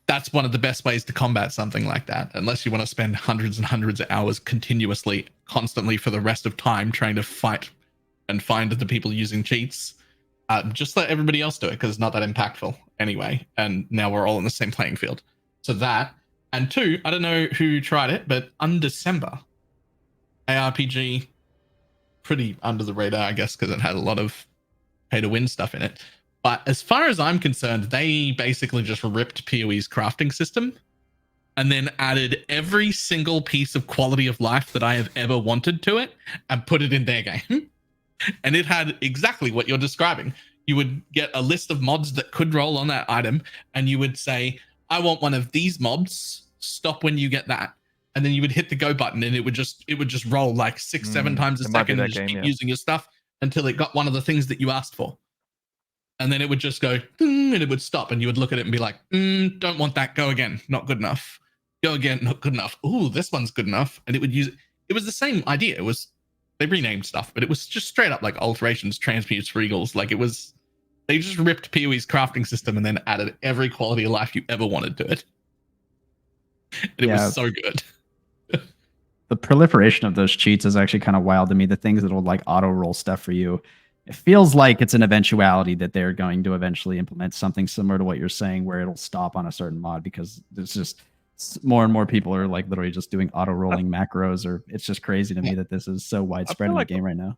that's one of the best ways to combat something like that. Unless you want to spend hundreds and hundreds of hours continuously, constantly for the rest of time trying to fight and find the people using cheats. Just let everybody else do it because it's not that impactful anyway. And now we're all in the same playing field. So that. And two, I don't know who tried it, but Undecember, ARPG, pretty under the radar, I guess, because it had a lot of pay to win stuff in it. But as far as I'm concerned, they basically just ripped PoE's crafting system and then added every single piece of quality of life that I have ever wanted to it and put it in their game. And it had exactly what you're describing. You would get a list of mods that could roll on that item, and you would say, I want one of these mobs, stop when you get that. And then you would hit the go button and it would just roll like 6-7 times a second and just keep using your stuff until it got one of the things that you asked for. and then it would just go, and it would stop, and you would look at it and be like, don't want that, go again, not good enough. Go again, not good enough. Ooh, this one's good enough. And it would use, it was the same idea. It was, they renamed stuff, but it was just straight up like alterations, transmutes, regals. Like it was, they just ripped PoE's crafting system and then added every quality of life you ever wanted to it. And it was so good. The proliferation of those cheats is actually kind of wild to me. The things that'll like auto roll stuff for you. It feels like it's an eventuality that they're going to eventually implement something similar to what you're saying, where it'll stop on a certain mod, because there's just more and more people are like literally just doing auto rolling macros, or it's just crazy to me that this is so widespread in the game right now.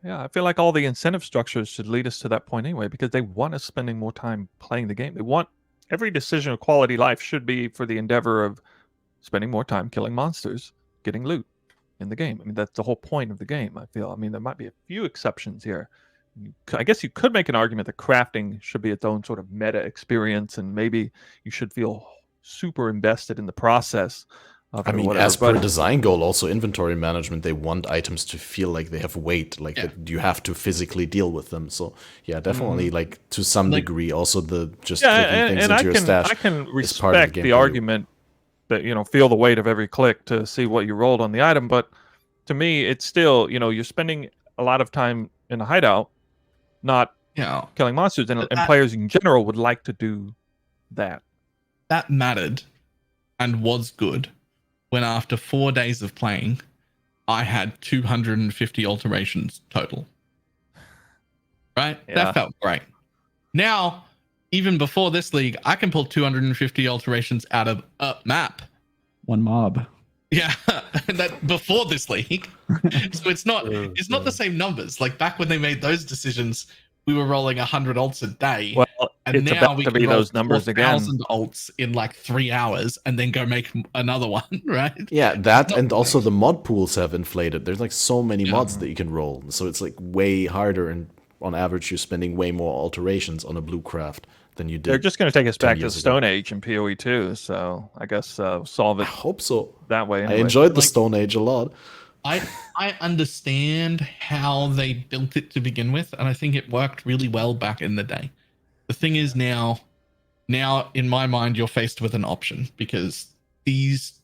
Yeah, I feel like all the incentive structures should lead us to that point anyway, because they want us spending more time playing the game. They want every decision of quality life should be for the endeavor of spending more time killing monsters, getting loot in the game. I mean, that's the whole point of the game, I feel. I mean, there might be a few exceptions here. I guess you could make an argument that crafting should be its own sort of meta experience, and maybe you should feel super invested in the process of I mean, whatever. as per design goal, also inventory management, they want items to feel like they have weight, like that you have to physically deal with them. So yeah, definitely, like to some degree, also the just clicking things into your stash. I can respect the argument that, you know, feel the weight of every click to see what you rolled on the item, but to me, it's still, you know, you're spending a lot of time in a hideout, not killing monsters, and players in general would like to do that. That mattered and was good when after 4 days of playing, I had 250 alterations total. Right? Yeah. That felt great. Now, even before this league, I can pull 250 alterations out of a map. One mob. Yeah, that before this league. So it's not the same numbers. Like back when they made those decisions, we were rolling 100 alts a day. Well, and it's now we can roll those numbers again. 1,000 alts in like 3 hours and then go make another one, right? Yeah, that and also the mod pools have inflated. There's like so many mods that you can roll. So it's like way harder, and on average you're spending way more alterations on a blue craft than you did. They're just going to take us back to the Stone Age in PoE too, so I guess solve it. I hope so. That way. Anyway. I enjoyed the Stone Age a lot. I understand how they built it to begin with, and I think it worked really well back in the day. The thing is now in my mind, you're faced with an option because these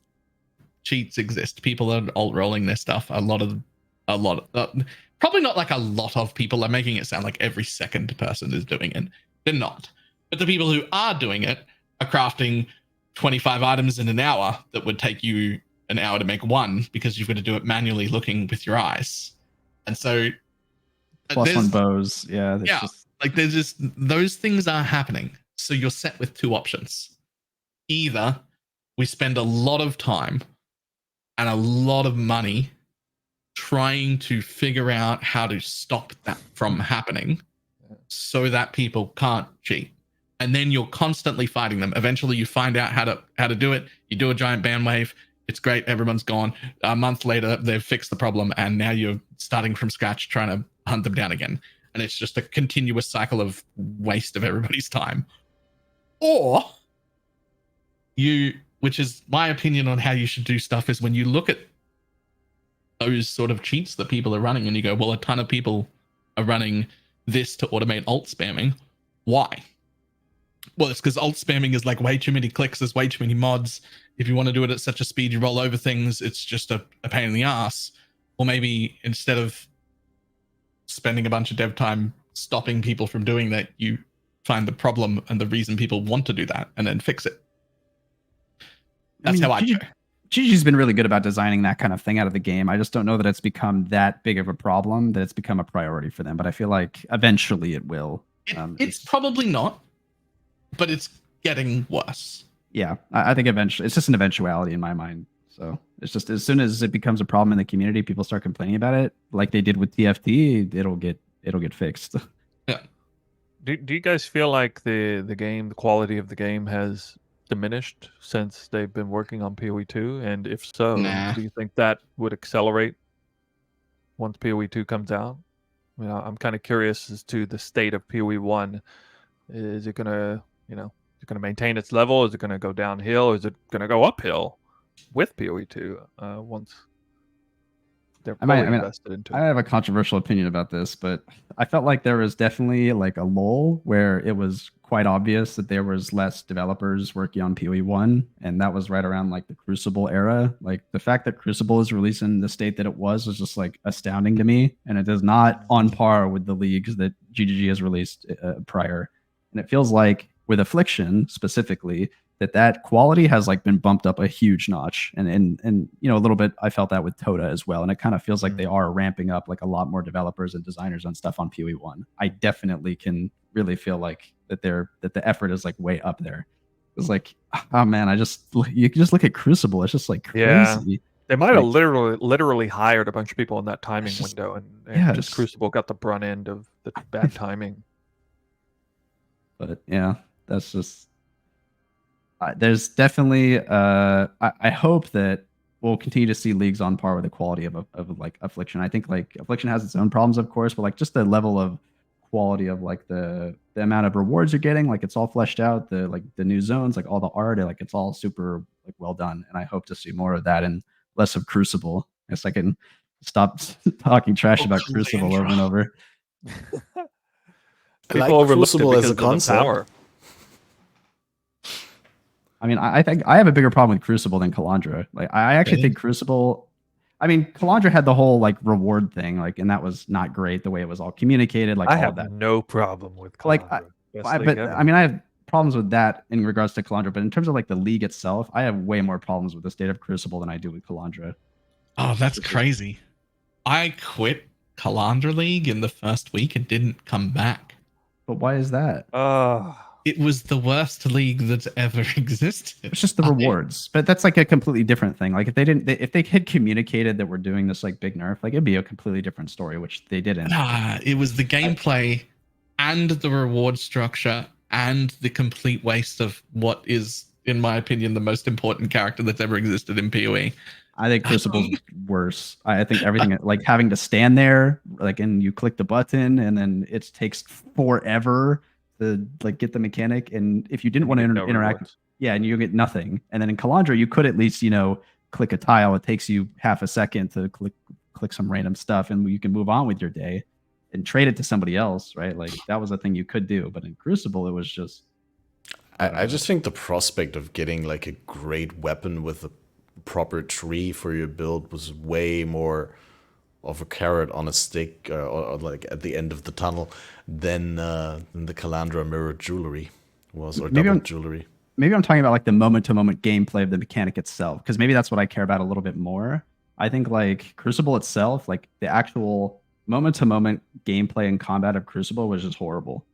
cheats exist. People are alt rolling their stuff. Probably not like a lot of people are making it sound like every second person is doing it. They're not. But the people who are doing it are crafting 25 items in an hour that would take you an hour to make one, because you've got to do it manually looking with your eyes. And so +1 bows. Yeah. There's just those things are happening. So you're set with two options. Either we spend a lot of time and a lot of money trying to figure out how to stop that from happening so that people can't cheat. And then you're constantly fighting them. Eventually you find out how to do it. You do a giant ban wave. It's great. Everyone's gone. A month later, they've fixed the problem. And now you're starting from scratch, trying to hunt them down again. And it's just a continuous cycle of waste of everybody's time. Or which is my opinion on how you should do stuff, is when you look at those sort of cheats that people are running and you go, well, a ton of people are running this to automate alt spamming. Why? Well, it's because alt spamming is like way too many clicks. There's way too many mods. If you want to do it at such a speed, you roll over things. It's just a pain in the ass. Or maybe instead of spending a bunch of dev time stopping people from doing that, you find the problem and the reason people want to do that and then fix it. That's how I go. GG's been really good about designing that kind of thing out of the game. I just don't know that it's become that big of a problem that it's become a priority for them. But I feel like eventually it will. It's probably not, but it's getting worse. Yeah, I think eventually it's just an eventuality in my mind. So it's just as soon as it becomes a problem in the community, people start complaining about it, like they did with TFT. It'll get fixed. Yeah. Do you guys feel like the quality of the game has diminished since they've been working on PoE 2? And if so, do you think that would accelerate once PoE 2 comes out? I mean, I'm kind of curious as to the state of PoE 1. Is it gonna, is it gonna maintain its level? Is it gonna go downhill? Is it gonna go uphill with PoE 2 once? they're I fully mean, invested into I it. have a controversial opinion about this, but I felt like there was definitely like a lull where it was quite obvious that there was less developers working on PoE 1, and that was right around like the Crucible era. Like the fact that Crucible is released in the state that it was just like astounding to me, and it is not on par with the leagues that GGG has released prior. And it feels like with Affliction specifically, that quality has like been bumped up a huge notch, and you know, a little bit I felt that with Toda as well, and it kind of feels like they are ramping up like a lot more developers and designers on stuff on PoE 1. I definitely can really feel like that the effort is like way up there. It's like, oh man, you can just look at Crucible, it's just like crazy. Yeah. They might have Like, literally hired a bunch of people in that timing window, and yeah, just Crucible got the brunt end of the bad timing. But yeah, that's just there's definitely I hope that we'll continue to see leagues on par with the quality of like Affliction. I think like Affliction has its own problems, of course, but like just the level of quality of like the amount of rewards you're getting, like it's all fleshed out, the new zones, like all the art, like it's all super like well done, and I hope to see more of that and less of Crucible. I guess I can stop talking trash about Crucible over and over. People overlooked it Crucible as because a of the concept. power. I mean, I think I have a bigger problem with Crucible than Kalandra. Like, I actually think Crucible. I mean, Kalandra had the whole like reward thing, like, and that was not great the way it was all communicated. Like, I all have of that. no problem with Kalandra. Like, I mean, I have problems with that in regards to Kalandra, but in terms of like the league itself, I have way more problems with the state of Crucible than I do with Kalandra. Oh, that's crazy. I quit Kalandra League in the first week and didn't come back. But why is that? It was the worst league that's ever existed. It's just the rewards, but that's like a completely different thing. Like if they had communicated that we're doing this like big nerf, like it'd be a completely different story, which they didn't. Nah, it was the gameplay and the reward structure and the complete waste of what is, in my opinion, the most important character that's ever existed in PoE. I think Crucible's worse. I think everything like having to stand there, like, and you click the button and then it takes forever to like get the mechanic. And if you didn't want to interact, yeah, and you get nothing. And then in Kalandra, you could at least, you know, click a tile. It takes you half a second to click some random stuff, and you can move on with your day and trade it to somebody else, right? Like that was a thing you could do. But in Crucible, it was just. I just think the prospect of getting like a great weapon with a proper tree for your build was way more of a carrot on a stick, or like at the end of the tunnel, than the Kalandra mirrored jewelry was, or double jewelry. Maybe I'm talking about like the moment-to-moment gameplay of the mechanic itself, because maybe that's what I care about a little bit more. I think like Crucible itself, like the actual moment-to-moment gameplay and combat of Crucible was just horrible.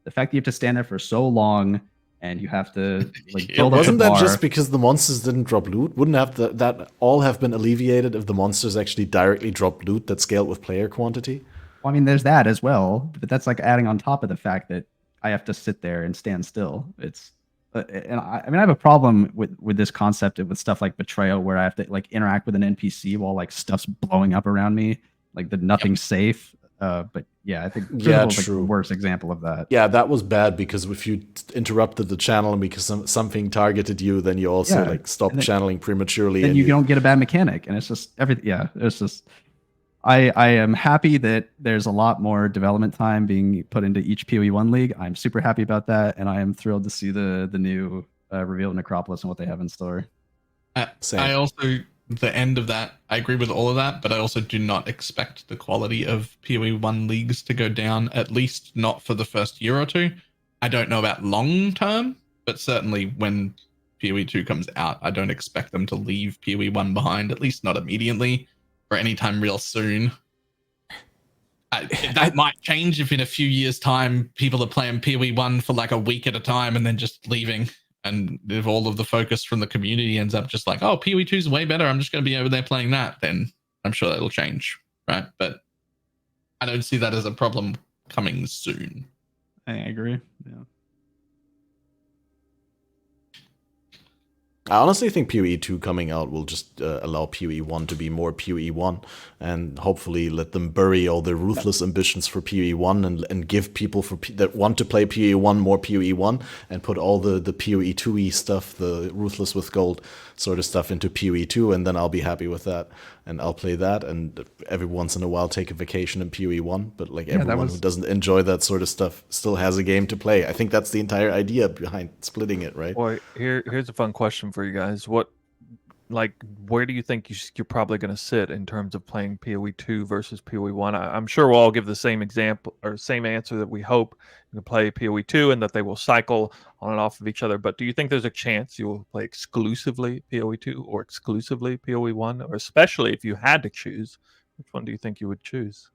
The fact that you have to stand there for so long and you have to like build up wasn't the bar. that just because the monsters didn't drop loot? Wouldn't have that all have been alleviated if the monsters actually directly dropped loot that scaled with player quantity? Well, I mean, there's that as well, but that's like adding on top of the fact that I have to sit there and stand still. It's and I mean, I have a problem with this concept with stuff like Betrayal, where I have to like interact with an NPC while like stuff's blowing up around me, like nothing's safe. But yeah, I think Crucible's like the worst example of that. Yeah, that was bad, because if you interrupted the channel and because something targeted you, then you also like stopped channeling prematurely. Then you don't get a bad mechanic, and it's just everything. Yeah, it's just. I am happy that there's a lot more development time being put into each PoE 1 league. I'm super happy about that, and I am thrilled to see the new revealed Necropolis and what they have in store. I also, the end of that, I agree with all of that, but I also do not expect the quality of PoE 1 leagues to go down, at least not for the first year or two. I don't know about long term, but certainly when PoE 2 comes out, I don't expect them to leave PoE 1 behind, at least not immediately or anytime real soon. That might change if in a few years' time people are playing PoE 1 for like a week at a time and then just leaving. And if all of the focus from the community ends up just like, oh, PoE 2 is way better, I'm just going to be over there playing that, then I'm sure that'll change, right? But I don't see that as a problem coming soon. I agree. Yeah. I honestly think PoE 2 coming out will just allow PoE 1 to be more PoE 1 and hopefully let them bury all their ruthless ambitions for PoE 1 and give people that want to play PoE 1 more PoE 1 and put all the PoE 2e stuff, the ruthless with gold sort of stuff into PoE 2, and then I'll be happy with that. And I'll play that and every once in a while take a vacation in PoE 1. But like everyone who doesn't enjoy that sort of stuff still has a game to play. I think that's the entire idea behind splitting it, right? Boy, here's a fun question for you guys. Where do you think you're probably going to sit in terms of playing PoE 2 versus PoE 1? I'm sure we'll all give the same example or same answer, that we hope you can play PoE 2 and that they will cycle on and off of each other. But do you think there's a chance you will play exclusively PoE 2 or exclusively PoE 1? Or especially if you had to choose, which one do you think you would choose?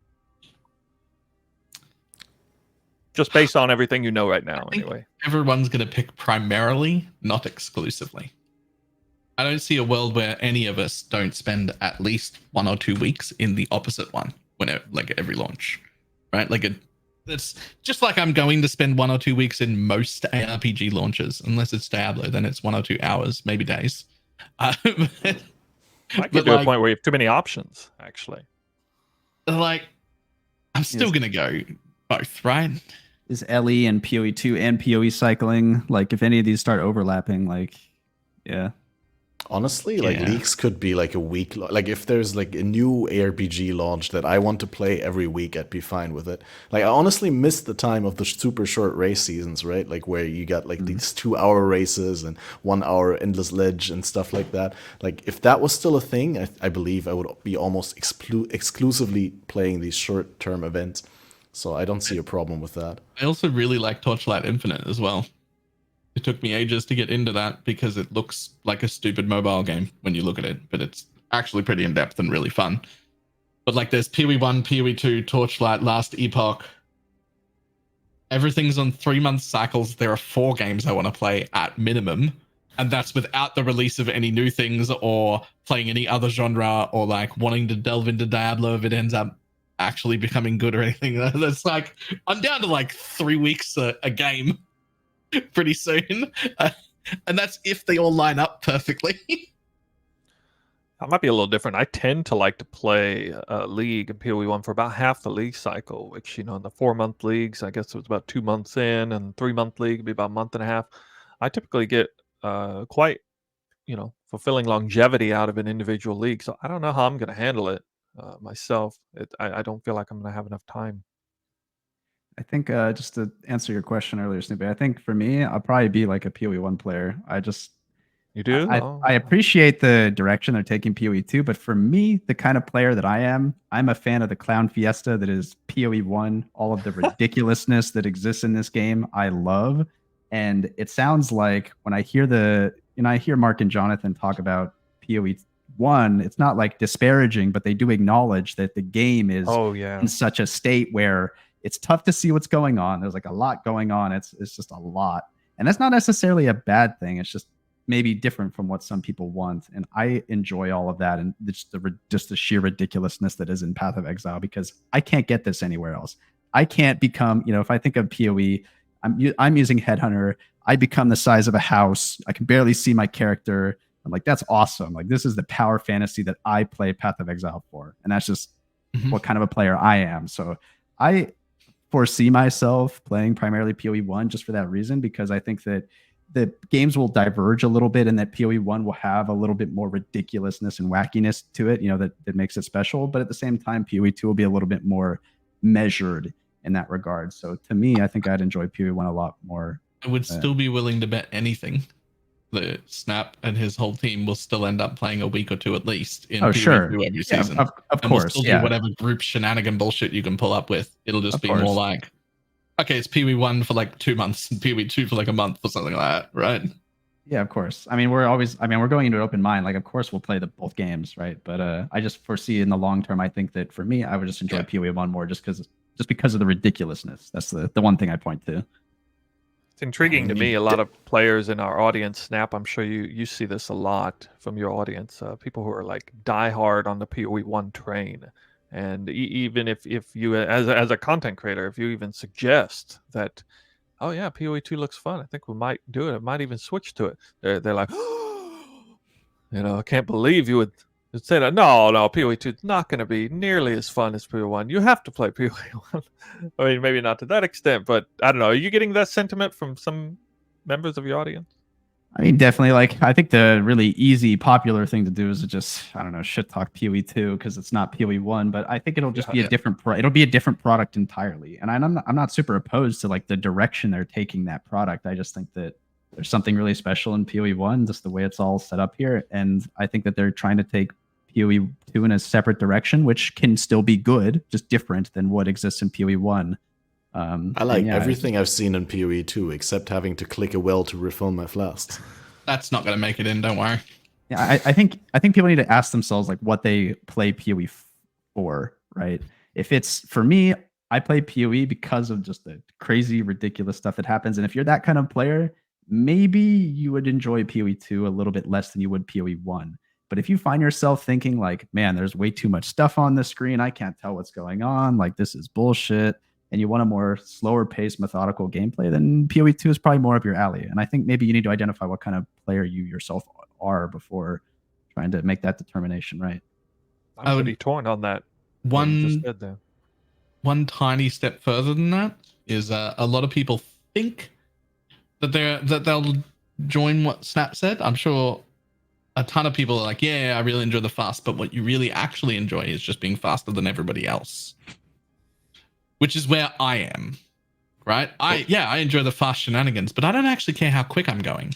Just based on everything you know right now, anyway. Everyone's going to pick primarily, not exclusively. I don't see a world where any of us don't spend at least 1 or 2 weeks in the opposite one every launch, right? It's just like I'm going to spend 1 or 2 weeks in most ARPG launches, unless it's Diablo, then it's 1 or 2 hours, maybe days. I get to a point where you have too many options, actually. I'm still going to go both, right? Is LE and PoE 2 and PoE cycling, if any of these start overlapping, yeah. Honestly, leaks could be a week. If there's a new ARPG launch that I want to play every week, I'd be fine with it. I honestly miss the time of the super short race seasons, right? Where you got these 2-hour races and 1-hour endless ledge and stuff like that. If that was still a thing, I believe I would be almost exclusively playing these short-term events. So I don't see a problem with that. I also really like Torchlight Infinite as well. It took me ages to get into that because it looks like a stupid mobile game when you look at it, but it's actually pretty in-depth and really fun. But there's PoE 1, PoE 2, Torchlight, Last Epoch. Everything's on 3-month cycles. There are 4 games I want to play at minimum, and that's without the release of any new things or playing any other genre or wanting to delve into Diablo if it ends up actually becoming good or anything. That's I'm down to 3 weeks a game pretty soon, and that's if they all line up perfectly. I might be a little different. I tend to like to play League and PoE 1 for about half the league cycle, which, in the 4-month leagues, I guess it was about 2 months in, and 3-month league would be about a month and a half. I typically get quite, fulfilling longevity out of an individual league. So I don't know how I'm going to handle it myself. I don't feel like I'm going to have enough time. I think just to answer your question earlier, SnooBAE, I think for me, I'll probably be a PoE 1 player. You do? I appreciate the direction they're taking PoE 2, but for me, the kind of player that I am, I'm a fan of the clown fiesta that is PoE 1. All of the ridiculousness that exists in this game, I love. And it sounds like when I hear I hear Mark and Jonathan talk about PoE 1, it's not disparaging, but they do acknowledge that the game is in such a state where it's tough to see what's going on. There's a lot going on. It's just a lot. And that's not necessarily a bad thing. It's just maybe different from what some people want. And I enjoy all of that. And just the sheer ridiculousness that is in Path of Exile, because I can't get this anywhere else. I can't become, if I think of PoE, I'm using Headhunter. I become the size of a house. I can barely see my character. I'm that's awesome. This is the power fantasy that I play Path of Exile for. And that's just what kind of a player I am. So I foresee myself playing primarily PoE 1 just for that reason, because I think that the games will diverge a little bit and that PoE 1 will have a little bit more ridiculousness and wackiness to it, that makes it special. But at the same time, PoE 2 will be a little bit more measured in that regard. So to me, I think I'd enjoy PoE 1 a lot more. I would still be willing to bet anything that Snap and his whole team will still end up playing a week or 2 at least in PoE 2 every season. Of and course. We'll still do whatever group shenanigan bullshit you can pull up with. It'll just be more okay, it's PoE 1 for 2 months and PoE 2 for a month or something like that, right? Yeah, of course. We're going into an open mind. Of course we'll play both games, right? But I just foresee in the long term, I think that for me, I would just enjoy PoE 1 more just because of the ridiculousness. That's the one thing I point to. It's intriguing to me. A lot of players in our audience, Snap, I'm sure you see this a lot from your audience. People who are diehard on the PoE 1 train. And even if you, as a content creator, if you even suggest that, oh yeah, PoE 2 looks fun, I think we might do it. I might even switch to it. They're like, I can't believe you would say that. No, PoE 2 is not going to be nearly as fun as PoE 1. You have to play PoE 1. I mean, maybe not to that extent, but I don't know. Are you getting that sentiment from some members of your audience? I mean, definitely. Like, I think the really easy, popular thing to do is to just, I don't know, shit talk PoE 2 because it's not PoE 1. But I think it'll just be a different. It'll be a different product entirely. And I'm not super opposed to like the direction they're taking that product. I just think that there's something really special in PoE 1, just the way it's all set up here. And I think that they're trying to take PoE 2 in a separate direction, which can still be good, just different than what exists in PoE 1. I like everything I've seen in PoE 2 except having to click a well to refill my flasks. That's not going to make it in, don't worry. Yeah, I think people need to ask themselves like what they play PoE for, right? If it's for me, I play PoE because of just the crazy, ridiculous stuff that happens. And if you're that kind of player, maybe you would enjoy PoE 2 a little bit less than you would PoE 1. But if you find yourself thinking like, man, there's way too much stuff on the screen, I can't tell what's going on, like this is bullshit, and you want a more slower paced, methodical gameplay, then PoE 2 is probably more up your alley. And I think maybe you need to identify what kind of player you yourself are before trying to make that determination, right? I'm pretty torn on that. One tiny step further than that is a lot of people think that they'll join what Snap said. I'm sure a ton of people are like, yeah, I really enjoy the fast, but what you really actually enjoy is just being faster than everybody else. Which is where I am, right? I enjoy the fast shenanigans, but I don't actually care how quick I'm going.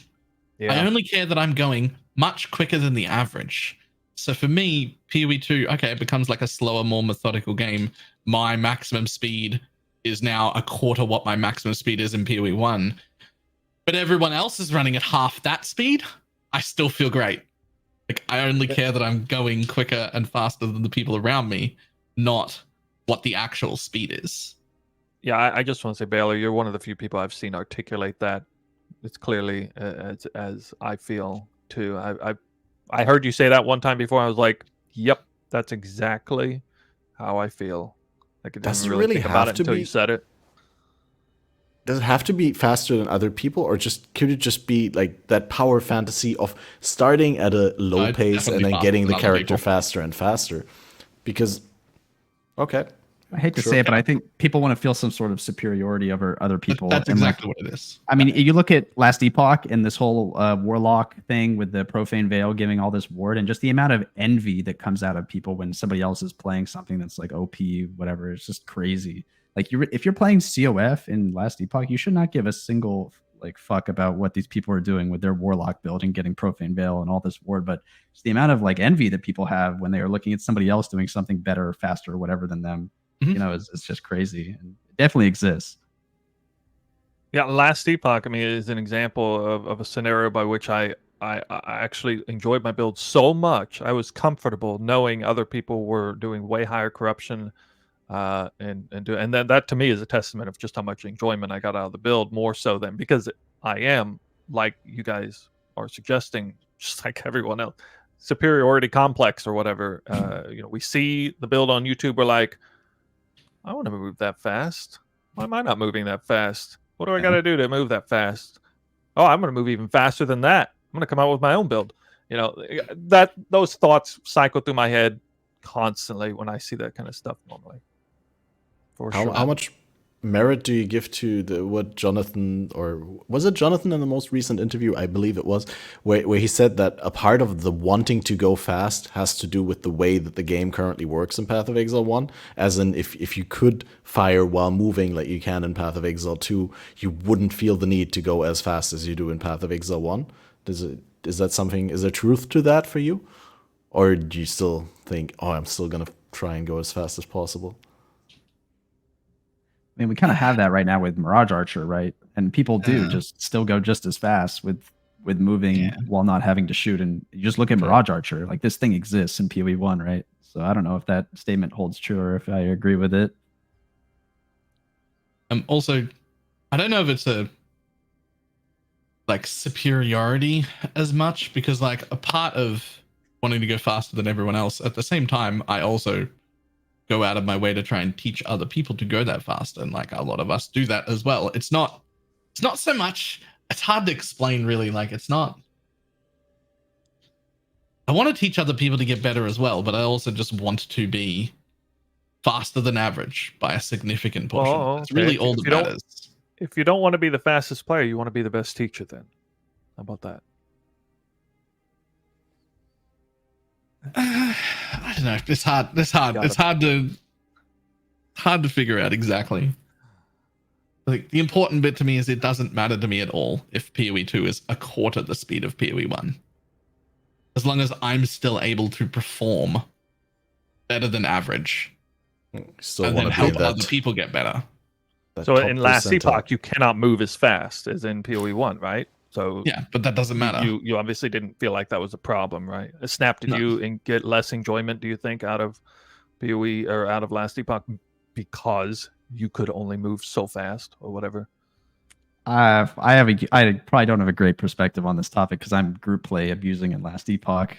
Yeah. I only care that I'm going much quicker than the average. So for me, PoE 2, okay, it becomes like a slower, more methodical game. My maximum speed is now a quarter what my maximum speed is in PoE 1. But everyone else is running at half that speed. I still feel great. Like, I only care that I'm going quicker and faster than the people around me, not what the actual speed is. Yeah, I just want to say, Baylor, you're one of the few people I've seen articulate that. It's clearly as I feel too. I heard you say that one time before. I was like, "Yep, that's exactly how I feel." Like, it doesn't really think about it until you said it. Does it have to be faster than other people, or could it just be like that power fantasy of starting at a low pace and then getting the character faster and faster? Because okay, I hate to say it, but I think people want to feel some sort of superiority over other people. That's exactly what it is. I mean, you look at Last Epoch and this whole warlock thing with the profane veil giving all this ward, and just the amount of envy that comes out of people when somebody else is playing something that's like OP, whatever. It's just crazy. Like, if you're playing COF in Last Epoch, you should not give a single like fuck about what these people are doing with their warlock build and getting profane veil and all this ward. But it's the amount of like envy that people have when they are looking at somebody else doing something better, faster, or whatever than them. It's just crazy, and it definitely exists. Yeah, Last Epoch, I mean, is an example of a scenario by which I actually enjoyed my build so much. I was comfortable knowing other people were doing way higher corruption, and then that to me is a testament of just how much enjoyment I got out of the build, more so than because I am, like you guys are suggesting, just like everyone else, superiority complex or whatever. We see the build on YouTube, we're like, I want to move that fast. Why am I not moving that fast? What do I got to do to move that fast? Oh, I'm going to move even faster than that. I'm going to come out with my own build. Those thoughts cycle through my head constantly when I see that kind of stuff normally. For sure. How much merit do you give to what Jonathan, or was it Jonathan in the most recent interview? I believe it was, where he said that a part of the wanting to go fast has to do with the way that the game currently works in Path of Exile 1. As in, if you could fire while moving like you can in Path of Exile 2, you wouldn't feel the need to go as fast as you do in Path of Exile 1. Is there truth to that for you? Or do you still think, I'm still going to try and go as fast as possible? I mean, we kind of have that right now with Mirage Archer, right? And people do just still go just as fast with moving while not having to shoot. And you just look at Mirage Archer, like this thing exists in PoE 1, right? So I don't know if that statement holds true or if I agree with it. Also, I don't know if it's a like superiority as much, because like a part of wanting to go faster than everyone else, at the same time, I also go out of my way to try and teach other people to go that fast, and like a lot of us do that as well. It's not so much, it's hard to explain really. Like, it's not I want to teach other people to get better as well, but I also just want to be faster than average by a significant portion. Well, That's okay. really all If that you don't- matters. If you don't want to be the fastest player, you want to be the best teacher. Then, how about that? I don't know. It's hard. It's hard. Got It's it. hard to figure out exactly. Like the important bit to me is it doesn't matter to me at all if PoE 2 is a quarter the speed of PoE 1. As long as I'm still able to perform better than average, Still and want then to be help other people get better. that So top in Last percentile. Epoch, you cannot move as fast as in PoE 1, right? So Yeah, but that doesn't matter. you obviously didn't feel like that was a problem, right? Snap, did No. you get less enjoyment, do you think, out of PoE or out of Last Epoch because you could only move so fast or whatever? I probably don't have a great perspective on this topic because I'm group play abusing in Last Epoch.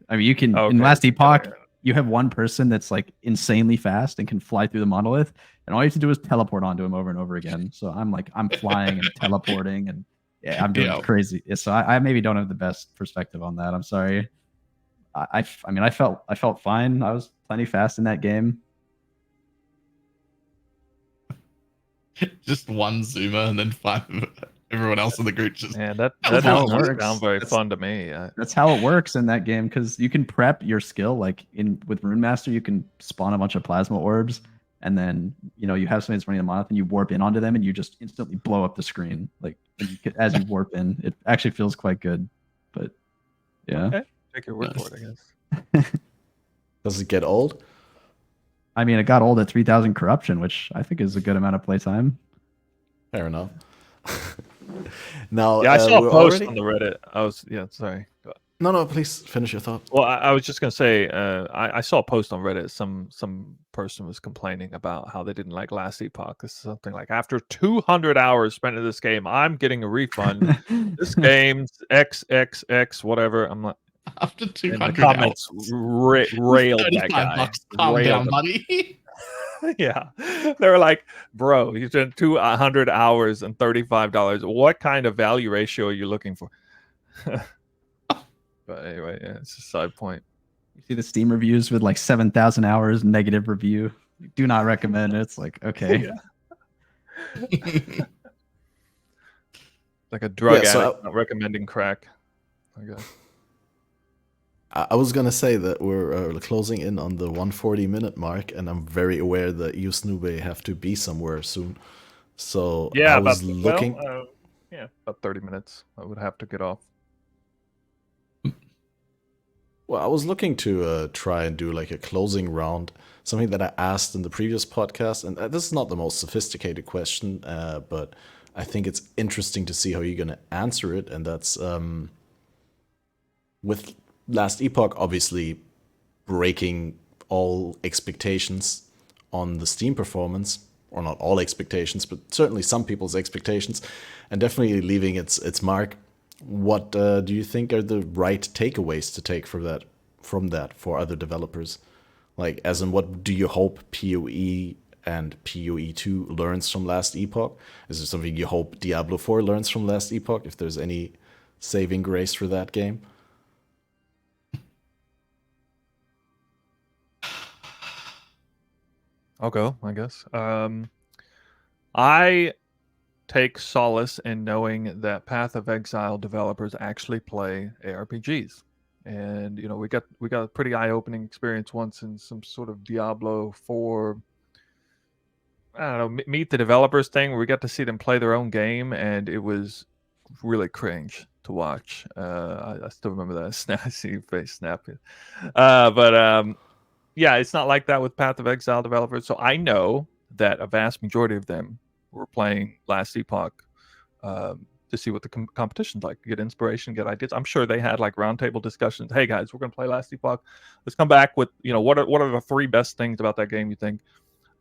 I mean, you can in Last Epoch, you have one person that's like insanely fast and can fly through the monolith, and all you have to do is teleport onto him over and over again. So I'm flying and teleporting, and yeah, I'm doing crazy. So I maybe don't have the best perspective on that. I'm sorry. I mean, I felt fine. I was plenty fast in that game. Just one zoomer and then five. Everyone else in the group just. Yeah, that That's how it doesn't works. sound very That's- fun to me. That's how it works in that game because you can prep your skill. Like with Rune Master, you can spawn a bunch of plasma orbs, and then you have somebody that's running the monolith, and you warp in onto them, and you just instantly blow up the screen. Like as you warp in, it actually feels quite good. But yeah, Okay. Take your word Nice. for it, I guess. Does it get old? I mean, it got old at 3,000 corruption, which I think is a good amount of playtime. Fair enough. Now, Yeah, I saw we're a post already- on the Reddit. Sorry. No, please finish your thought. Well, I was just gonna say, I saw a post on Reddit. Some person was complaining about how they didn't like Last Epoch. This is something like, after 200 hours spent in this game, I'm getting a refund. This game's XXX whatever. I'm like, After and 200 the comments railed that guy. $35. Calm Railed down, him. buddy. Yeah, they were like, "Bro, you spent 200 hours and $35. What kind of value ratio are you looking for?" But anyway, yeah, it's a side point. You see the Steam reviews with like 7,000 hours negative review. Do not recommend. It's like, okay. Like a drug Yeah, so addict not recommending crack. I guess. I was gonna say that we're closing in on the 140-minute mark, and I'm very aware that you, SnooBAE, have to be somewhere soon. So Yeah, I was about, looking. well, yeah, about 30 minutes. I would have to get off. Well, I was looking to try and do like a closing round, something that I asked in the previous podcast, and this is not the most sophisticated question, but I think it's interesting to see how you're gonna answer it, and that's with Last Epoch obviously breaking all expectations on the Steam performance, or not all expectations, but certainly some people's expectations, and definitely leaving its mark. What do you think are the right takeaways to take from that for other developers? Like, as in, what do you hope PoE and PoE 2 learns from Last Epoch? Is there something you hope Diablo 4 learns from Last Epoch, if there's any saving grace for that game? I'll go, I guess. I take solace in knowing that Path of Exile developers actually play ARPGs. And we got a pretty eye-opening experience once in some sort of Diablo 4, I don't know, meet the developers thing, where we got to see them play their own game, and it was really cringe to watch. I still remember that. I see your face snapping. Yeah, it's not like that with Path of Exile developers. So I know that a vast majority of them were playing Last Epoch to see what the competition's like, get inspiration, get ideas. I'm sure they had like roundtable discussions. Hey guys, we're going to play Last Epoch. Let's come back with what are the 3 best things about that game you think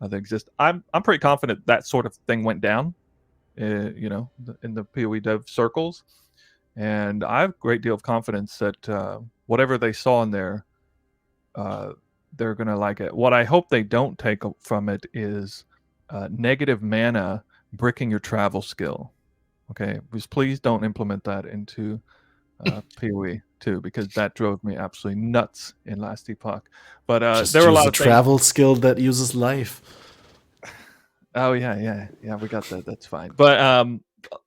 that exist. I'm pretty confident that sort of thing went down, in the PoE dev circles, and I have a great deal of confidence that whatever they saw in there, they're going to like it. What I hope they don't take from it is negative mana bricking your travel skill. Okay, just please don't implement that into PoE too, because that drove me absolutely nuts in Last Epoch. But Just there were a choose lot a of travel skill that uses life. Oh yeah, we got that. That's fine. But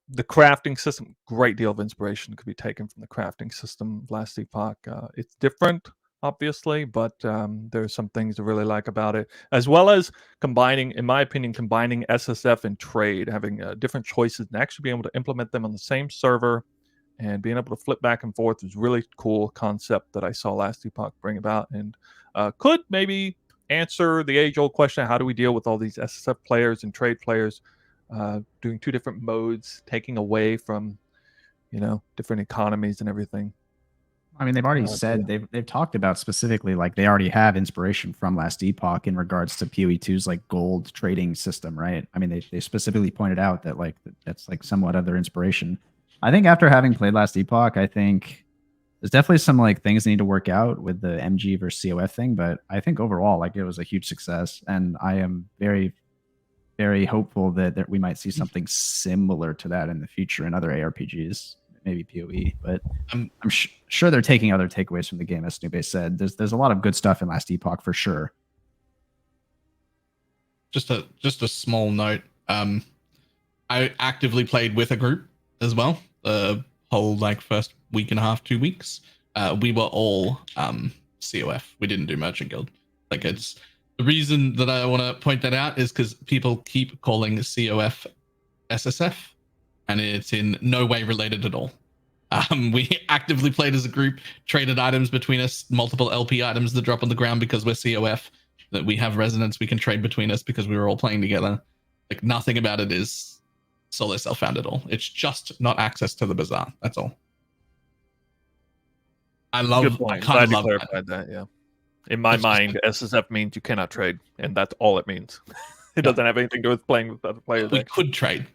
the crafting system, great deal of inspiration could be taken from the crafting system of Last Epoch. It's different, obviously, but there's some things to really like about it, as well as combining, in my opinion, combining SSF and trade, having different choices and actually being able to implement them on the same server and being able to flip back and forth is really cool concept that I saw Last Epoch bring about, and could maybe answer the age-old question: how do we deal with all these SSF players and trade players doing two different modes, taking away from different economies and everything? I mean, they've already said they've talked about specifically, like they already have inspiration from Last Epoch in regards to PoE2's like gold trading system, right? I mean, they specifically pointed out that like that's like somewhat of their inspiration. I think after having played Last Epoch, I think there's definitely some like things that need to work out with the MG versus COF thing, but I think overall, like it was a huge success, and I am very, very hopeful that we might see something similar to that in the future in other ARPGs, maybe PoE. But I'm sure they're taking other takeaways from the game, as SnooBAE said. There's a lot of good stuff in Last Epoch for sure. Just a small note. I actively played with a group as well. The whole like first week and a half, 2 weeks. We were all COF. We didn't do Merchant Guild. Like, it's the reason that I want to point that out is because people keep calling COF SSF, and it's in no way related at all. We actively played as a group, traded items between us, multiple LP items that drop on the ground because we're COF, that we have resonance we can trade between us because we were all playing together. Like, nothing about it is solo self-found at all. It's just not access to the bazaar. That's all. I kind of love that. Yeah. In my mind, SSF means you cannot trade, and that's all it means. It doesn't have anything to do with playing with other players. We could trade.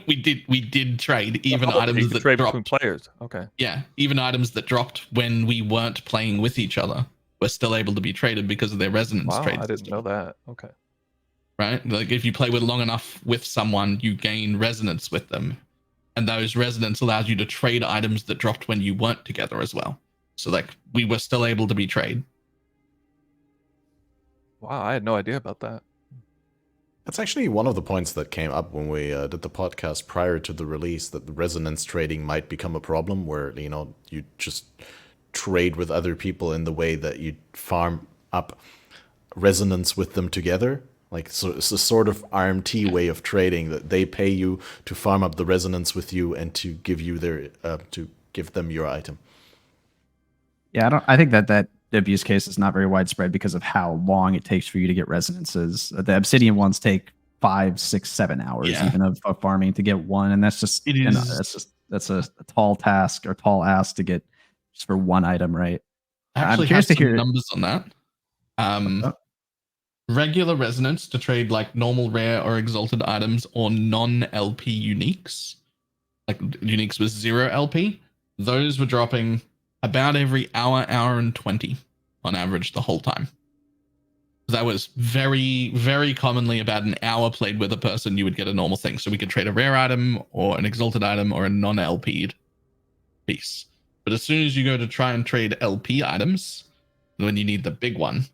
We did trade even items that trade dropped. between players. Okay. Yeah, even items that dropped when we weren't playing with each other were still able to be traded because of their resonance trade. I didn't know that. Okay. Right? Like, if you play with long enough with someone, you gain resonance with them. And those resonance allows you to trade items that dropped when you weren't together as well. So like, we were still able to be trade. Wow, I had no idea about that. That's actually one of the points that came up when we did the podcast prior to the release, that the resonance trading might become a problem where, you just trade with other people in the way that you farm up resonance with them together. Like, so it's a sort of RMT way of trading, that they pay you to farm up the resonance with you and to give you to give them your item. Yeah, I think that abuse case is not very widespread because of how long it takes for you to get resonances. The Obsidian ones take 5, 6, 7 hours even of farming to get one, and that's just that's a tall task or tall ask to get just for one item, right? I'm curious to hear numbers on that. Regular resonance to trade like normal rare or exalted items or non-LP uniques, like uniques with 0 LP, those were dropping about every hour and 20 on average the whole time. That was very, very commonly about an hour played with a person, you would get a normal thing. So we could trade a rare item or an exalted item or a non-LP'd piece. But as soon as you go to try and trade LP items, when you need the big one,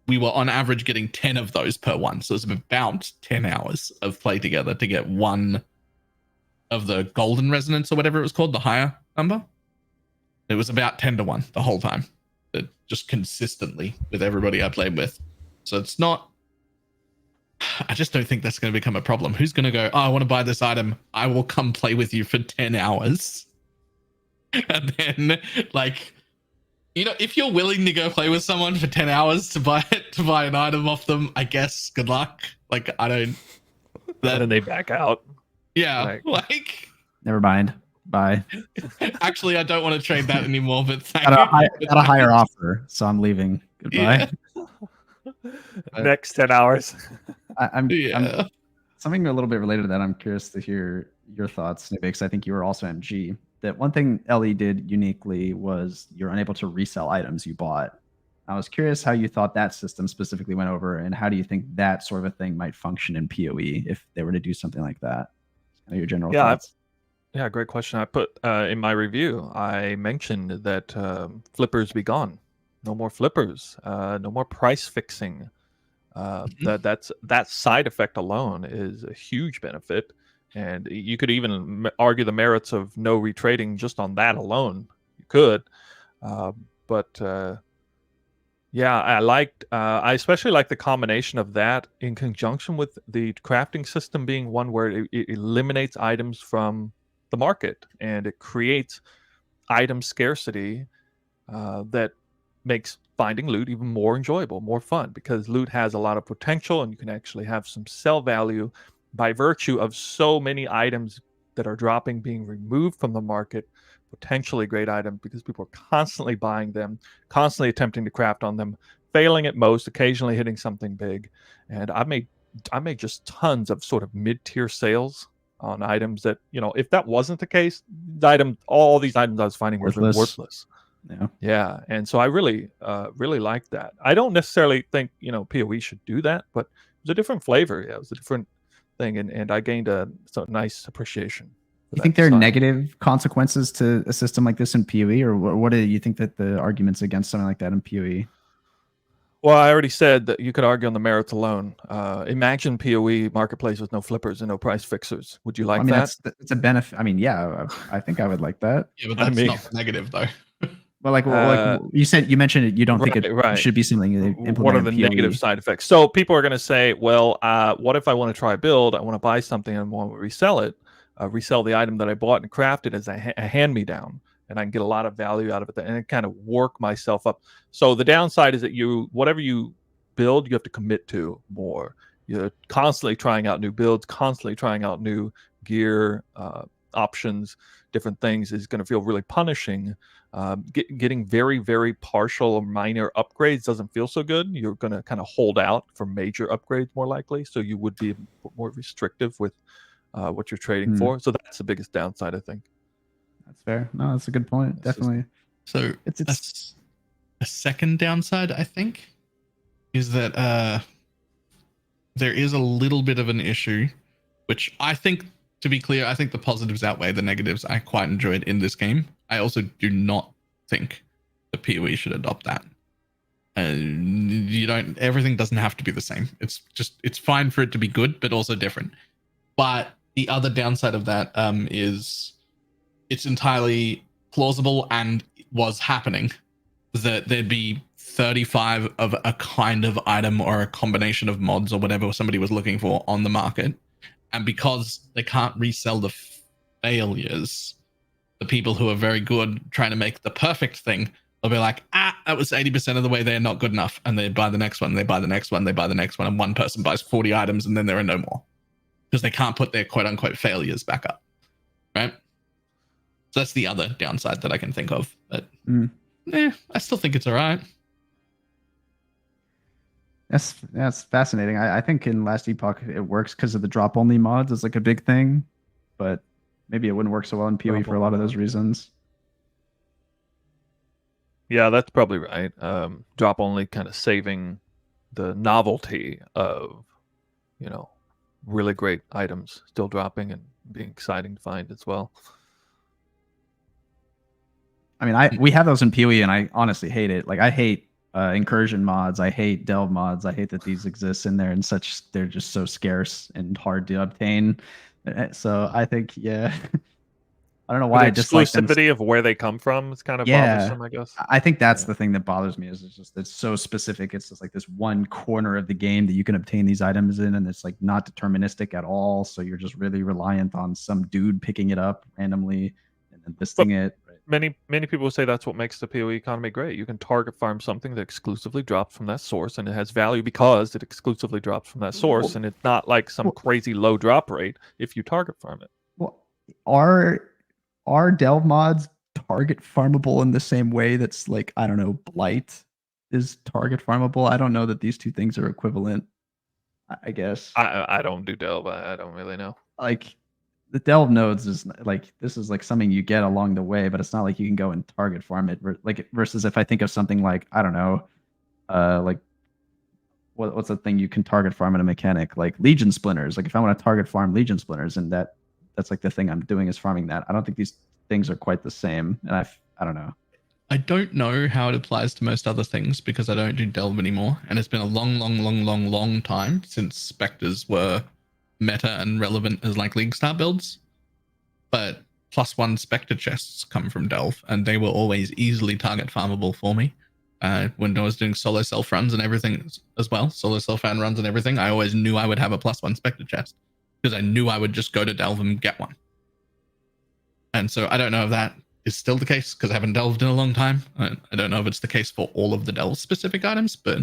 we were on average getting 10 of those per one. So it's about 10 hours of play together to get one of the golden resonance or whatever it was called, the higher number. It was about 10 to 1 the whole time. Just consistently with everybody I played with. So it's not... I just don't think that's going to become a problem. Who's going to go, I want to buy this item. I will come play with you for 10 hours. And then, like... if you're willing to go play with someone for 10 hours to buy an item off them, I guess good luck. Like, I don't... And then they back out. Yeah, like... Never mind. Bye. Actually, I don't want to trade that anymore, but thank you. Got a higher offer, so I'm leaving. Goodbye. Yeah. Next 10 hours. I'm something a little bit related to that. I'm curious to hear your thoughts, SnooBAE, because I think you were also MG. That one thing LE did uniquely was you're unable to resell items you bought. I was curious how you thought that system specifically went over, and how do you think that sort of a thing might function in PoE if they were to do something like that? Your general thoughts. Yeah, great question. I put in my review, I mentioned that flippers be gone. No more flippers. No more price fixing. That side effect alone is a huge benefit, and you could even argue the merits of no retrading just on that alone. You could, but yeah, I especially like the combination of that in conjunction with the crafting system being one where it eliminates items from the market and it creates item scarcity that makes finding loot even more enjoyable, more fun, because loot has a lot of potential and you can actually have some sell value by virtue of so many items that are dropping being removed from the market, potentially great items because people are constantly buying them, constantly attempting to craft on them, failing at most, occasionally hitting something big. And I made just tons of sort of mid-tier sales on items that, if that wasn't the case, all these items I was finding were worthless. Yeah, and so I really like that. I don't necessarily think PoE should do that, but it was a different flavor. Yeah, it was a different thing, and I gained a nice appreciation. You think there are negative consequences to a system like this in PoE, or what do you think that the arguments against something like that in PoE? Well, I already said that you could argue on the merits alone. Imagine PoE marketplace with no flippers and no price fixers. Would you like that? That's a benefit. I mean, yeah, I think I would like that. Yeah, but that's not negative though. Well, like you mentioned it. You don't think it should be something implemented. What are the negative side effects? So people are going to say, well, what if I want to try a build? I want to buy something and want to resell it, resell the item that I bought and crafted as a hand-me-down, and I can get a lot of value out of it and kind of work myself up. So the downside is that whatever you build, you have to commit to more. You're constantly trying out new builds, constantly trying out new gear, options, different things is going to feel really punishing. Getting very, very partial or minor upgrades doesn't feel so good. You're going to kind of hold out for major upgrades more likely. So you would be more restrictive with what you're trading for. So that's the biggest downside, I think. That's fair. No, that's a good point. Definitely. So it's a second downside, I think, is that there is a little bit of an issue, which I think, to be clear, I think the positives outweigh the negatives. I quite enjoy it in this game. I also do not think the PoE should adopt that. Everything doesn't have to be the same. It's fine for it to be good, but also different. But the other downside of that is it's entirely plausible and was happening that there'd be 35 of a kind of item or a combination of mods or whatever somebody was looking for on the market. And because they can't resell the failures, the people who are very good trying to make the perfect thing, they'll be like, that was 80% of the way, they're not good enough. And they buy the next one, they buy the next one, they buy the next one. And one person buys 40 items and then there are no more because they can't put their quote unquote failures back up. Right. So that's the other downside that I can think of. But I still think it's all right. That's fascinating. I think in Last Epoch it works because of the drop only mods is like a big thing, but maybe it wouldn't work so well in PoE for a lot of those reasons. Yeah, that's probably right. Drop only kind of saving the novelty of, really great items still dropping and being exciting to find as well. I mean, we have those in PoE and I honestly hate it. Like I hate incursion mods. I hate delve mods. I hate that these exist in there and they're just so scarce and hard to obtain. So I think, yeah, I don't know why. The exclusivity of where they come from is kind of bothersome, I guess. I think that's the thing that bothers me is it's so specific. It's just like this one corner of the game that you can obtain these items in, and it's like not deterministic at all. So you're just really reliant on some dude picking it up randomly and then listing it. Many people say that's what makes the PoE economy great. You can target farm something that exclusively drops from that source, and it has value because it exclusively drops from that source, and it's not like some crazy low drop rate if you target farm it. Well, are delve mods target farmable in the same way that's like, I don't know, Blight is target farmable? I don't know that these two things are equivalent, I guess. I don't do delve. I don't really know. Like the delve nodes is like, this is like something you get along the way, but it's not like you can go and target farm it. Like versus if I think of something like, I don't know, like what's the thing you can target farm in a mechanic, like Legion Splinters. Like if I want to target farm Legion Splinters, and that that's like the thing I'm doing is farming that. I don't think these things are quite the same, and I don't know. I don't know how it applies to most other things because I don't do Delve anymore, and it's been a long time since Spectres were meta and relevant as like League Star builds. But +1 Spectre chests come from Delve, and they were always easily target farmable for me. When I was doing solo self runs and everything as well, solo self fan runs and everything, I always knew I would have a +1 Spectre chest because I knew I would just go to Delve and get one. And so I don't know if that is still the case because I haven't delved in a long time. I don't know if it's the case for all of the Delve specific items, but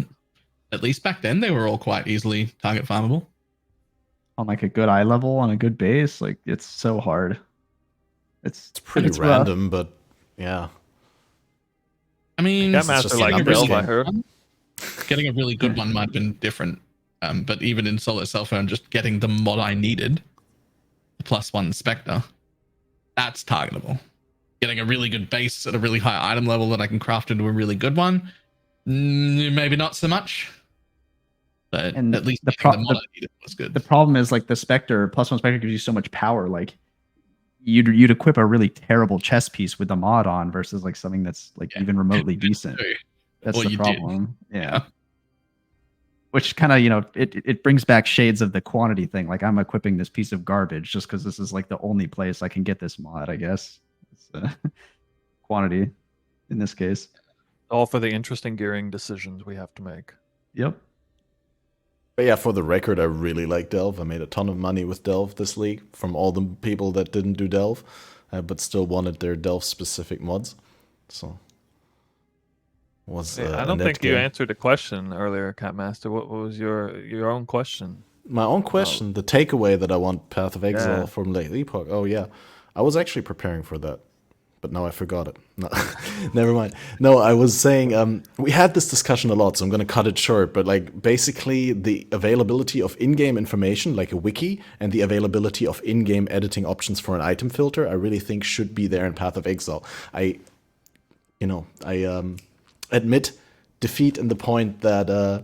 at least back then they were all quite easily target farmable. On like a good eye level, on a good base, like it's so hard. It's pretty random, but yeah. I mean, that master like Delve, I heard. Getting a really good one might have been different. But even in solo self and just getting the mod I needed, the +1 Spectre, that's targetable. Getting a really good base at a really high item level that I can craft into a really good one, maybe not so much. But and at least the mod I needed was good. The problem is like the Spectre, +1 Spectre gives you so much power. Like you'd equip a really terrible chess piece with the mod on versus like something that's like even remotely decent. That's the problem. Yeah. Which kind of, it brings back shades of the quantity thing. Like I'm equipping this piece of garbage just because this is like the only place I can get this mod, I guess. It's quantity in this case. All for the interesting gearing decisions we have to make. Yep. But yeah, for the record, I really like Delve. I made a ton of money with Delve this league from all the people that didn't do Delve, but still wanted their Delve-specific mods. So, I don't think you answered the question earlier, Catmaster. What was your own question? My own question, the takeaway that I want Path of Exile from Last Epoch. Oh yeah, I was actually preparing for that, but now I forgot it. No, never mind. No, I was saying we had this discussion a lot, so I'm going to cut it short. But like basically, the availability of in-game information, like a wiki, and the availability of in-game editing options for an item filter, I really think should be there in Path of Exile. I admit defeat in the point that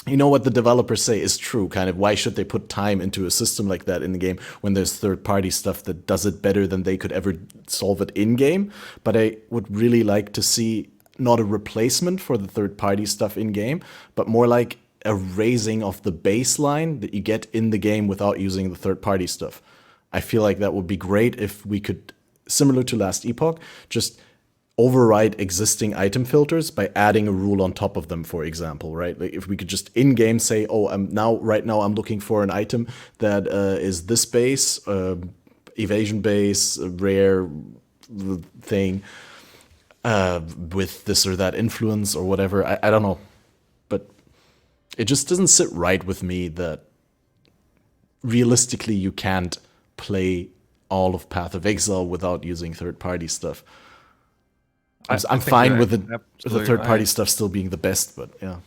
what the developers say is true. Kind of why should they put time into a system like that in the game when there's third-party stuff that does it better than they could ever solve it in-game? But I would really like to see not a replacement for the third-party stuff in-game, but more like a raising of the baseline that you get in the game without using the third-party stuff. I feel like that would be great if we could, similar to Last Epoch, just override existing item filters by adding a rule on top of them, for example, right? Like if we could just in-game say, right now I'm looking for an item that is this base, evasion base, rare thing, with this or that influence or whatever. I don't know. But it just doesn't sit right with me that realistically you can't play all of Path of Exile without using third-party stuff. I'm fine with the third-party stuff still being the best, but yeah.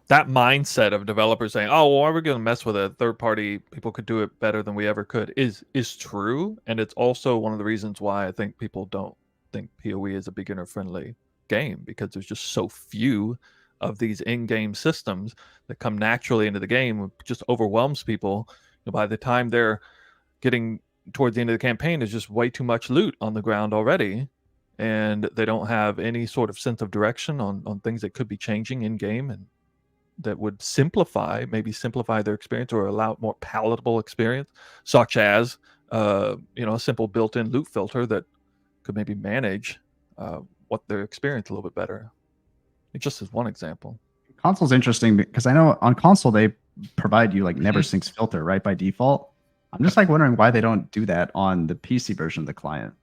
That mindset of developers saying, "Oh, well, why are we going to mess with it? Third-party people could do it better than we ever could," is true, and it's also one of the reasons why I think people don't think PoE is a beginner-friendly game, because there's just so few of these in-game systems that come naturally into the game. It just overwhelms people. By the time they're getting towards the end of the campaign, there's just way too much loot on the ground already. And they don't have any sort of sense of direction on things that could be changing in game and that would simplify their experience or allow more palatable experience, such as a simple built-in loot filter that could maybe manage what their experience a little bit better. It just is one example. Console's interesting because I know on console they provide you like never syncs filter right by default. I'm just like wondering why they don't do that on the PC version of the client.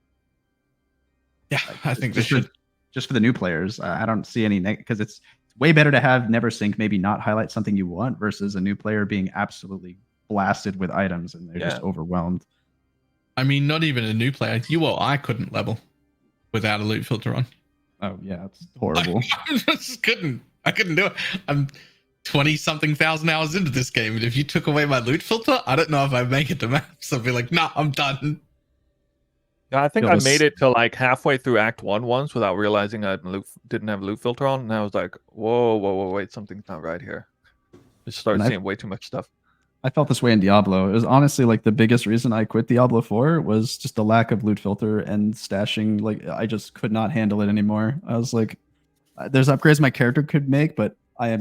Yeah, I think they should. Just for the new players, I don't see any because it's way better to have never sync, maybe not highlight something you want versus a new player being absolutely blasted with items and they're just overwhelmed. I mean, not even a new player. You or I couldn't level without a loot filter on. Oh yeah, it's horrible. I just couldn't. I couldn't do it. I'm 20-something thousand hours into this game, and if you took away my loot filter, I don't know if I'd make it to maps. I'd be like, nah, I'm done. Yeah, I think I made it to like halfway through Act 1 once without realizing I didn't have a loot filter on, and I was like, whoa, wait, something's not right here. I just started seeing way too much stuff. I felt this way in Diablo. It was honestly like the biggest reason I quit Diablo 4 was just the lack of loot filter and stashing. Like I just could not handle it anymore. I was like, there's upgrades my character could make, but I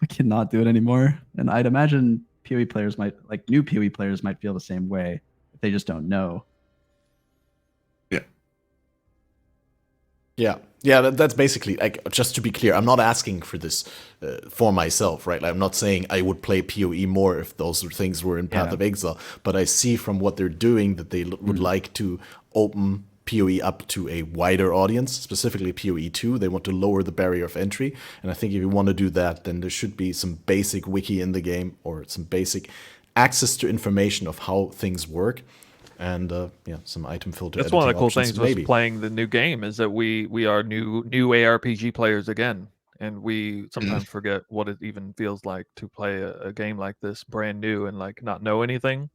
cannot do it anymore. And I'd imagine PoE players might, like new PoE players might feel the same way. If they just don't know. Yeah, that's basically, like, just to be clear, I'm not asking for this for myself, right? Like, I'm not saying I would play PoE more if those things were in Path of Exile, but I see from what they're doing that they would like to open PoE up to a wider audience, specifically PoE 2. They want to lower the barrier of entry, and I think if you want to do that, then there should be some basic wiki in the game, or some basic access to information of how things work. And some item filter. That's one of the cool things with playing the new game is that we are new ARPG players again, and we sometimes forget what it even feels like to play a game like this brand new and like not know anything.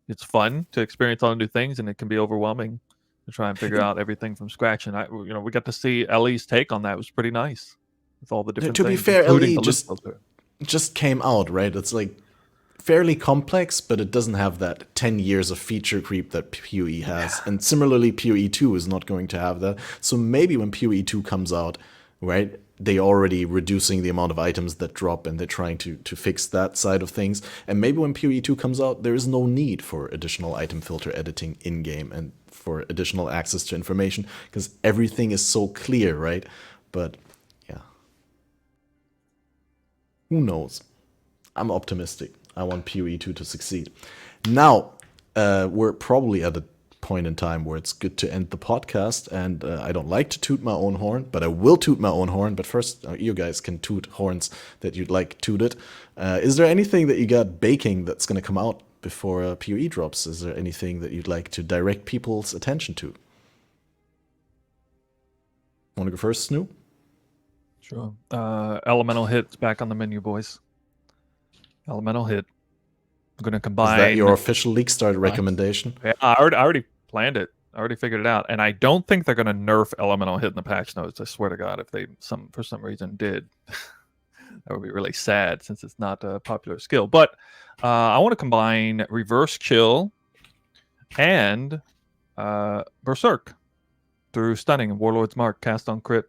It's fun to experience all new things, and it can be overwhelming to try and figure out everything from scratch. And we got to see Ellie's take on that. It was pretty nice with all the different. To things, be fair, Ellie just came out, right? It's like fairly complex, but it doesn't have that 10 years of feature creep that PoE has. And similarly, PoE 2 is not going to have that. So maybe when PoE 2 comes out, right, they're already reducing the amount of items that drop, and they're trying to fix that side of things. And maybe when PoE 2 comes out, there is no need for additional item filter editing in-game and for additional access to information, because everything is so clear, right? But, yeah. Who knows? I'm optimistic. I want PoE 2 to succeed. Now, we're probably at a point in time where it's good to end the podcast, and I don't like to toot my own horn, but I will toot my own horn. But first, you guys can toot horns that you'd like tooted. Is there anything that you got baking that's going to come out before PoE drops? Is there anything that you'd like to direct people's attention to? Want to go first, Snoo? Sure. Elemental Hit's back on the menu, boys. Elemental Hit. I'm going to combine. Is that your official League Start recommendation? Yeah, I already planned it. I already figured it out. And I don't think they're going to nerf Elemental Hit in the patch notes. I swear to God, if they for some reason did, that would be really sad since it's not a popular skill. But I want to combine Reverse Chill and Berserk through Stunning and Warlord's Mark, cast on crit.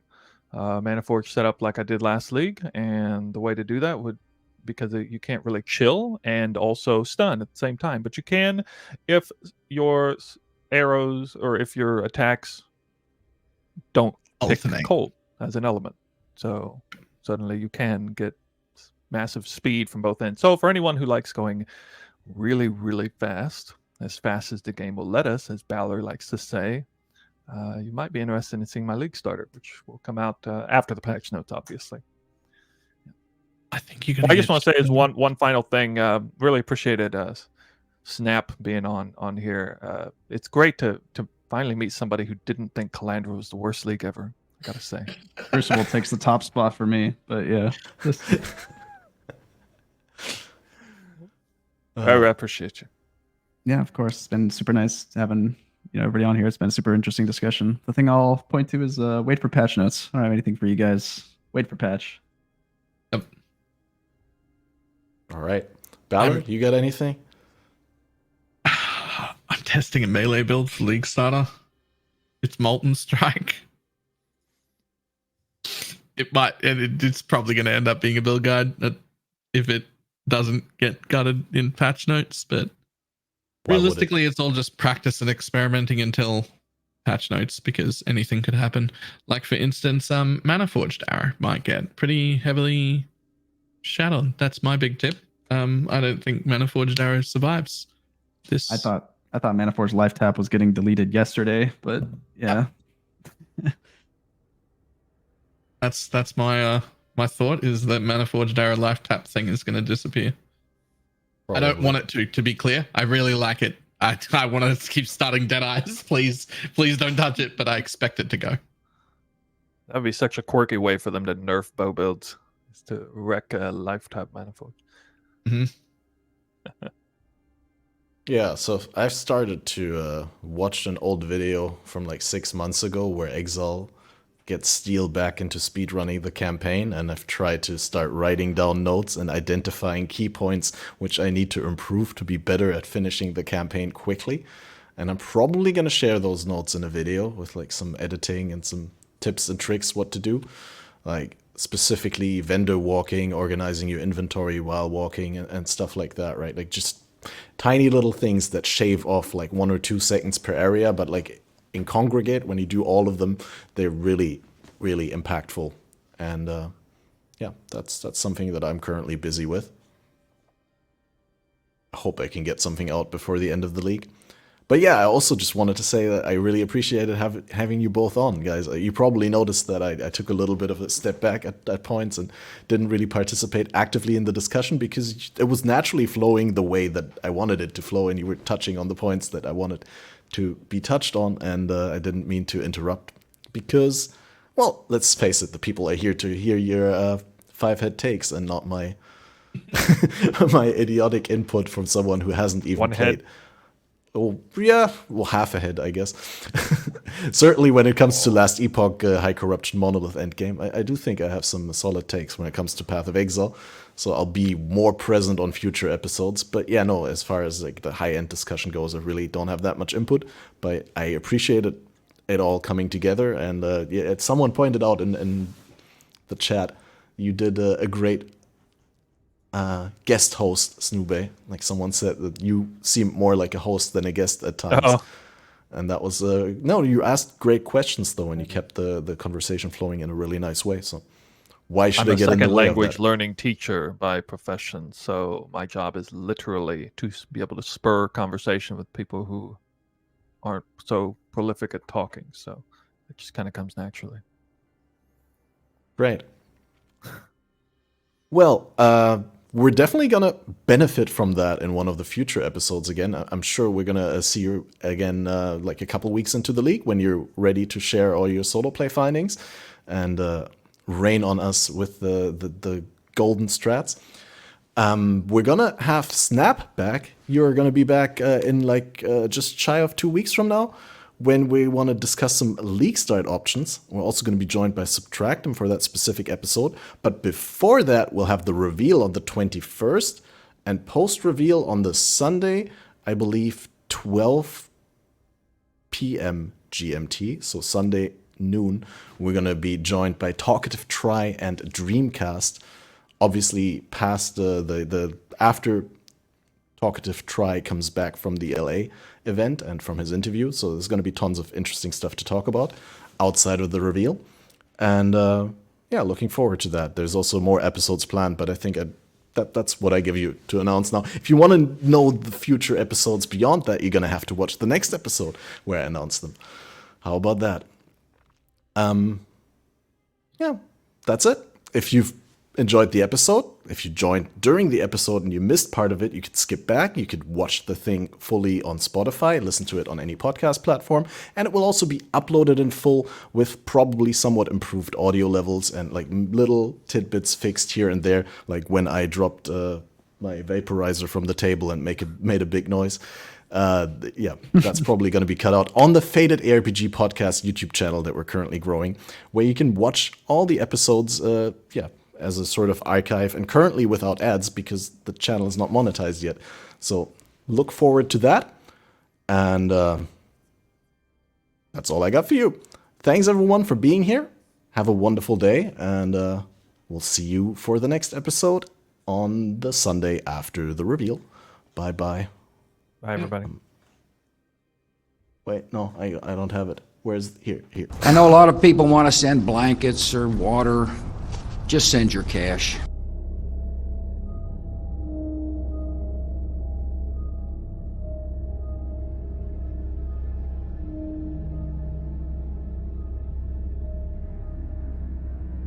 Mana Forge setup like I did last league. And the way to do that would, because you can't really chill and also stun at the same time. But you can if your arrows or if your attacks don't pick cold as an element. So suddenly you can get massive speed from both ends. So for anyone who likes going really, really fast as the game will let us, as Balor likes to say, you might be interested in seeing my League Starter, which will come out after the patch notes, obviously. I think you can. I just want to say is one final thing. Really appreciated Snap being on here. It's great to finally meet somebody who didn't think Calandra was the worst league ever. I gotta say, Crucible takes the top spot for me, but yeah. I appreciate you. Yeah, of course. It's been super nice having everybody on here. It's been a super interesting discussion. The thing I'll point to is wait for patch notes. I don't have anything for you guys. Wait for patch. Yep. All right. Ballard, you got anything? I'm testing a melee build for League Starter. It's Molten Strike. It's probably going to end up being a build guide if it doesn't get gutted in patch notes, but realistically, it's all just practice and experimenting until patch notes, because anything could happen. Like, for instance, Mana Forged Arrow might get pretty heavily shadowed. That's my big tip. I don't think Mana Forged Arrow survives this. I thought Mana Forged Life Tap was getting deleted yesterday, but yeah. That's my my thought is that Mana Forged Arrow Life Tap thing is going to disappear. Probably. I don't want it to be clear. I really like it. I want to keep starting Dead Eyes. Please don't touch it, but I expect it to go. That would be such a quirky way for them to nerf bow builds, is to wreck a Life Tap Mana Forge. Mm-hmm. Yeah, so I've started to watch an old video from like 6 months ago where Exile get Steel back into speedrunning the campaign, and I've tried to start writing down notes and identifying key points which I need to improve to be better at finishing the campaign quickly. And I'm probably going to share those notes in a video with like some editing and some tips and tricks what to do. Like specifically vendor walking, organizing your inventory while walking and stuff like that, right? Like just tiny little things that shave off like 1 or 2 seconds per area, but like in congregate, when you do all of them, they're really, really impactful. And yeah, that's something that I'm currently busy with. I hope I can get something out before the end of the league. But yeah, I also just wanted to say that I really appreciated having you both on, guys. You probably noticed that I took a little bit of a step back at points and didn't really participate actively in the discussion because it was naturally flowing the way that I wanted it to flow, and you were touching on the points that I wanted to be touched on, and I didn't mean to interrupt because, well, let's face it, the people are here to hear your 5-head takes and not my my idiotic input from someone who hasn't even played. Head. Oh, yeah, well, half a head, I guess. Certainly when it comes to Last Epoch, High Corruption, Monolith, Endgame, I do think I have some solid takes when it comes to Path of Exile, so I'll be more present on future episodes. But yeah, no, as far as like the high-end discussion goes, I really don't have that much input, but I appreciate it all coming together. And yeah, someone pointed out in the chat, you did a great guest host, SnooBAE. Like someone said that you seem more like a host than a guest at times. Uh-oh. And that was no, you asked great questions though, and you kept the conversation flowing in a really nice way. So why should I get in the way of that? I'm a second language learning teacher by profession, so my job is literally to be able to spur conversation with people who aren't so prolific at talking. So it just kind of comes naturally. Great. Well, we're definitely going to benefit from that in one of the future episodes again. I'm sure we're going to see you again like a couple weeks into the league when you're ready to share all your solo play findings and rain on us with the golden strats. We're going to have Snap back. You're going to be back in like just shy of 2 weeks from now, when we want to discuss some league start options. We're also going to be joined by Subtractem for that specific episode. But before that, we'll have the reveal on the 21st and post-reveal on the Sunday, I believe 12 p.m. GMT, so Sunday noon. We're going to be joined by Talkative Try and Dreamcast. Obviously, past the after Talkative Try comes back from the LA event and from his interview, so there's going to be tons of interesting stuff to talk about outside of the reveal. And yeah, looking forward to that. There's also more episodes planned, but I think that's what I give you to announce now. If you want to know the future episodes beyond that, you're going to have to watch the next episode where I announce them. How about that? Yeah, that's it. If you've enjoyed the episode, if you joined during the episode and you missed part of it, you could skip back. You could watch the thing fully on Spotify, listen to it on any podcast platform, and it will also be uploaded in full with probably somewhat improved audio levels and like little tidbits fixed here and there, like when I dropped my vaporizer from the table and made a big noise. Yeah, that's probably going to be cut out on the FATED ARPG podcast YouTube channel that we're currently growing, where you can watch all the episodes, as a sort of archive, and currently without ads because the channel is not monetized yet. So look forward to that. And that's all I got for you. Thanks everyone for being here. Have a wonderful day, and we'll see you for the next episode on the Sunday after the reveal. Bye-bye. Bye, everybody. Wait, no, I don't have it. Where's here? I know a lot of people want to send blankets or water. Just send your cash.